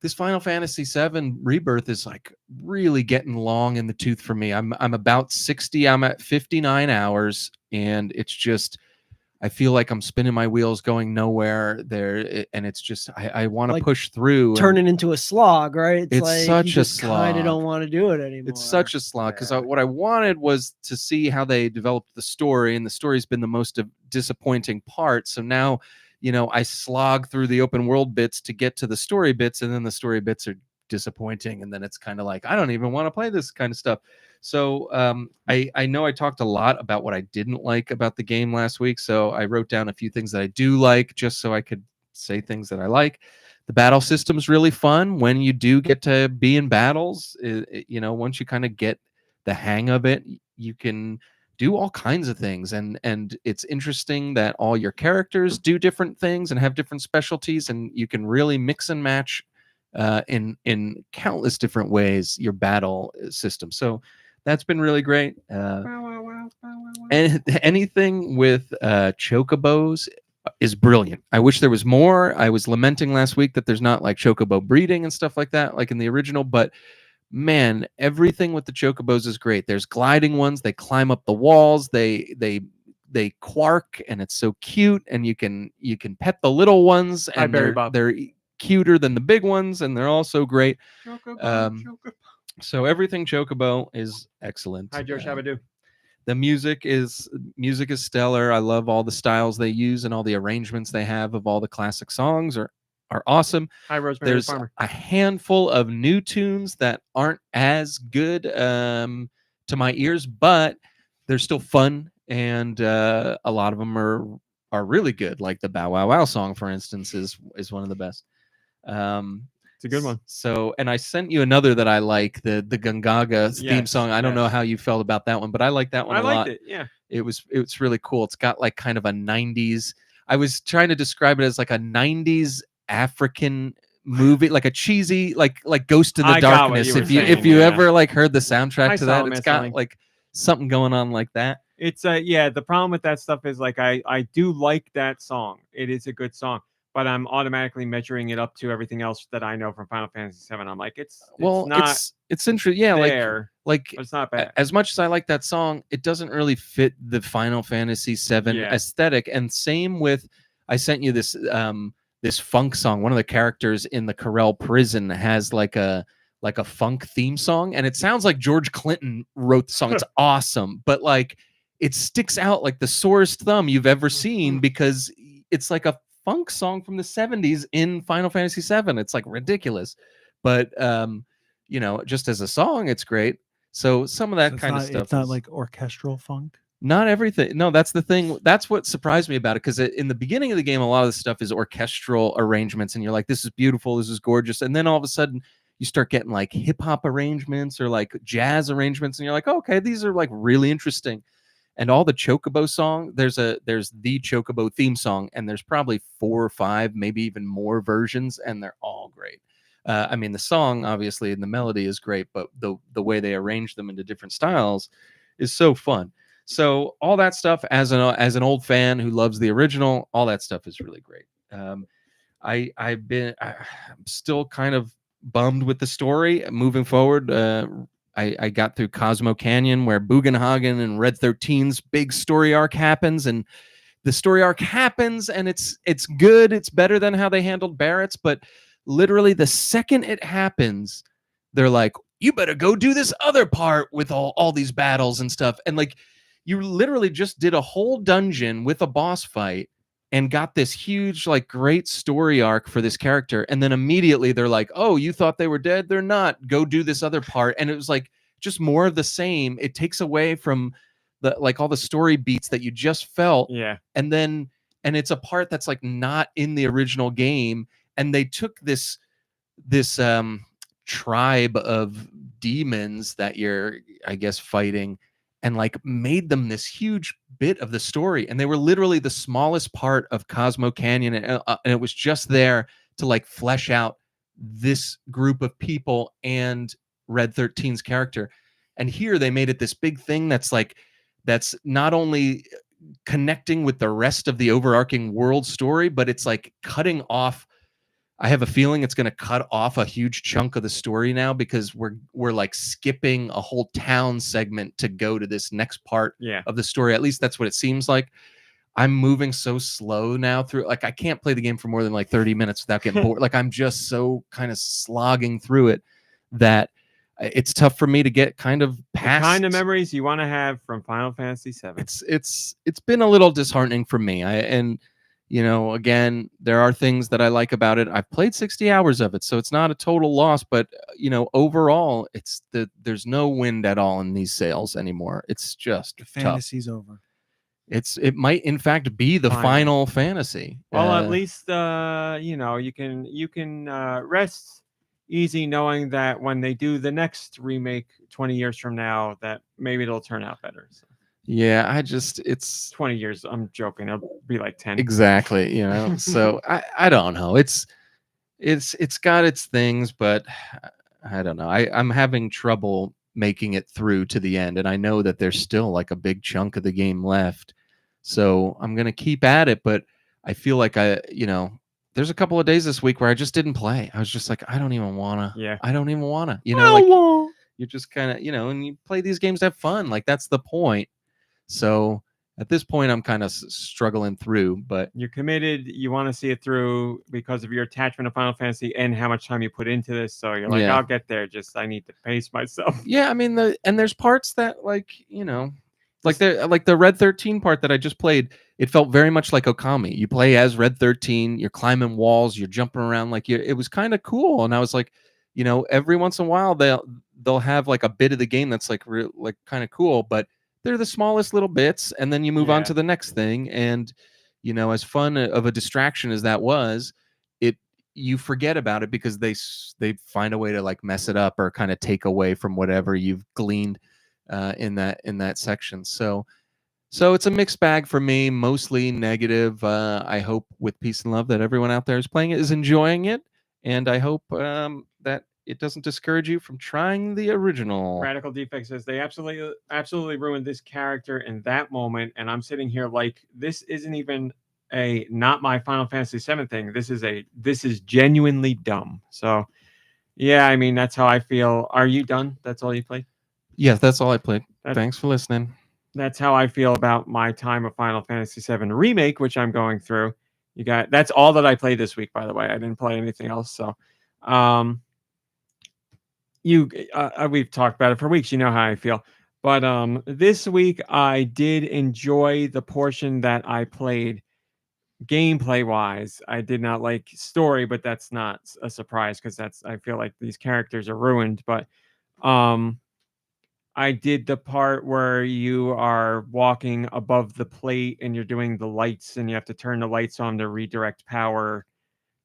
this Final Fantasy VII Rebirth is like really getting long in the tooth for me. I'm about 60. I'm at 59 hours, and it's just I feel like I'm spinning my wheels, going nowhere there, and it's just I want to push through.
Turning into a slog, right?
It's
like
such
you
a slog.
Kind of don't want to do it anymore.
It's such a slog because what I wanted was to see how they developed the story, and the story's been the most disappointing part. So now, I slog through the open world bits to get to the story bits, and then the story bits are disappointing, and then it's kind of like I don't even want to play this kind of stuff. So I know I talked a lot about what I didn't like about the game last week, so I wrote down a few things that I do like, just so I could say things that I like. The battle system's really fun when you do get to be in battles. Once you kind of get the hang of it, you can do all kinds of things, and it's interesting that all your characters do different things and have different specialties, and you can really mix and match in countless different ways your battle system. So that's been really great. And anything with chocobos is brilliant. I wish there was more. I was lamenting last week that there's not like chocobo breeding and stuff like that, like in the original, but man, everything with the chocobos is great. There's gliding ones. They climb up the walls. They quark, and it's so cute. And you can pet the little ones, and they're cuter than the big ones, and they're also great. Chocobo. So everything chocobo is excellent.
Hi, Joe Shabadoo.
The music is stellar. I love all the styles they use and all the arrangements they have of all the classic songs are awesome.
Hi, Rosemary
There's
Farmer.
a handful of new tunes that aren't as good to my ears, but they're still fun, and a lot of them are really good. Like the Bow Wow Wow song, for instance, is one of the best.
It's a good one.
So, and I sent you another that I like, the Gungaga theme song. I don't know how you felt about that one, but I like that one a lot. I liked
it. Yeah,
it's really cool. It's got like kind of a 90s. I was trying to describe it as like a 90s African movie, like a cheesy, like Ghost in the Darkness. If you ever like heard the soundtrack to that, it's got like something going on like that.
It's the problem with that stuff is like I do like that song. It is a good song. but I'm automatically measuring it up to everything else that I know from Final Fantasy VII. I'm like, it's
Well,
not
it's interesting. Yeah,
there,
like
but it's not bad.
as much as I like that song, it doesn't really fit the Final Fantasy VII
Yeah.
aesthetic. And same with, I sent you this this funk song. One of the characters in the Corel prison has like a funk theme song, and it sounds like George Clinton wrote the song. It's awesome, but like it sticks out like the sorest thumb you've ever seen because it's like a funk song from the 70s in Final Fantasy VII. It's like ridiculous, but you know, just as a song, it's great. So some of that
It's
kind of
not-
stuff.
It's not
is-
like orchestral funk.
not everything. No, that's the thing. That's what surprised me about it, because in the beginning of the game, a lot of the stuff is orchestral arrangements, and you're like, "This is beautiful, this is gorgeous," and then all of a sudden, you start getting like hip hop arrangements or like jazz arrangements, and you're like, oh, "Okay, these are like really interesting." And all the Chocobo song, there's the Chocobo theme song, and there's probably 4 or 5, maybe even more versions, and they're all great. I mean, the song obviously and the melody is great, but the way they arrange them into different styles is so fun. So all that stuff, as an old fan who loves the original, all that stuff is really great. I'm still kind of bummed with the story moving forward. I got through Cosmo Canyon, where Bugenhagen and Red 13's big story arc happens, and the story arc happens, and it's good. It's better than how they handled Barrett's, but literally the second it happens, they're like, "You better go do this other part with all these battles and stuff." And like, you literally just did a whole dungeon with a boss fight and got this huge, like, great story arc for this character, and then immediately they're like, "Oh, you thought they were dead? They're not. Go do this other part." And it was like just more of the same. It takes away from the like all the story beats that you just felt,
Yeah.
and it's a part that's like not in the original game, and they took this tribe of demons that you're, I guess, fighting, and like made them this huge bit of the story, and they were literally the smallest part of Cosmo Canyon, and it was just there to like flesh out this group of people and Red 13's character. And here they made it this big thing that's not only connecting with the rest of the overarching world story, but it's like cutting off. I have a feeling it's going to cut off a huge chunk of the story now, because we're like skipping a whole town segment to go to this next part
Yeah.
of the story. At least that's what it seems like. I'm moving so slow now through, like, I can't play the game for more than like 30 minutes without getting bored. Like, I'm just so kind of slogging through it that it's tough for me to get kind of past
The kind of memories you want to have from Final Fantasy VII.
It's been a little disheartening for me. And you know, again, there are things that I like about it. I've played 60 hours of it, so it's not a total loss. But you know, overall, there's no wind at all in these sales anymore. It's just
The
tough.
fantasy's over.
It might in fact be the final fantasy.
Well, at least you know, you can rest easy knowing that when they do the next remake 20 years from now, that maybe it'll turn out better. So.
Yeah, it's
20 years. I'm joking. It'll be like 10.
exactly, you know. So I don't know. It's got its things, but I don't know. I'm having trouble making it through to the end, and I know that there's still like a big chunk of the game left. So I'm gonna keep at it, but I feel like there's a couple of days this week where I just didn't play. I was just like, I don't even wanna.
Yeah.
I don't even wanna. You know, like you're just kind of, you know, and you play these games to have fun. Like that's the point. So at this point, I'm kind of struggling through, but
You're committed. You want to see it through because of your attachment to Final Fantasy and how much time you put into this. So you're like,
Yeah.
I'll get there. Just I need to pace myself.
yeah, I mean, there's parts that, like, you know, like the Red 13 part that I just played. It felt very much like Okami. You play as Red 13. You're climbing walls. You're jumping around. Like it was kind of cool. And I was like, you know, every once in a while they'll have like a bit of the game that's like kind of cool, but they're the smallest little bits, and then you move on
Yeah.
to the next thing. And you know, as fun of a distraction as that was, you forget about it because they find a way to like mess it up or kind of take away from whatever you've gleaned in that section. So it's a mixed bag for me, mostly negative. I hope with peace and love that everyone out there is playing it is enjoying it, and I hope that it doesn't discourage you from trying the original.
Radical Defect says they absolutely ruined this character in that moment, and I'm sitting here like this isn't even not my Final Fantasy VII thing. This is genuinely dumb. So yeah, I mean, that's how I feel. Are you done? That's all you played?
Yes, that's all I played.
That-
Thanks for listening.
That's how I feel about my time of Final Fantasy VII Remake, which I'm going through. That's all that I played this week, by the way. I didn't play anything else. So we've talked about it for weeks. You know how I feel. But this week I did enjoy the portion that I played gameplay wise. I did not like story, but that's not a surprise because I feel like these characters are ruined. But I did the part where you are walking above the plate and you're doing the lights and you have to turn the lights on to redirect power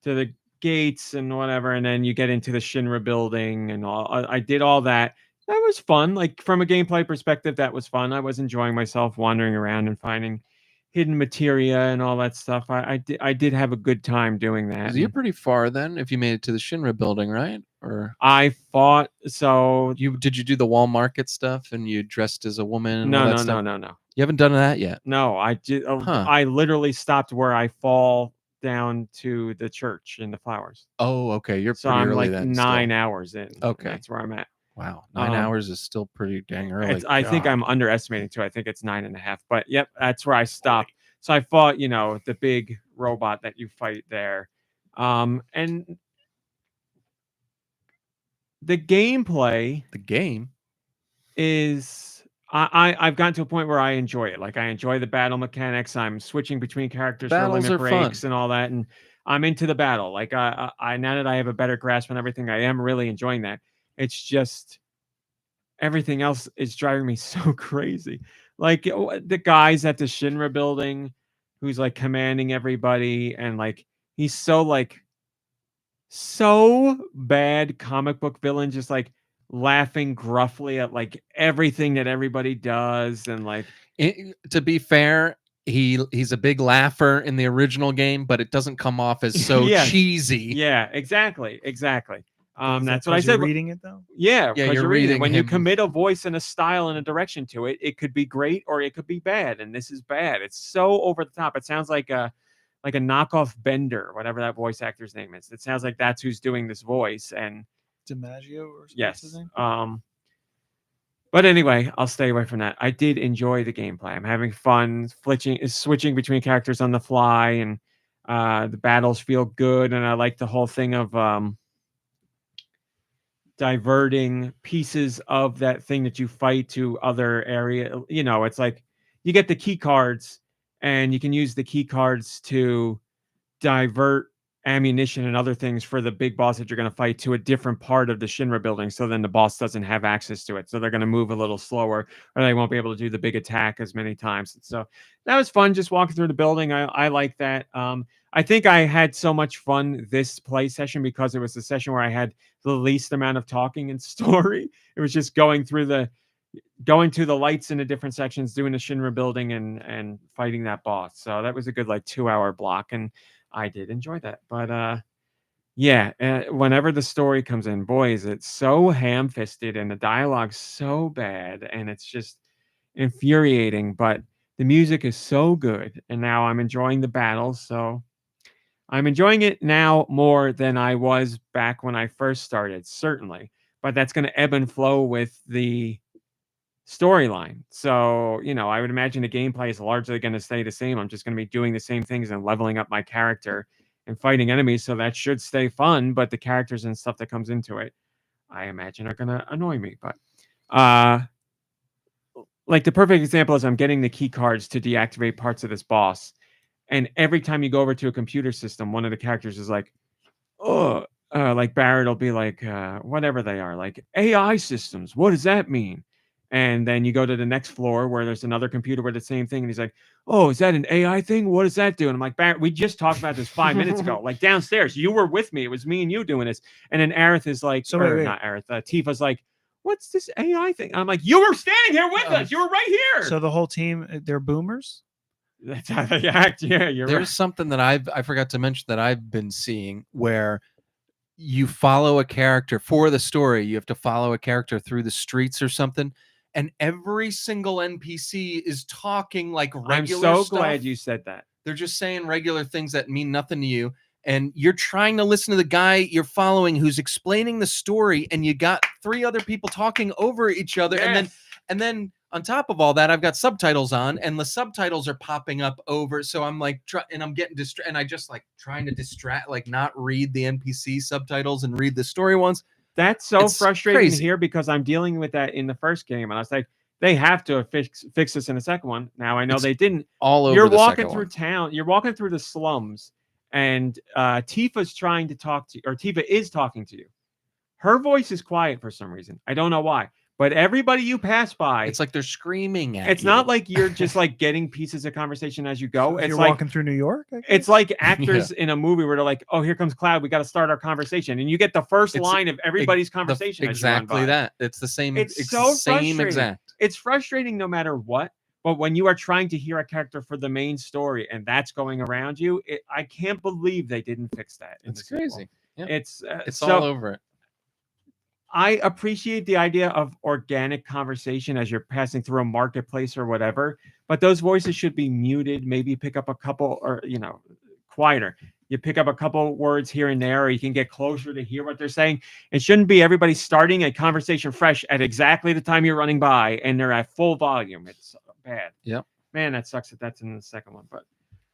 to the gates and whatever. And then you get into the Shinra building and all. I did all that. That was fun. Like from a gameplay perspective, that was fun. I was enjoying myself wandering around and finding hidden materia and all that stuff. I did have a good time doing that.
You're pretty far then if you made it to the Shinra building, right? Or
I fought. So
did you do the wall market stuff and you dressed as a woman? And
no.
You haven't done that yet.
No, I did. I literally stopped where I fall down to the church in the flowers.
Oh, okay. You're
So
pretty
I'm
early
like
then.
9 hours in.
Okay.
That's where I'm at.
Wow. 9 hours is still pretty dang early.
I think I'm underestimating too. I think it's 9.5. But yep, that's where I stopped. So I fought, the big robot that you fight there. And the gameplay.
The game
is I've gotten to a point where I enjoy it. Like I enjoy the battle mechanics. I'm switching between characters
Battles
for limit
are
breaks
fun.
and all that, and I'm into the battle. Like I now that I have a better grasp on everything, I am really enjoying that. It's just everything else is driving me so crazy. Like the guys at the Shinra building, who's like commanding everybody, and like he's so bad comic book villain, just like laughing gruffly at like everything that everybody does, and like
to be fair, he's a big laugher in the original game, but it doesn't come off as so cheesy.
Yeah, exactly. That's what I
you're
said.
Reading it though.
Yeah,
Yeah,
you're reading it. When you
him.
commit a voice and a style and a direction to it, it could be great or it could be bad. And this is bad. It's so over the top. It sounds like a knockoff Bender, whatever that voice actor's name is. It sounds like that's who's doing this voice. And
DiMaggio or something.
yes. But anyway, I'll stay away from that. I did enjoy the gameplay. I'm having fun switching between characters on the fly, and the battles feel good. And I like the whole thing of diverting pieces of that thing that you fight to other area. It's like you get the key cards and you can use the key cards to divert ammunition and other things for the big boss that you're going to fight to a different part of the Shinra building, so then the boss doesn't have access to it, so they're going to move a little slower, or they won't be able to do the big attack as many times. So that was fun, just walking through the building. I like that. I think I had so much fun this play session because it was the session where I had the least amount of talking and story. It was just going to the lights in the different sections, doing the Shinra building and fighting that boss. So that was a good 2-hour block, and I did enjoy that. But whenever the story comes in, boy, is it so ham-fisted and the dialogue's so bad, and it's just infuriating. But the music is so good, and now I'm enjoying the battles. So I'm enjoying it now more than I was back when I first started, certainly. But that's going to ebb and flow with the storyline. So, I would imagine the gameplay is largely going to stay the same. I'm just going to be doing the same things and leveling up my character and fighting enemies. So that should stay fun. But the characters and stuff that comes into it, I imagine are going to annoy me. But the perfect example is I'm getting the key cards to deactivate parts of this boss. And every time you go over to a computer system, one of the characters is like, oh, like Barrett will be like, whatever they are, like AI systems. What does that mean? And then you go to the next floor where there's another computer with the same thing. And he's like, oh, is that an AI thing? What does that do? And I'm like, Barrett, we just talked about this 5 minutes ago. Like downstairs, you were with me. It was me and you doing this. And then Aerith is like, not Aerith, Tifa's like, what's this AI thing? And I'm like, you were standing here with us. You were right here.
So the whole team, they're boomers?
That's how they act. Yeah,
There's something that I forgot to mention that I've been seeing where you follow a character for the story. You have to follow a character through the streets or something. And every single NPC is talking like regular
I'm so
stuff.
glad you said that.
They're just saying regular things that mean nothing to you. And you're trying to listen to the guy you're following who's explaining the story, and you got 3 other people talking over each other.
Yes.
And then on top of all that, I've got subtitles on, and the subtitles are popping up over. So I'm like, I'm getting distracted, and I just like trying to distract, like not read the NPC subtitles and read the story ones.
That's so
It's
frustrating
crazy.
here because I'm dealing with that in the first game, and I was like, they have to fix this in the second one. Now I know
It's
they didn't.
All over
You're
the
walking
second
through
one.
town. You're walking through the slums, and Tifa's trying to talk to you, or Tifa is talking to you. Her voice is quiet for some reason. I don't know why. But everybody you pass by,
It's like they're screaming at
it's
you.
not like you're just like getting pieces of conversation as you go.
If
It's
you're
like
walking through New York. I
it's
guess?
like actors in a movie where they're like, "Oh, here comes Cloud. We got to start our conversation," and you get the first
It's
line of everybody's conversation. as you run
Exactly
by.
that. It's the same.
It's so
same
frustrating.
exact.
It's frustrating no matter what. But when you are trying to hear a character for the main story and that's going around you, I can't believe they didn't fix that. in
It's
the sequel.
crazy. Yep.
It's
It's
so
all over it.
I appreciate the idea of organic conversation as you're passing through a marketplace or whatever, but those voices should be muted. Maybe pick up a couple, or quieter. You pick up a couple words here and there, or you can get closer to hear what they're saying. It shouldn't be everybody starting a conversation fresh at exactly the time you're running by, and they're at full volume. It's bad.
Yep.
Man, that sucks that that's in the second one, but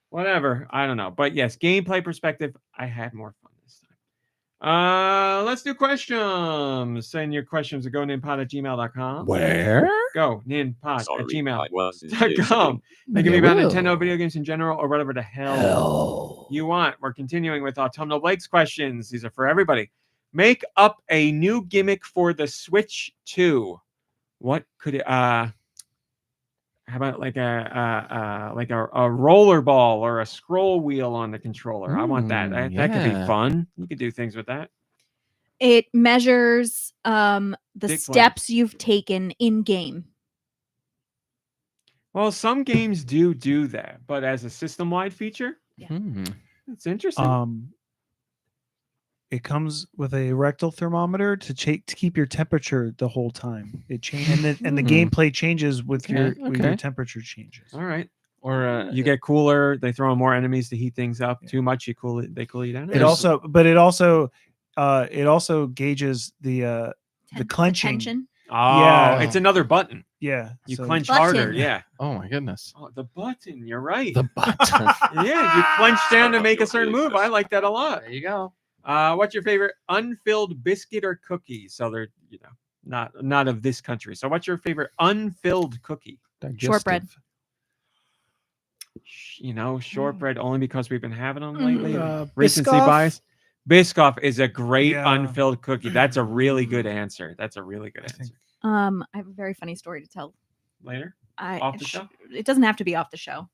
whatever. I don't know. But yes, gameplay perspective, I had more fun this time. Let's do questions. Send your questions to goninpod@gmail.com.
Where?
Go ninpod
Sorry,
at gmail.com.
I was
They can be
Yeah,
about
will.
Nintendo video games in general or whatever the hell you want. We're continuing with Autumnal Blake's questions. These are for everybody. Make up a new gimmick for the Switch 2. What could it how about like a roller ball or a scroll wheel on the controller? I want that. That could be
yeah.
fun. You could do things with that.
It measures the
Dick
steps you've taken in game.
Well, some games do that, but as a system-wide feature,
Hmm.
it's interesting.
It comes with a rectal thermometer to keep your temperature the whole time. It changes, and the gameplay changes with your temperature changes.
All right.
Or
You get cooler. They throw in more enemies to heat things up. Too much, they cool you down.
It also gauges the clenching.
Tension.
Oh,
Yeah.
it's another button.
Yeah,
You
so-
clench
Button.
harder. Yeah.
oh my goodness.
Oh, the button. You're right.
The button.
Yeah, you clench down to
Shut
make
up,
a certain
your
move. I like that a lot.
There you go.
What's your favorite unfilled biscuit or cookie? So they're not of this country. So what's your favorite unfilled cookie?
Shortbread.
Shortbread only because we've been having them lately. Recency
Biscoff.
bias. Biscoff is a great
Yeah.
unfilled cookie. That's a really good answer. That's a really good answer.
I have a very funny story to tell.
Later,
I
Off the show?
It doesn't have to be off the show.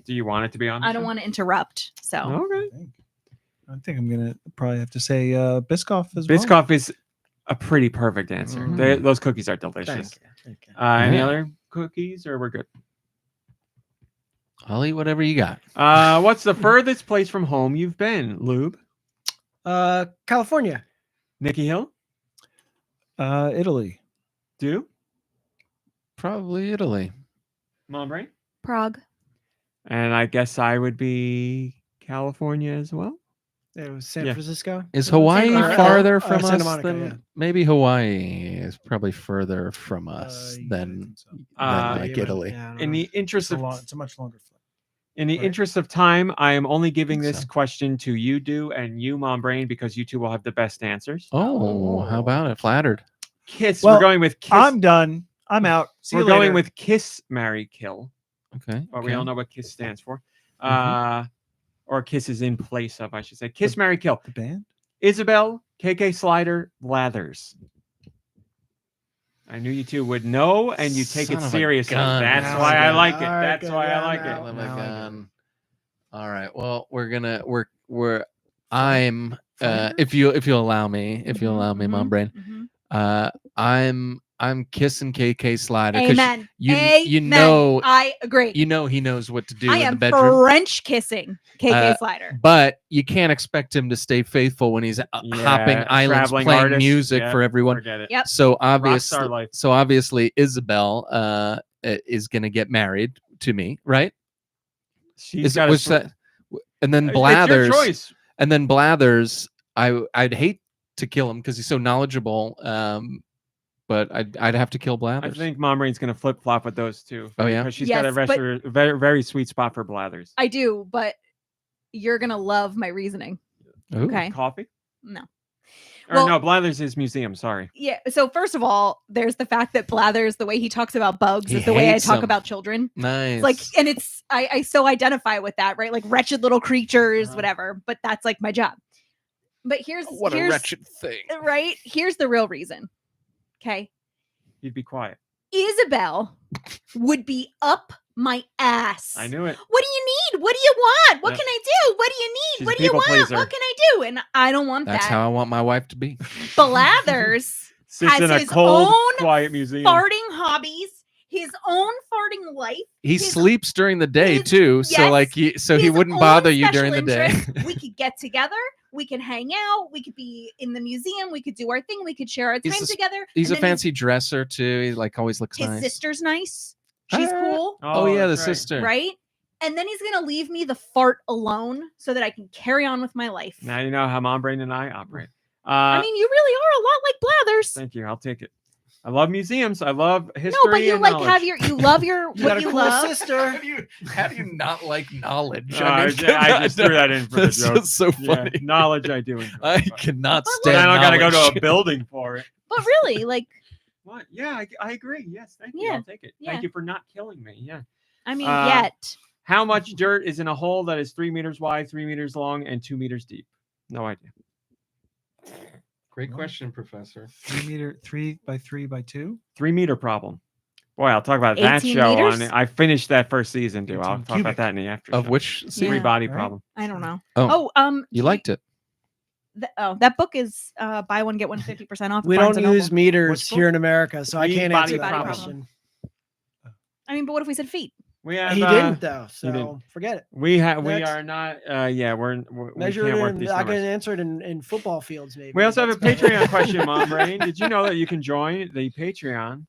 do you want it to be on?
I don't want to interrupt. So
Okay.
I think I'm gonna probably have to say Biscoff as
Biscoff is a pretty perfect answer.
Mm.
Those cookies are delicious.
Thank you.
Any
Yeah.
other cookies, or we're good?
I'll eat whatever you got.
What's the furthest place from home you've been, Lube?
California.
Nicky Hill?
well. Italy.
Do?
Probably Italy.
Mom, right?
Prague.
And I guess I would be California as well.
It was San
Yeah.
Francisco.
Is Hawaii
Monica.
farther
Oh,
from
Santa
us
Monica,
than
yeah.
maybe Hawaii is probably further from us
Yeah, I
than,
think so.
than
Uh,
like
Yeah,
Italy.
yeah, I don't
In
know.
the interest of
It's a much longer flight.
In the
Right.
interest of time, I am only giving
Think
this
so.
question to you, Do, and you, Mom Brain, because you two will have the best answers.
Oh, how about it? Flattered.
Kiss.
Well,
we're going with Kiss.
I'm done. I'm out. See
we're
you later.
going with Kiss, Marry, Kill.
Okay.
But we all
okay.
know what Kiss stands for.
Mhm.
Or Kiss is in place of, I should say. Kiss, Marry, Kill.
the band.
Isabel, KK Slider, Lathers. I knew you two would know, and you take
Son
it
of a
seriously.
gun.
That's
Now
why
I
I
got
like
it.
it.
All right,
That's
good.
why I
Yeah,
like
now-
it.
Son of a
now I get
gun. All right. Well, if you'll allow me, Mom Brain, I'm kissing KK Slider. 'Cause
Amen.
You
Amen.
know
I agree.
he knows what to do
I
in the
am
bedroom.
French kissing KK Slider.
But you can't expect him to stay faithful when he's hopping
Yeah,
islands
traveling
playing
artist.
music
Yeah,
for everyone.
Forget it.
Yep.
So
Rockstar life.
obviously Isabel is gonna get married to me, right?
She's got
was that, and then
It's your
Blathers,
choice.
and then Blathers. I'd hate to kill him because he's so knowledgeable. But I'd have to kill
I
Blathers.
think Mom Rain's going to flip flop with those two.
Oh, yeah?
Because she's got a
Yes, but-
very, very sweet spot for Blathers.
I do, but you're gonna love my reasoning.
Ooh.
Okay.
Coffee?
No.
Or
Well-
no, Blathers is museum. Sorry.
Yeah. So first of all, there's the fact that Blathers, the way he talks about bugs,
He
is the way I
hates
talk
them.
about children.
Nice.
Like, and it's I so identify with that, right? Like wretched little creatures,
Uh-huh.
whatever. But that's like my job. But here's
what a
here's,
wretched thing.
right. Here's the real reason. Okay.
You'd be quiet.
Isabel would be up my ass.
I knew it.
What do you need? What do you want? What
Yeah.
can I do? What do you need?
She's
What
a
do you
people
want?
pleaser.
What can I do? And I don't want
That's
that.
how I want my wife to be.
Blathers
Sits
has
in a
his
cold,
own
quiet museum.
farting hobbies, his own farting life.
He
His-
sleeps during the day
his-
too, so
yes,
like he
his
wouldn't
own
bother you
special
during the day.
interests. We could get together. We could hang out. We could be in the museum. We could do our thing. We could share our
He's
time
a-
together.
He's
And
a
then
fancy dresser too. He like always looks
His
nice.
sister's nice. She's
Ah.
cool,
Oh, yeah, the
that's right.
sister.
right? And then he's gonna leave me the fart alone so that I can carry on with my life.
Now you know how Mom Brain and I operate.
I mean, you really are a lot like Blathers.
Thank you. I'll take it. I love museums. I love history.
No, but you
and
like
knowledge.
have you love your
You got
what
a
you
cool
love.
sister.
How do you not like knowledge?
I just threw that in for the
That's
joke.
just so
Yeah,
funny.
knowledge I do. Enjoy,
I
but-
cannot
But
stand.
Then I gotta go to
knowledge.
a building for it.
But really, like,
What? Yeah, I agree. Yes, thank you.
Yeah,
I'll take it.
yeah.
Thank you for not killing me. Yeah.
I mean,
How much dirt is in a hole that is 3 meters wide, 3 meters long, and 2 meters deep? No idea.
Great question, Professor.
3 by 3 by 2.
3 meter problem. Boy, I'll talk about that
18
show.
meters?
I finished that first season, too. I'll
18
talk about
cubic.
that in the after.
Of
show.
which
Yeah.
Three body
Right.
problem.
I don't know.
Oh,
Oh,
you liked it.
that book is buy one get one 50% off. at
We
Barnes
don't
and
use
Noble.
meters
What's
here in America, so I
Three
can't
body
answer that
problem.
question.
I mean, but what if we said feet?
We have.
He didn't though, so
didn't.
forget it.
We have. We
Next.
are not. Yeah, we
Measure
can't
it
work
in,
these
I can
numbers.
answer it in football fields, maybe.
We also have a
That's better.
Patreon question, Mom Brain. Did you know that you can join the Patreon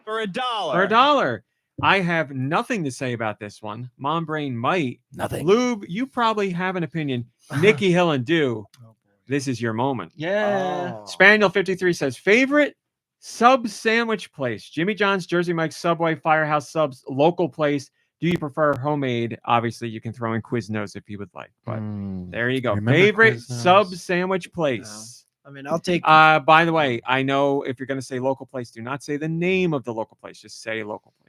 For $1.
for $1? I have nothing to say about this one. Mom Brain might.
Nothing.
Lube, you probably have an opinion. Nicky Hill and Deux,
Oh, boy.
this is your moment.
Yeah.
Oh.
Spaniel53 says, favorite sub sandwich place? Jimmy John's, Jersey Mike's, Subway, Firehouse Subs, local place. Do you prefer homemade? Obviously, you can throw in Quiznos if you would like. But
Mm.
there you go.
Remember
Favorite
Quiznos?
sub sandwich place?
I mean, I'll take.
By the way, I know if you're going to say local place, do not say the name of the local place. Just say local place.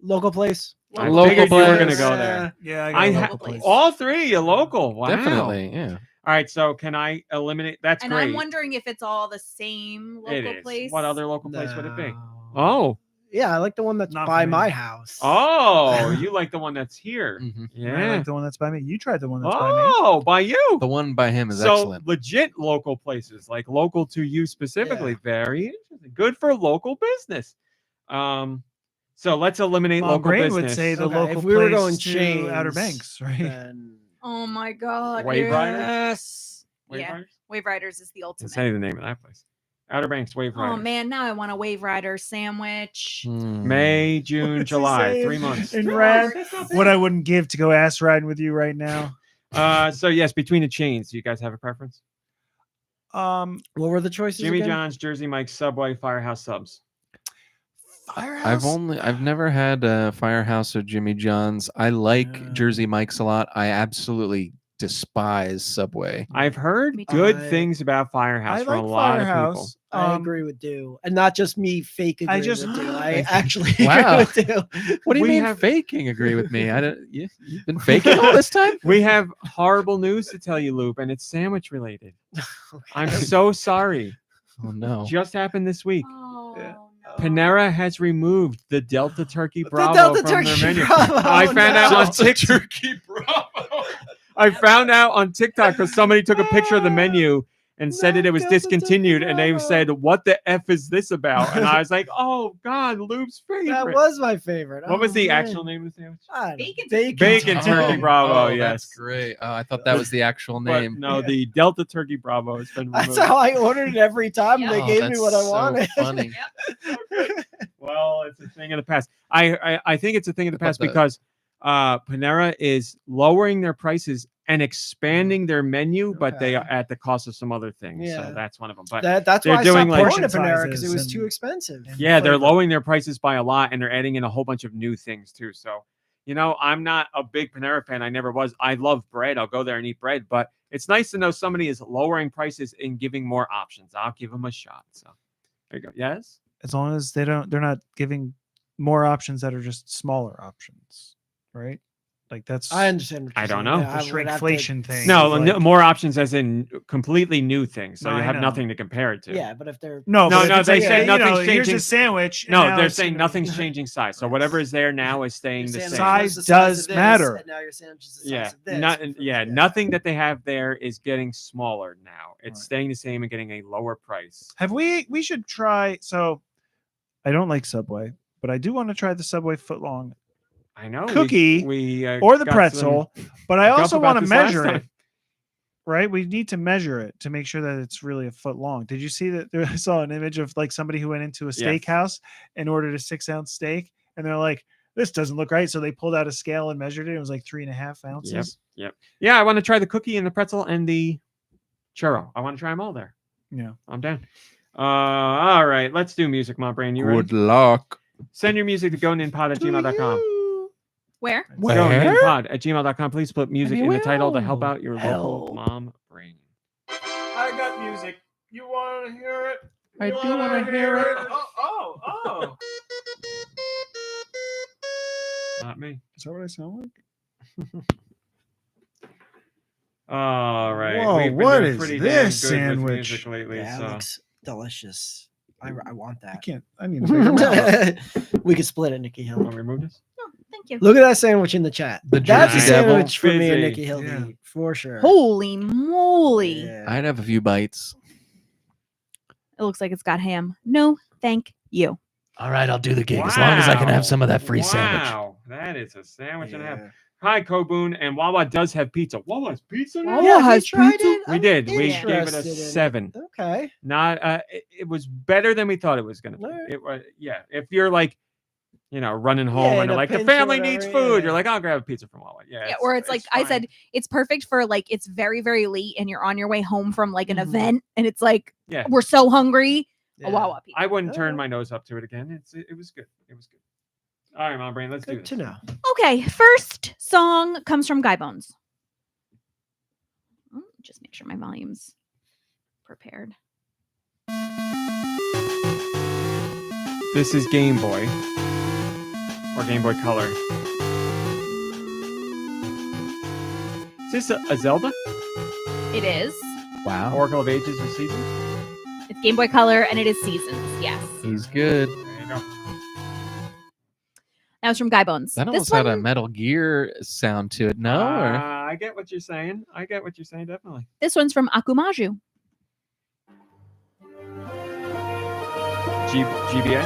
Local place.
I
Local
figured you were going to
place.
go there.
Yeah,
I
got a
ha-
local place.
all three are local. Wow.
Definitely. Yeah.
All right. So can I eliminate? That's
And
great.
I'm wondering if it's all the same
It
local
is.
place.
What other local place would it be?
No.
Oh.
Yeah, I like the one that's
Not
by
for me.
my house.
Oh, you like the one that's here.
Mhm.
I
Yeah.
like the one that's by me. You tried the one that's by me.
Oh, by you.
The one by him is
So
excellent.
legit local places, like local to you specifically. Very interesting. Good for local business. So let's eliminate
Mom
local
Brain
business.
would say the
Okay,
local
if we were
place
going
to Outer
chains,
Banks, right?
Then
Oh my god.
Wave Riders?
yes.
Wave
Yeah.
Riders?
Wave Riders is the
Let's
ultimate.
say the name of that place. Outer Banks Wave Riders.
Oh man, now I want a Wave Rider sandwich.
Mm.
May, June,
What's he
July,
saying?
3 months.
In
No,
red,
that's not
what I wouldn't give to go ass riding with you right now.
So yes, between the chains, do you guys have a preference?
Um,
what were the choices?
Jimmy
again?
John's, Jersey Mike's, Subway, Firehouse Subs.
I've never had Firehouse or Jimmy John's. I like
Yeah.
Jersey Mike's a lot. I absolutely despise Subway.
I've heard
Me too.
good
I-
things about Firehouse
I
from
like
a lot of people.
Firehouse.
I agree with Deux, and not just me fake agree
just-
with Deux. I
Thank you.
actually
Wow.
agree with Deux.
What do you
We
mean
have-
faking? Agree with me? I don't. You've been faking all this time.
We have horrible news to tell you, Loop, and it's sandwich related. I'm so sorry.
Oh no.
Just happened this week.
Oh,
Yeah.
no.
Panera has removed the Delta Turkey
The
Bravo
Delta
from
Turkey
their menu.
Bravo,
I found out
no.
on TikTok. I found out on TikTok because somebody took a picture of the menu and said that it was
Delta Turkey
discontinued, and they
Bravo.
said, "What the f is this about?" And I was like, "Oh God, Luke's favorite."
That was my favorite.
What was
Oh,
the
man.
actual name of the sandwich?
I don't know.
Bacon
Bacon Turkey Bravo.
Oh,
Yes,
that's great. Oh, I thought that was the actual
But
name.
no, the Delta Turkey Bravo has been removed.
That's how I ordered it every time.
Yeah.
They
Oh,
gave me
that's
what I
so
wanted.
funny.
Well, it's a thing of the past. I think it's a thing of the
I thought
past
the-
because Panera is lowering their prices and expanding their menu, but they are at the cost of some other things.
Yeah.
So that's one of them. But
That's
they're
why I
doing,
stopped
like,
going to
portion
Panera because it
sizes
was
and-
too expensive.
and
yeah, they're
flavor.
lowering their prices by a lot, and they're adding in a whole bunch of new things too. So, I'm not a big Panera fan. I never was. I love bread. I'll go there and eat bread, but it's nice to know somebody is lowering prices and giving more options. I'll give them a shot. So there you go. Yes.
As long as they're not giving more options that are just smaller options, right? Like that's
I understand. What
I
you're
don't
saying.
know.
Yeah, I
the
would have to
shrinkflation thing.
see,
No,
like-
more options as in completely new things. So
No,
you
I
have
know.
nothing to compare it to.
Yeah, but if they're
no,
No,
but if
no,
it's
they
like,
said nothing's
Here's
changing.
a sandwich. and
No,
now
they're
it's
saying
gonna
nothing's
be-
changing size. So whatever is there now is staying the
Your
same.
sandwich was
Size
the size
does
of this,
matter.
and now your sandwich is the size
Yeah,
of this.
nothing that they have there is getting smaller now. It's
Right.
staying the same and getting a lower price.
Have we should try. So I don't like Subway, but I do want to try the Subway footlong
I know.
Cookie
we
or the
got
pretzel, but I
guff
also
about
want to
this last
measure it.
time.
Right, we need to measure it to make sure that it's really a foot long. Did you see that? I saw an image of like somebody who went into a
Yes.
steakhouse and ordered a 6-ounce steak, and they're like, "This doesn't look right." So they pulled out a scale and measured it. It was like 3.5 ounces.
Yep. Yeah, I want to try the cookie and the pretzel and the churro. I want to try them all there.
Yeah.
I'm down. All right, let's do music, my brain. You ready?
Good luck.
Send your music to GoNintPod@gmail.com.
Where?
Where?
GoNintPod@gmail.com. Please put music in the title to help
Will.
out your local
Hell.
mom brain.
I got music. You want to hear it?
I do want to hear it.
Oh.
Not me.
Is that what I sound like?
All right.
Whoa,
We've been
what
doing
is
pretty
this
damn good with
sandwich?
music lately,
Yeah, it
so.
looks delicious. I want
I
that.
can't. I need a bigger mouth.
We could split it, Nikki Hill.
Want to remove this?
Oh, thank you.
Look at that sandwich in the chat.
The
That's a
Jersey Devil.
sandwich for me and
Busy.
Nikki Hill to
Yeah.
eat, for sure.
Holy moly.
Yeah.
I'd have a few bites.
It looks like it's got ham. No, thank you.
All right, I'll do the gig as long as I can have some of that free
wow.
sandwich.
That is a sandwich and a half.
Yeah.
Hi, Koboon. And Wawa does have pizza. Wawa has pizza now?
Wawa
Yeah,
has
we tried
pizza?
it.
We
I'm
did. We gave it a
interested in it.
7.
Okay.
Not it was better than we thought it was gonna be.
Alright.
It was if you're like running home
Yeah,
and
in a
like the
pinch or
family needs
whatever,
food,
yeah.
you're like, I'll grab a pizza from Wawa. Yeah.
Yeah, or it's like I
fine.
said, it's perfect for like it's very, very late and you're on your way home from like an
Mhm.
event and it's like
Yeah.
we're so hungry.
Yeah.
A Wawa pizza.
I wouldn't turn
Alright.
my nose up to it again. It was good. It was good. All right, Mom Brain, let's do
Good
this.
to know.
Okay, first song comes from Guy Bones. Just make sure my volume's prepared.
This is Game Boy or Game Boy Color. Is this a Zelda?
It is.
Wow.
Oracle of Ages or Seasons?
It's Game Boy Color and it is Seasons. Yes.
He's good.
There you go.
That was from Guy Bones.
That
This
almost had a
one-
Metal Gear sound to it. No? Or?
I get what you're saying. Definitely.
This one's from Akumaju.
GBA?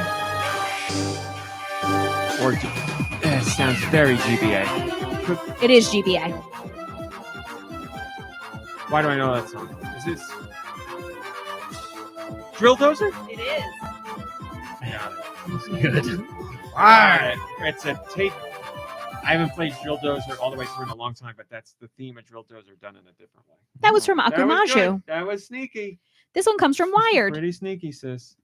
Or it sounds very GBA.
It is GBA.
Why do I know that song? Is this Drill Dozer?
It is.
Good.
Alright. It's a tape. I haven't played Drill Dozer all the way through in a long time, but that's the theme of Drill Dozer done in a different way.
That was from
That was
Akumaju.
good. That was sneaky.
This one comes from Wired.
Pretty sneaky, sis.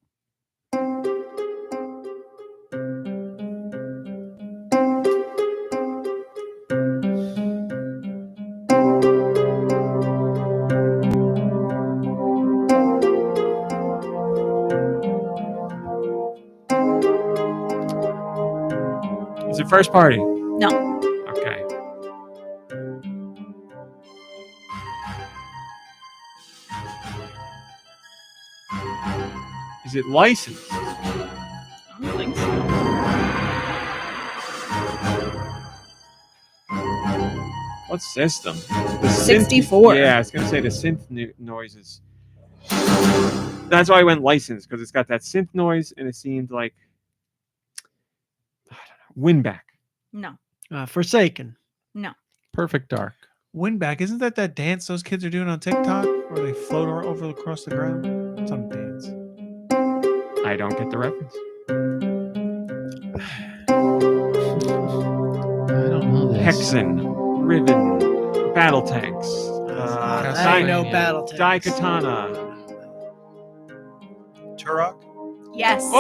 Is it first party?
No.
Okay. Is it licensed?
I don't think so.
What system? The
64.
Yeah, I was gonna say the synth noises. That's why I went licensed, because it's got that synth noise, and it seemed like I don't know, Winback.
No.
Forsaken.
Perfect Dark.
Windback, isn't that dance those kids are doing on TikTok where they float over across the ground? It's on a dance.
I don't get the reference.
I don't know
Hexen, Riven, Battle Tanks,
I know
Castlevania.
battle tanks.
Daikatana.
Turok.
Yes.
Oh!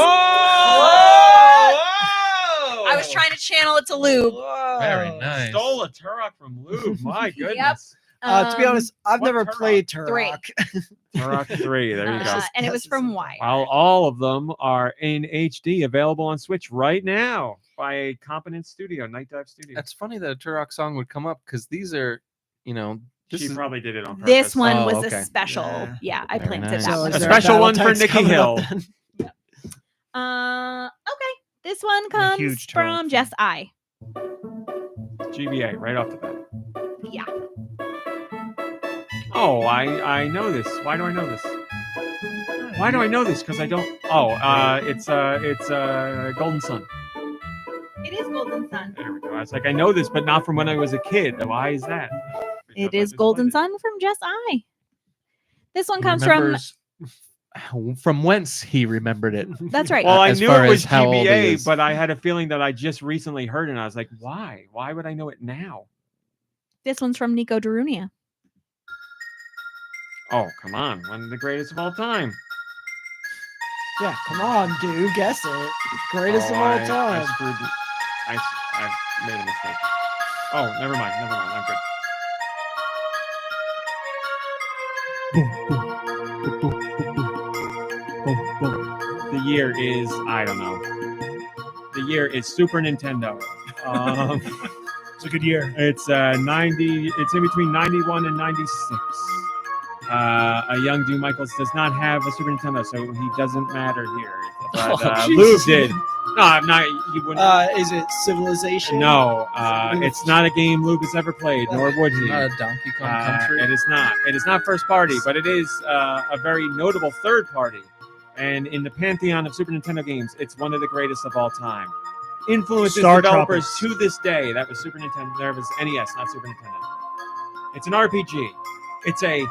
I was trying to channel it to Lube.
Very nice.
Stole a Turok from Lube. My goodness.
To be honest, I've
what
never
Turok?
played
Three.
Turok.
Turok 3. There you go.
And it was from Wire.
Well, all of them are in HD, available on Switch right now by a competent studio, Night Dive Studio.
That's funny that a Turok song would come up because these are, this
She
is
probably did it on purpose.
This one
Oh,
was
okay.
a special.
Yeah.
Yeah, I
Very
planted
nice.
that
So
one.
is
A
there
special
battle
one for
tanks
Nicky
coming
Hill.
up then?
Okay. This one comes
huge Turok
from
fan.
Jess I.
GBA, right off the bat.
Yeah.
Oh, I know this. Why do I know this? Why do I know this? Because I don't. Oh, it's Golden Sun.
It is Golden Sun.
There we go. I was like, I know this, but not from when I was a kid. Why is that?
It
Because I
is
just
Golden
played it.
Sun from Jess I. This one
he
comes from.
remembers from whence he remembered it.
That's right.
Well, I
As
knew
far
it was
as how old he
GBA,
is.
but I had a feeling that I just recently heard it. And I was like, why? Why would I know it now?
This one's from Nico Darunia.
Oh, come on. One of the greatest of all time.
Yeah, come on, dude. Guess it. Greatest of all
I
time.
screwed it. I made a mistake. Oh, never mind. I'm good. The year is, I don't know. The year is Super Nintendo.
It's a good year.
It's 90. It's in between 91 and 96. A young Dew Michaels does not have a Super Nintendo, so he doesn't matter here. But
Oh,
Lube
Jesus.
did. No, I'm not. You wouldn't.
Is it Civilization?
No, it's not a game Lube has ever played, nor would he.
Not a Donkey Kong Country.
It is not. It is not first party, but it is a very notable third party. And in the pantheon of Super Nintendo games, it's one of the greatest of all time. Influences
Star
developers
Tropics.
to this day. That was Super Nintendo. There was NES, not Super Nintendo. It's an RPG. It's a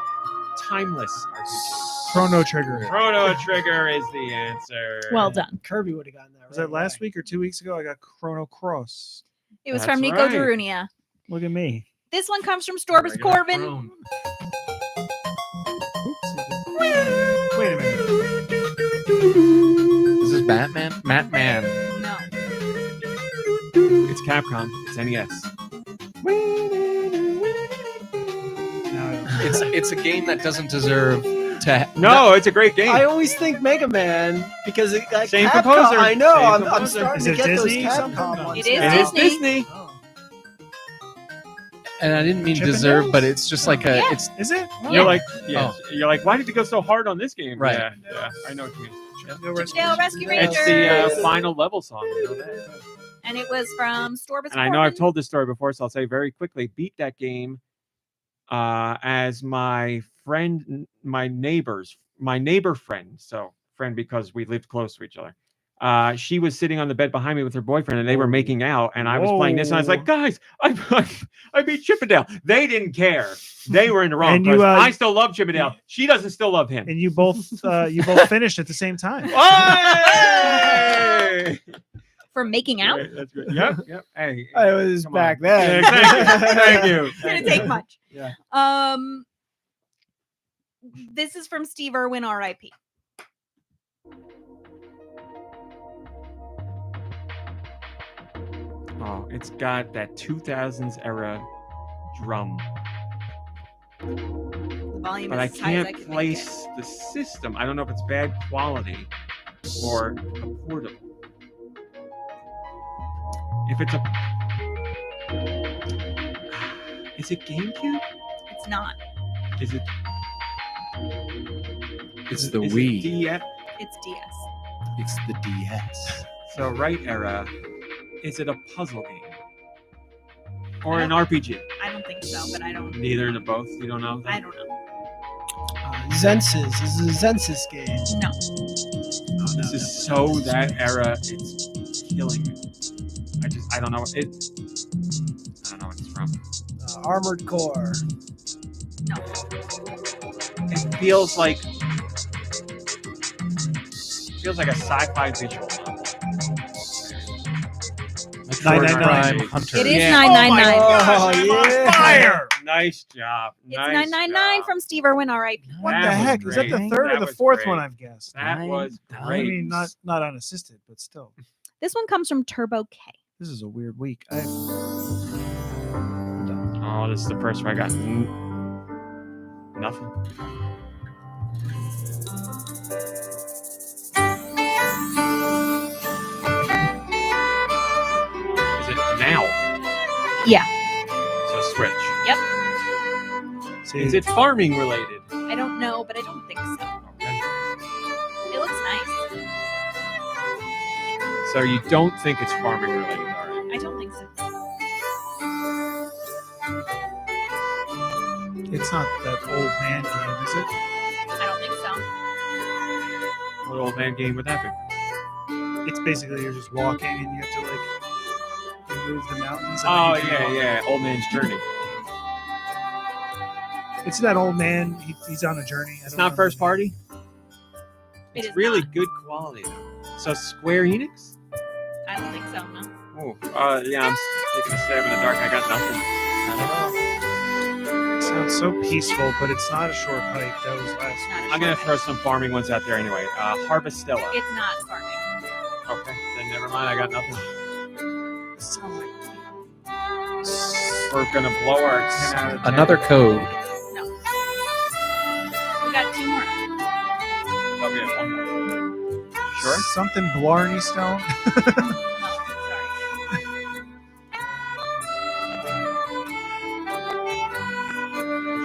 timeless RPG.
Chrono Trigger.
Chrono Trigger is the answer.
Well done.
Kirby would have gotten that.
Was that last week or 2 weeks ago? I got Chrono Cross.
It was
That's
from Nico
right.
Darunia.
Look at me.
This one comes from Storbus
Regular
Corbin.
throne.
Wait a minute.
Is this Batman? Matman.
No.
It's Capcom. It's NES.
It's a game that doesn't deserve to.
No, it's a great game.
I always think Mega Man because it like
Same
Capcom,
composer.
I know.
Same
I'm
composer.
starting
Is
to
it
get
Disney
those
something?
Capcom
No.
ones.
It is
It is
Disney.
Disney.
Oh.
And I didn't mean
Chippendales?
deserve, but it's just like a.
Yeah.
It's
Is it?
You're like, you're like, why did you go so hard on this game?
Right.
Yeah, I know what you mean.
Chippendale Rescue
It's
Rangers.
the final level song. You know that?
And it was from Storbus
And I know I've
Corbin.
told this story before, so I'll say very quickly. Beat that game as my friend, my neighbor friend. So friend because we lived close to each other. She was sitting on the bed behind me with her boyfriend, and they were making out. And I was playing this, and I was like, "Guys, I beat Chippendale." They didn't care. They were in the wrong.
And you,
'cause I still love Chippendale. She doesn't still love him.
And you both finished at the same time.
Hey!
For making out.
Great, that's good. Yep. Hey,
I was
come
back
on.
then.
Yeah, thank you.
It didn't take much.
Yeah.
This is from Steve Irwin, R.I.P.
Oh, it's got that 2000s era drum,
The volume
but I
is as high as I
can't
can make it.
place the system. I don't know if it's bad quality or affordable. If it's a, is it GameCube?
It's not.
Is it?
It's the
is it
Wii.
DS?
It's DS.
It's the DS.
So right era, is it a puzzle game or an RPG?
I don't think so, but I don't.
Neither to both. You don't know.
I don't know.
Zensis. This is a Zensis game.
No.
This is so that era. It's killing me. I don't know. I don't know what it's from.
Armored Core.
No.
It feels like a sci-fi visual novel.
Metroid Short
999.
Prime Hunter.
It is
Yeah.
999.
Oh,
I'm on
yeah.
fire.
Nice job.
It's
Nice
999
job.
from Steve Irwin. All right.
What
That
the
was
heck? Is that the
great.
third
That
or the
was
fourth
great.
one I've guessed?
That was
I
great.
mean, not unassisted, but still.
This one comes from Turbo K.
This is a weird week.
Oh, this is the first one I got. Nothing. Is it now?
Yeah.
So Switch.
Yep.
See,
Is it farming related?
I don't know, but I don't think so.
Okay.
It looks nice.
So you don't think it's farming related, all right?
I don't think so.
it's not that old man game, is it?
I don't think so.
What old man game would that be?
It's basically you're just walking and you have to like move the mountains. And
Oh,
then you can walk.
yeah. Old Man's Journey.
It's that old man. He's on a journey.
It's not first party?
It
It's
is
really
not.
good quality, though. So Square Enix?
I don't think so. No.
Oh, yeah, I'm taking a stab in the dark. I got nothing.
I don't know.
It sounds so peaceful, but it's not a short hike. That was last.
It's not a
I'm going to
short
throw some farming ones out there anyway. Harvestella.
hike. It's not farming.
Okay, then never mind. I got nothing.
So much.
We're going to blow our 10 out of 10.
Another code.
No. We got two more.
Okay, one more. Sure?
Something Blarney Stone.
No, sorry.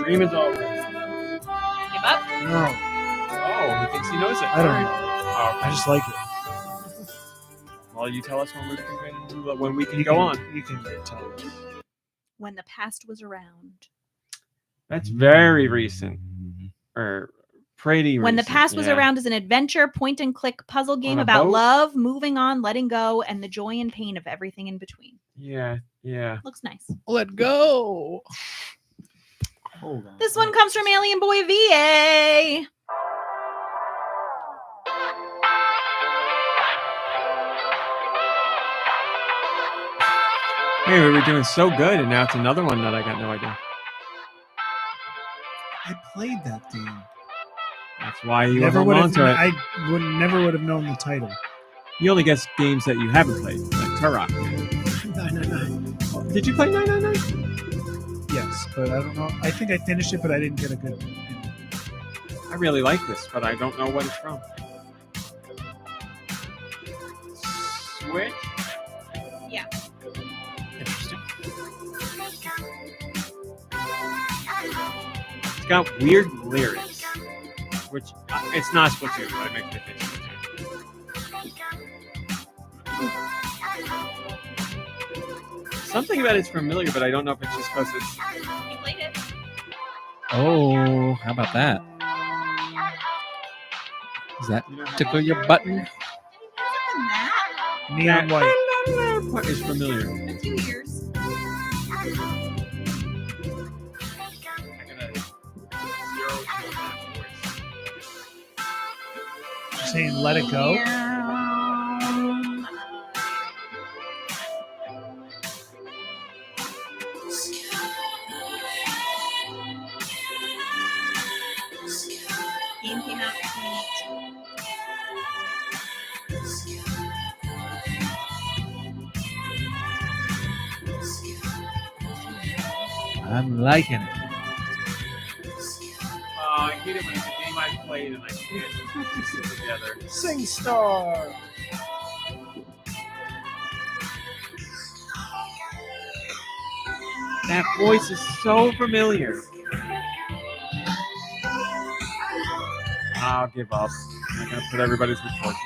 Dream is over.
Give up?
No,
Oh, he thinks he knows it.
I don't
All
know.
right.
I just like it.
Well, you tell us when we can go on.
You can tell us.
When the past was around.
That's very recent. Or pretty recent.
When the past was
yeah.
around is an adventure, point and click puzzle game
a
about
boat?
love, moving on, letting go, and the joy and pain of everything in between.
Yeah.
Looks nice.
Let go.
Hold on.
This one comes from Alien Boy VA.
Hey, we were doing so good, and now it's another one that I got no idea.
I played that game.
That's why you
Never
hung
would
on
have.
to it.
I never would have known the title.
You only guess games that you haven't played, like Turok.
999.
Did you play 999?
Yes, but I don't know. I think I finished it, but I didn't get a good.
I really like this, but I don't know what it's from. Switch?
Yeah.
Interesting. It's got weird lyrics, which it's not Splatoon, but it makes me think Splatoon. Something about it's familiar, but I don't know if it's just because it's.
You played it.
Oh, how about that? Does that
You know how
tickle your button?
Neon White.
What is familiar?
A few years.
I gotta zero in on that voice.
You're saying Let It Go?
Game came out in 2018.
I'm liking it.
Oh, I hate it when it's a game I played and I can't piece it together.
Sing Star.
That voice is so familiar. I'll give up. I'm not gonna put everybody through torture.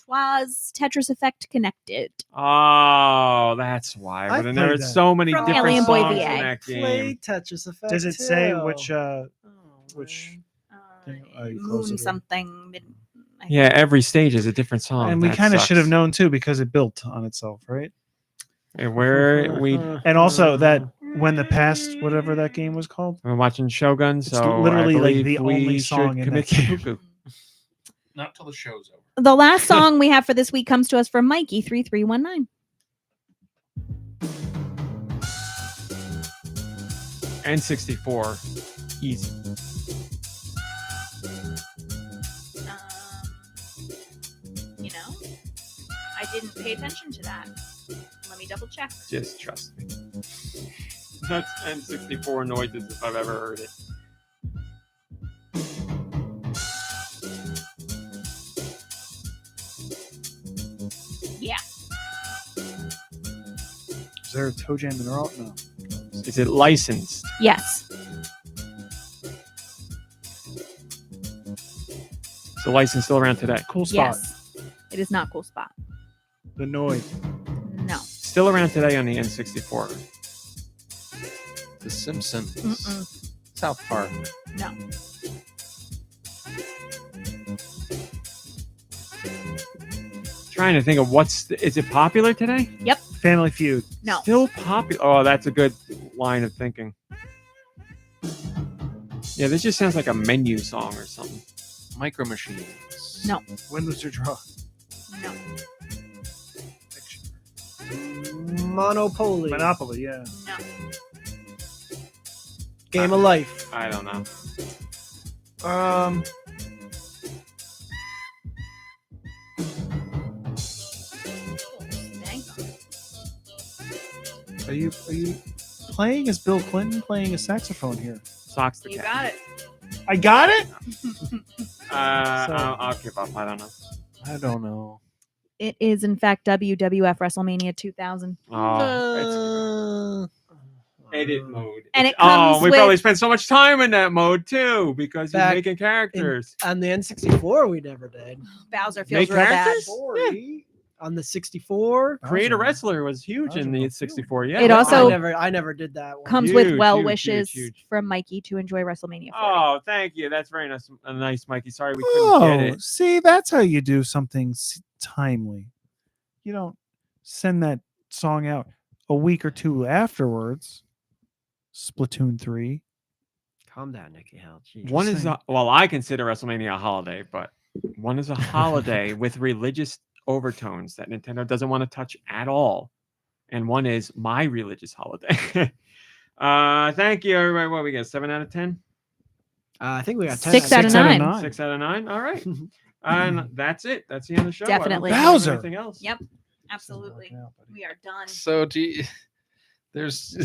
Was Tetris Effect Connected?
Oh, that's why.
I
But there are
played that.
so many
From
different
Alien Boy
songs
VA.
in that
Play
game.
Tetris Effect.
Does it say
too.
which?
Oh,
which-
man.
Thing- are you
Moon
closer to it?
something. I
Yeah, every stage is a different song.
And we
That
kind of should have
sucks.
known too because it built on itself, right?
And where we
And also that When the Past, whatever that game was called.
we're watching Shogun,
It's
so
literally
I
like
believe
the
we
only
should
song in
commit
that game.
seppuku.
Not till the show's over.
The last song we have for this week comes to us from Mikey 3319.
N64. Easy.
You know, I didn't pay attention to that. Let me double check.
Just trust me. That's N64 noises if I've ever heard it.
Yeah.
Is there a Toe Jam in Earl? No.
Is it licensed?
Yes.
Is the license still around today?
Cool spot.
Yes. It is not Cool Spot.
The noise.
No.
Still around today on the N64.
The Simpsons.
Mm-mm.
South Park.
No.
Trying to think of is it popular today?
Family Feud.
No.
Still popular. Oh, that's a good line of thinking. Yeah, this just sounds like a menu song or something.
Micro Machines.
No.
When was your draw?
No.
Monopoly.
Monopoly, yeah.
No.
Game of Life.
I don't know.
Dang.
Are you playing as Bill Clinton playing a saxophone here?
Socks the
You
cat.
got it.
I got it?
I'll give up. I don't know.
I don't know.
It is, in fact, WWF WrestleMania 2000.
Oh, it's edit mode.
And
It's-
it comes
we
with-
probably spent so much time in that mode too because you're
Back
making characters.
On the N64, we never did.
Bowser
Make
feels real bad.
characters?
Story on the 64.
Create a
Bowser.
Wrestler was huge in the
Bowser.
64. Yeah.
It also-
I never did that one.
Comes
Huge,
with well
huge,
wishes
huge.
from Mikey to enjoy WrestleMania 40.
Oh, thank you. That's very nice, Mikey. Sorry we couldn't get
Oh,
it.
see, that's how you do something timely. You don't send that song out a week or two afterwards. Splatoon 3.
Calm down, Nicky. Hell, geez.
One
Just
is
saying.
well, I consider WrestleMania a holiday, but one is a holiday with religious overtones that Nintendo doesn't want to touch at all, and one is my religious holiday. Thank you, everybody. What we get? 7 out of 10.
I think we got 10
6 out of 9.
6 out of 9. All right, and that's it. That's the end of the show.
Definitely.
I don't think there's
Bowser.
Anything else?
Yep. Absolutely. We are done.
So there's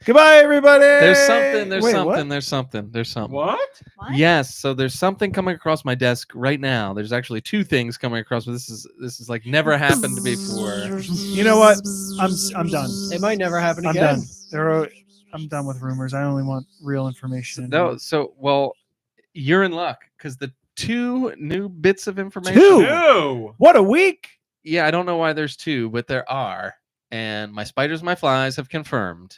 Goodbye, everybody.
there's something
Wait, what?
there's something.
What?
What?
Yes, so there's something coming across my desk right now. There's actually two things coming across. But this is like never happened before.
You know what? I'm done.
It might never happen
I'm
again.
done. I'm done with rumors. I only want real information.
Well, you're in luck because the two new bits of information.
Two?
No.
What a week!
Yeah, I don't know why there's two, but there are. And my spiders, my flies have confirmed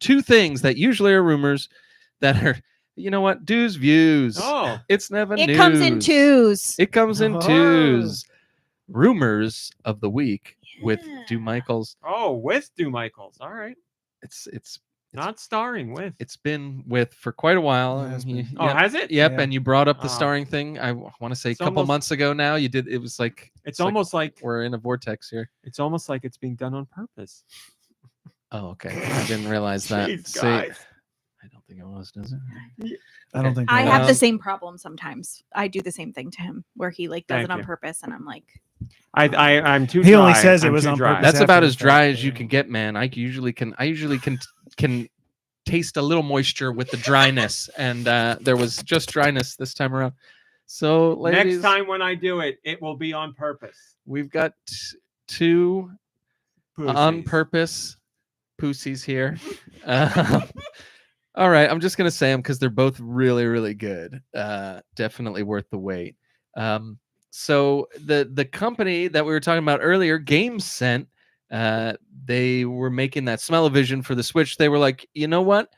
two things that usually are rumors that are, you know what, Deux views.
Oh.
It's never
It
news.
comes in twos.
It comes in
Oh.
twos. Rumors of the week with
Yeah.
Deux Michaels.
Oh, with Deux Michaels. All right.
It's
Not starring with.
it's been with for quite a while.
It has
and you-
been.
Oh,
yep,
has it?
Yep,
Yeah.
and you brought up the
Oh.
starring thing. I want to say a
It's
couple
almost-
months ago now. You did. It was like
It's
like
almost like
we're in a vortex here.
it's almost like it's being done on purpose.
Oh, okay. I didn't realize that.
Jeez,
See,
guys.
I don't think it was, does it?
I don't think
I
that
have the
Um,
same problem sometimes. I do the same thing to him where he like does
Thank
it on
you.
purpose and I'm like,
I'm too.
He only
dry.
says it
I'm
was
too
on
dry.
purpose.
That's
after
about
the
as dry
fact,
as you
yeah.
can get, man. I usually can taste a little moisture with the dryness, and there was just dryness this time around. So, ladies,
Next time when I do it, it will be on purpose.
we've got two on
Pussies.
purpose pussies here. All right, I'm just gonna say them because they're both really, really good. Definitely worth the wait. So the company that we were talking about earlier, GameScent, they were making that smell-o-vision for the Switch. They were like, you know what?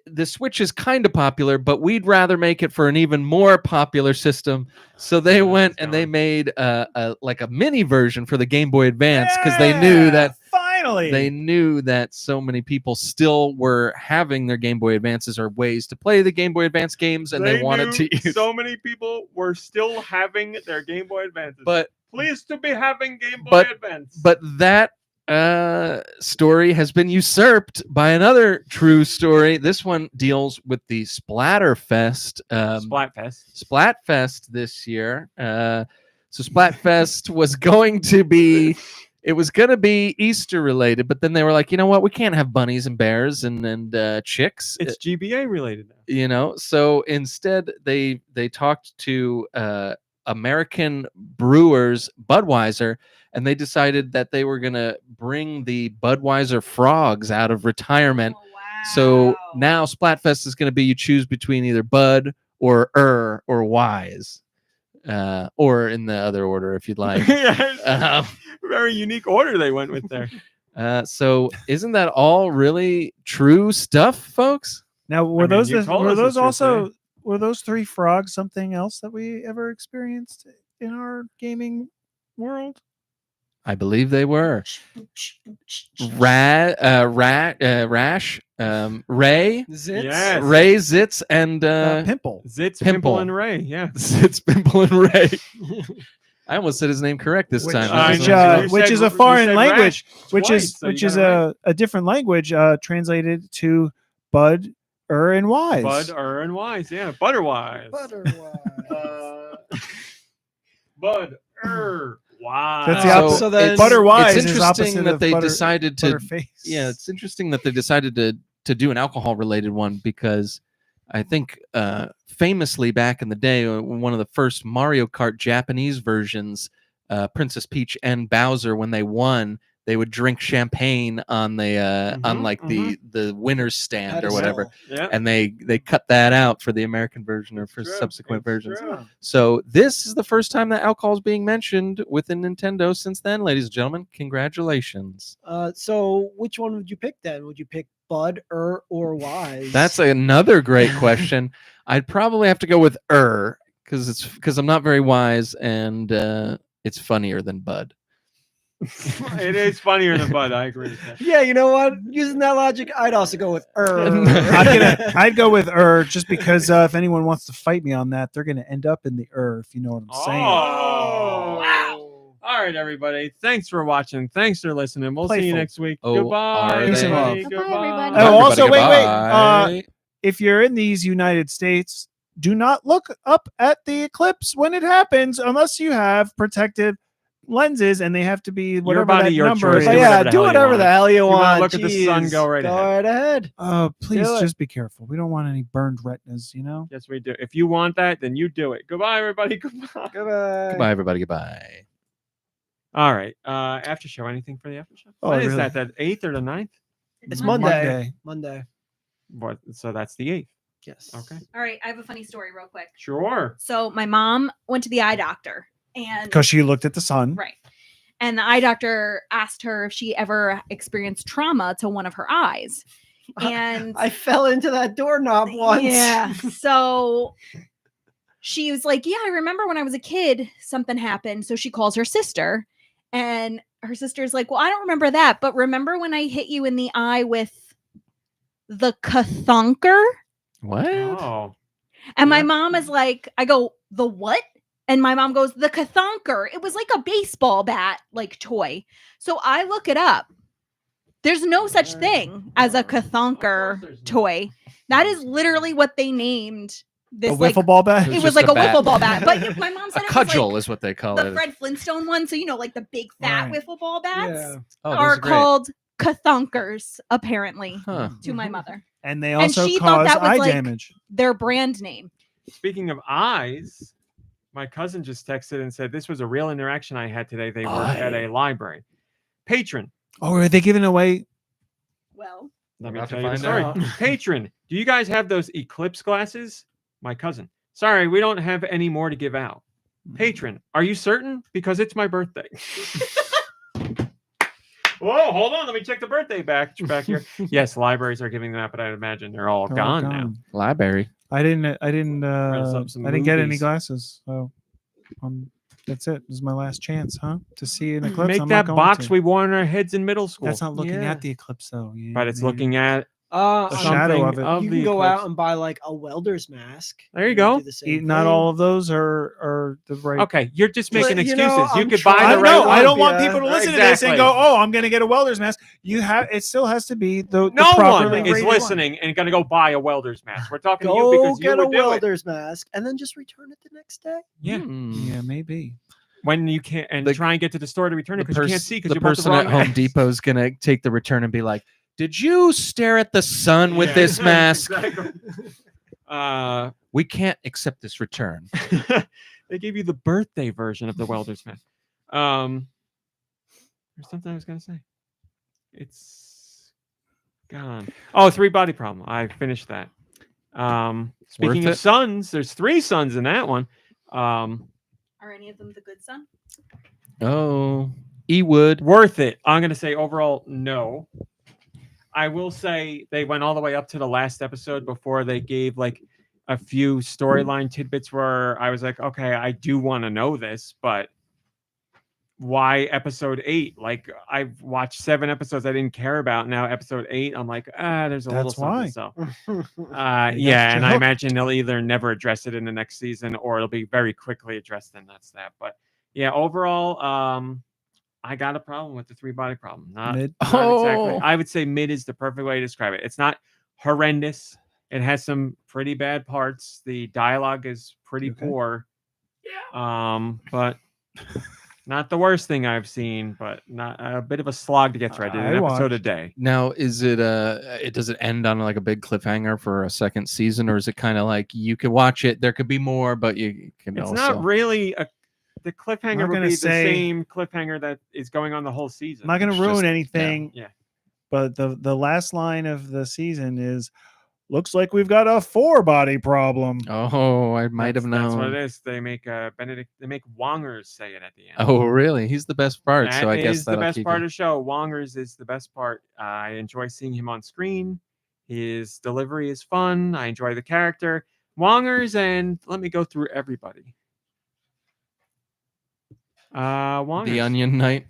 The Switch is kind of popular, but we'd rather make it for an even more popular system. So they went and they made a mini version for the Game Boy Advance because they knew that
finally
they knew that so many people still were having their Game Boy Advances or ways to play the Game Boy Advance games, and they wanted to
knew
use.
so many people were still having their Game Boy Advances.
But
pleased to be having Game Boy
but-
Advance.
but that story has been usurped by another true story. This one deals with the Splatterfest. Splatfest this year. So Splatfest was going to be Easter related, but then they were like, you know what, we can't have bunnies and bears and chicks.
It's GBA related now.
So instead they talked to American brewers Budweiser, and they decided that they were gonna bring the Budweiser frogs out of retirement.
Oh, wow.
So now Splatfest is gonna be, you choose between either Bud or Wise. Or in the other order if you'd like.
Very unique order they went with there.
So isn't that all really true stuff, folks?
Now, were
I mean,
those
you told us it's true,
were those three frogs something else that we ever experienced in our gaming world?
I believe they were. Rash, Ray,
Zits?
Yes.
Ray, Zitz, and
Pimple.
Zitz,
Pimple.
Pimple, and Ray. Yeah.
Zitz, Pimple, and Ray. I almost said his name correct this time.
Which is a foreign language, which
twice, so
is
you got it
a different language translated to Bud, and Wise.
Bud, and Wise. Yeah. Butterwise. Bud, Wise.
That's the
So
opposite.
So then-
Butterwise
it's
is
interesting
opposite
that
of
they
butter-
decided to.
Butterface.
Yeah, it's interesting that they decided to do an alcohol related one, because I think famously back in the day, one of the first Mario Kart Japanese versions, Princess Peach and Bowser, when they won, they would drink champagne on the on like the winner's stand or whatever,
Yeah.
and they cut that out for the American version or for
True.
subsequent
It's
versions.
true.
So this is the first time that alcohol is being mentioned within Nintendo since then, ladies and gentlemen. Congratulations.
So which one would you pick then? Would you pick Bud, or Wise?
That's another great question. I'd probably have to go with because I'm not very wise, and it's funnier than Bud.
It is funnier than Bud. I agree with that.
Yeah, you know what? Using that logic, I'd also go with
I'd go with just because if anyone wants to fight me on that, they're gonna end up in the if you know what I'm saying.
Oh, wow. All right, everybody. Thanks for watching. Thanks for listening. We'll see you
Playful.
next week.
Oh,
Goodbye.
are
Peace and
they?
love.
Goodbye,
Goodbye.
everybody.
Oh, also,
Everybody,
wait.
goodbye.
If you're in these United States, do not look up at the eclipse when it happens unless you have protected lenses, and they have to be whatever
body,
that
your
number
choice.
is.
Oh,
Do
yeah,
whatever the
do
hell you
whatever
want.
the hell you
wanna
want.
look at the sun,
Jeez,
go right ahead.
Right ahead.
Please
Do it.
just be careful. We don't want any burned retinas, you know?
Yes, we do. If you want that, then you do it. Goodbye, everybody. Goodbye.
Goodbye.
Goodbye, everybody. Goodbye.
All right. After show. Anything for the after show?
Oh,
What is
really?
that? That 8th or the 9th?
It's
Monday.
Monday.
What? So that's the 8th.
Yes.
Okay.
All right, I have a funny story real quick.
Sure.
So my mom went to the eye doctor, and
Because she looked at the sun.
right. And the eye doctor asked her if she ever experienced trauma to one of her eyes. And
I fell into that doorknob once.
yeah. So she was like, yeah, I remember when I was a kid, something happened. So she calls her sister, and her sister's like, well, I don't remember that, but remember when I hit you in the eye with the cathunker?
What?
Oh.
And my
Yeah.
mom is like, I go, the what? And my mom goes, the cathunker. It was like a baseball bat, like toy. So I look it up. There's no such thing as a cathunker toy. That is literally what they named this.
A
Like,
wiffle ball bat?
it
was
was
just
like
a
a
bat.
wiffle ball bat. But my mom said
A
it was
cudgel
like
is what they call
the
it.
Fred Flintstone one. So, like the big fat
Right.
wiffle ball bats
Yeah.
Oh, those
are
great.
called cathunkers, apparently,
Huh.
to my mother.
And they
And
also
she thought
cause
that was
eye
like-
damage.
Their brand name.
Speaking of eyes, my cousin just texted and said this was a real interaction I had today. They work at a library. Patron.
Oh, are they giving away?
Well,
Let me
About to
tell you the
find
story.
out.
Patron. Do you guys have those eclipse glasses? My cousin. Sorry, we don't have any more to give out. Patron. Are you certain? Because it's my birthday. Whoa, hold on. Let me check the birthday back here. Yes, libraries are giving them out, but I imagine they're all
They're all
gone now.
Library.
I didn't
Raise up some
get any
movies.
glasses. So that's it. This is my last chance, huh? To see an eclipse.
Make
I'm
that
not going
box
to.
we wore on our heads in middle school.
That's not looking
Yeah.
at the eclipse though. Yeah,
but it's
man.
looking at
The shadow of
something
it.
You
the
can go
eclipse.
out and buy like a welder's mask.
There you
and
go.
do the same
Not
thing.
all of those are the right.
Okay, you're just making
But, you
excuses.
know,
You
I'm
could buy
trying
the
I
to
right
know.
one.
I don't want
Yeah,
people to listen to this and
exactly.
go, "Oh, I'm going to get a welder's mask." You have. It still has to be the
No
properly
one is
rated one.
listening and going to go buy a welder's mask. We're talking to you
Go
because you
get a
would do it.
welder's mask and then just return it the next day.
Yeah.
Yeah, maybe.
When you can't and
The-
try and get to the store to return it because you can't see because
the
you bought the
person
wrong
at Home
mask.
Depot is gonna take the return and be like, "Did you stare at the sun with
Yeah,
this mask?
exactly.
We can't accept this return."
They gave you the birthday version of the welder's mask. There's something I was gonna say. It's gone. Oh, 3 body problem. I finished that. Speaking
Worth
of
it?
sons, there's 3 sons in that one.
Are any of them the good son?
Oh, Ewood.
Worth it. I'm gonna say overall no. I will say they went all the way up to the last episode before they gave like a few storyline tidbits where I was like, okay, I do want to know this, but why episode 8? Like I've watched 7 episodes I didn't care about. Now episode 8, I'm like, there's a little
That's why.
something. So
That's
yeah, and I
your-
imagine they'll either never address it in the next season or it'll be very quickly addressed, and that's that. But yeah, overall, I got a problem with the 3 body problem. Not
Mid.
exactly.
Oh.
I would say mid is the perfect way to describe it. It's not horrendous. It has some pretty bad parts. The dialogue is pretty
Okay.
poor. But not the worst thing I've seen, but not a bit of a slog to get through. I did an
I
episode a
watched-
day.
Now, is it does it end on like a big cliffhanger for a second season, or is it kind of like you could watch it, there could be more, but you can
It's
also
not really the cliffhanger
not
would
gonna
be
say-
the same cliffhanger that is going on the whole season.
I'm not going
It's
to ruin
just-
anything,
Yeah.
but the last line of the season is, "Looks like we've got a 4 body problem."
Oh, I might have
That's what it
known.
is. They make Benedict. They make Wongers say it at the end.
Oh, really? He's the best part, so I
That
guess
is the
that'll
best
keep
part
you-
of the show. Wongers is the best part. I enjoy seeing him on screen. His delivery is fun. I enjoy the character. Wongers, and let me go through everybody. Wongers
The Onion Knight.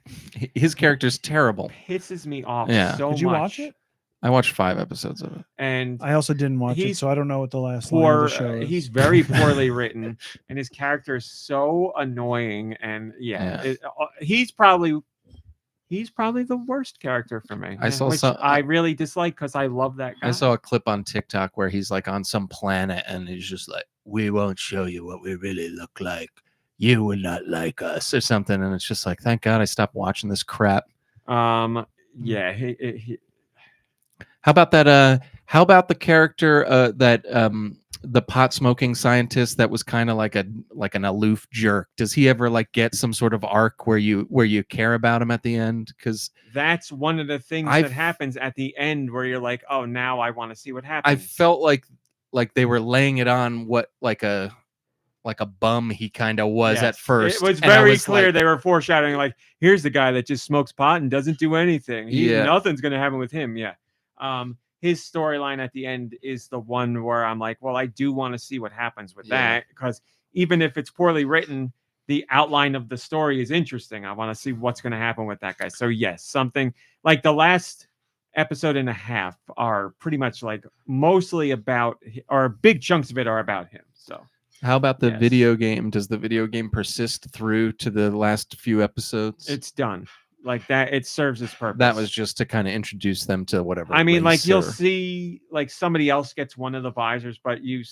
His character's terrible.
pisses me off
Yeah.
so
Did you
much.
watch it?
I watched 5 episodes of it.
And
I also didn't watch it,
He's
so I don't know what the last line of
poor.
the show is.
He's very poorly written, and his character is so annoying. And
Yeah.
he's probably the worst character for me.
I saw
which
some-
I really dislike because I love that guy.
I saw a clip on TikTok where he's like on some planet and he's just like, "We won't show you what we really look like. You would not like us," or something. And it's just like, thank God I stopped watching this crap.
Yeah, he
How about that? How about the character that the pot smoking scientist that was kind of like an aloof jerk? Does he ever like get some sort of arc where you care about him at the end? Because
that's one of the things
I've-
that happens at the end where you're like, oh, now I want to see what happens.
I felt like they were laying it on what like a bum he kind of was at
Yes,
first.
It was
and I
very
was
clear
like,
they were foreshadowing, like, here's the guy that just smokes pot and doesn't do anything.
Yeah.
Nothing's gonna happen with him. Yeah. His storyline at the end is the one where I'm like, well, I do want to see what happens with
Yeah.
that, because even if it's poorly written, the outline of the story is interesting. I want to see what's going to happen with that guy. So yes, something like the last episode and a half are pretty much like mostly about, or big chunks of it are about him. So
How about the
Yes.
video game? Does the video game persist through to the last few episodes?
it's done like that. It serves its purpose.
That was just to kind of introduce them to whatever.
I mean, like
race
you'll
or-
see, like somebody else gets one of the visors, but you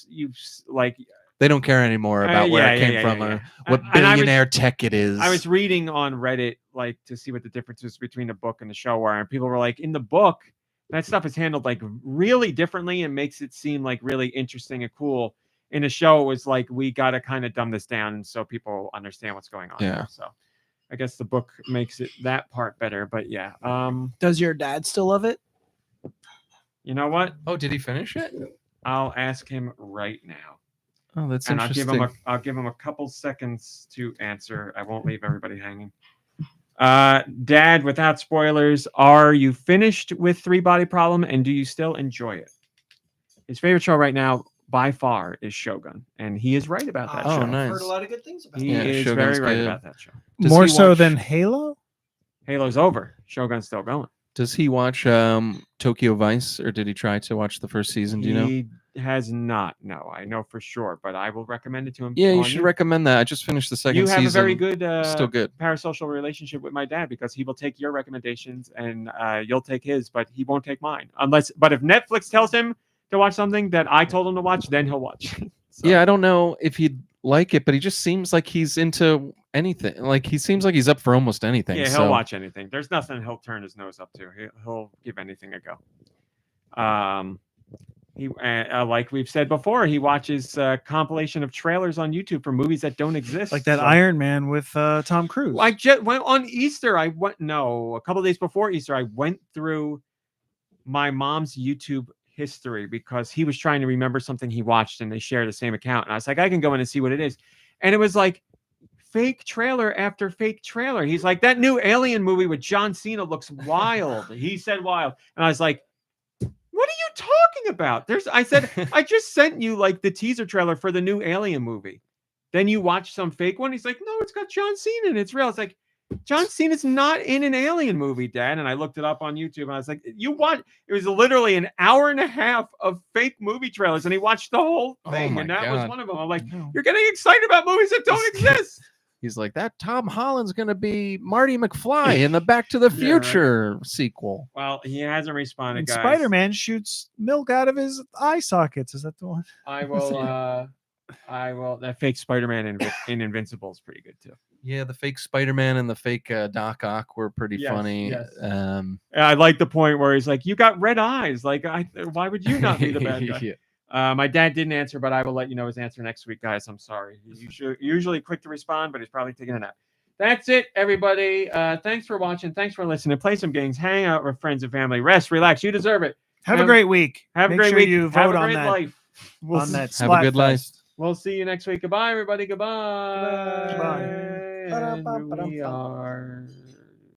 like
they don't care anymore about where it came from or what
And I was-
billionaire tech it is.
I was reading on Reddit, like, to see what the differences between the book and the show were, and people were like, in the book, that stuff is handled like really differently and makes it seem like really interesting and cool. In the show, it was like, we got to kind of dumb this down so people understand what's going on.
Yeah.
Here. So I guess the book makes it that part better. But yeah,
Does your dad still love it?
you know what?
Oh, did he finish it?
I'll ask him right now.
Oh, that's
And
interesting.
I'll give him a couple seconds to answer. I won't leave everybody hanging. Dad, without spoilers, are you finished with 3 Body Problem, and do you still enjoy it? His favorite show right now, by far, is Shogun, and he is right about that
Oh,
show.
nice.
I've heard a lot of good things about
He
Yeah,
it.
is
Shogun's
very right
good.
about that show.
Does
More
he
so
watch-
than Halo?
Halo's over. Shogun's still going.
Does he watch Tokyo Vice, or did he try to watch the first season? Do you know?
He has not. No, I know for sure, but I will recommend it to him.
Yeah, you
on
should recommend that. I just finished the second
You
season.
have a very good,
still good.
parasocial relationship with my dad because he will take your recommendations and you'll take his, but he won't take mine but if Netflix tells him to watch something that I told him to watch, then he'll watch. So,
Yeah, I don't know if he'd like it, but he just seems like he's into anything. Like he seems like he's up for almost anything.
yeah, he'll
so.
watch anything. There's nothing he'll turn his nose up to. He'll give anything a go. He like we've said before, he watches compilation of trailers on YouTube for movies that don't exist.
Like that
So-
Iron Man with Tom Cruise.
I just went on Easter. A couple of days before Easter, I went through my mom's YouTube history because he was trying to remember something he watched and they share the same account. And I was like, I can go in and see what it is. And it was like fake trailer after fake trailer. He's like, that new Alien movie with John Cena looks wild. He said wild. And I was like, what are you talking about? I said, I just sent you like the teaser trailer for the new Alien movie. Then you watch some fake one. He's like, no, it's got John Cena and it's real. It's like, John Cena's not in an Alien movie, Dad. And I looked it up on YouTube and I was like, it was literally an hour and a half of fake movie trailers. And he watched the whole thing.
my
And that was
God.
one of them. I'm like,
No.
you're getting excited about movies that don't exist.
He's like, that Tom Holland's gonna be Marty McFly in the Back to the
Yeah, right.
Future sequel.
Well, he hasn't responded,
And
guys.
Spider-Man shoots milk out of his eye sockets. Is that the one?
I will. That fake Spider-Man in Invincible is pretty good too.
Yeah, the fake Spider-Man and the fake Doc Ock were pretty
Yes,
funny.
yes.
Yeah,
I like the point where he's like, "You got red eyes. Like, why would you not be the bad guy?"
Yeah.
My dad didn't answer, but I will let you know his answer next week, guys. I'm sorry. He's usually quick to respond, but he's probably taking a nap. That's it, everybody. Thanks for watching. Thanks for listening. Play some games. Hang out with friends and family. Rest, relax. You deserve it.
Have a great week.
Have
Make
a great
sure
week.
you
Have
vote
a
on
great
that.
life.
On that
Have a good life.
Splatfest.
We'll see you next week. Goodbye, everybody. Goodbye.
Goodbye.
And we are.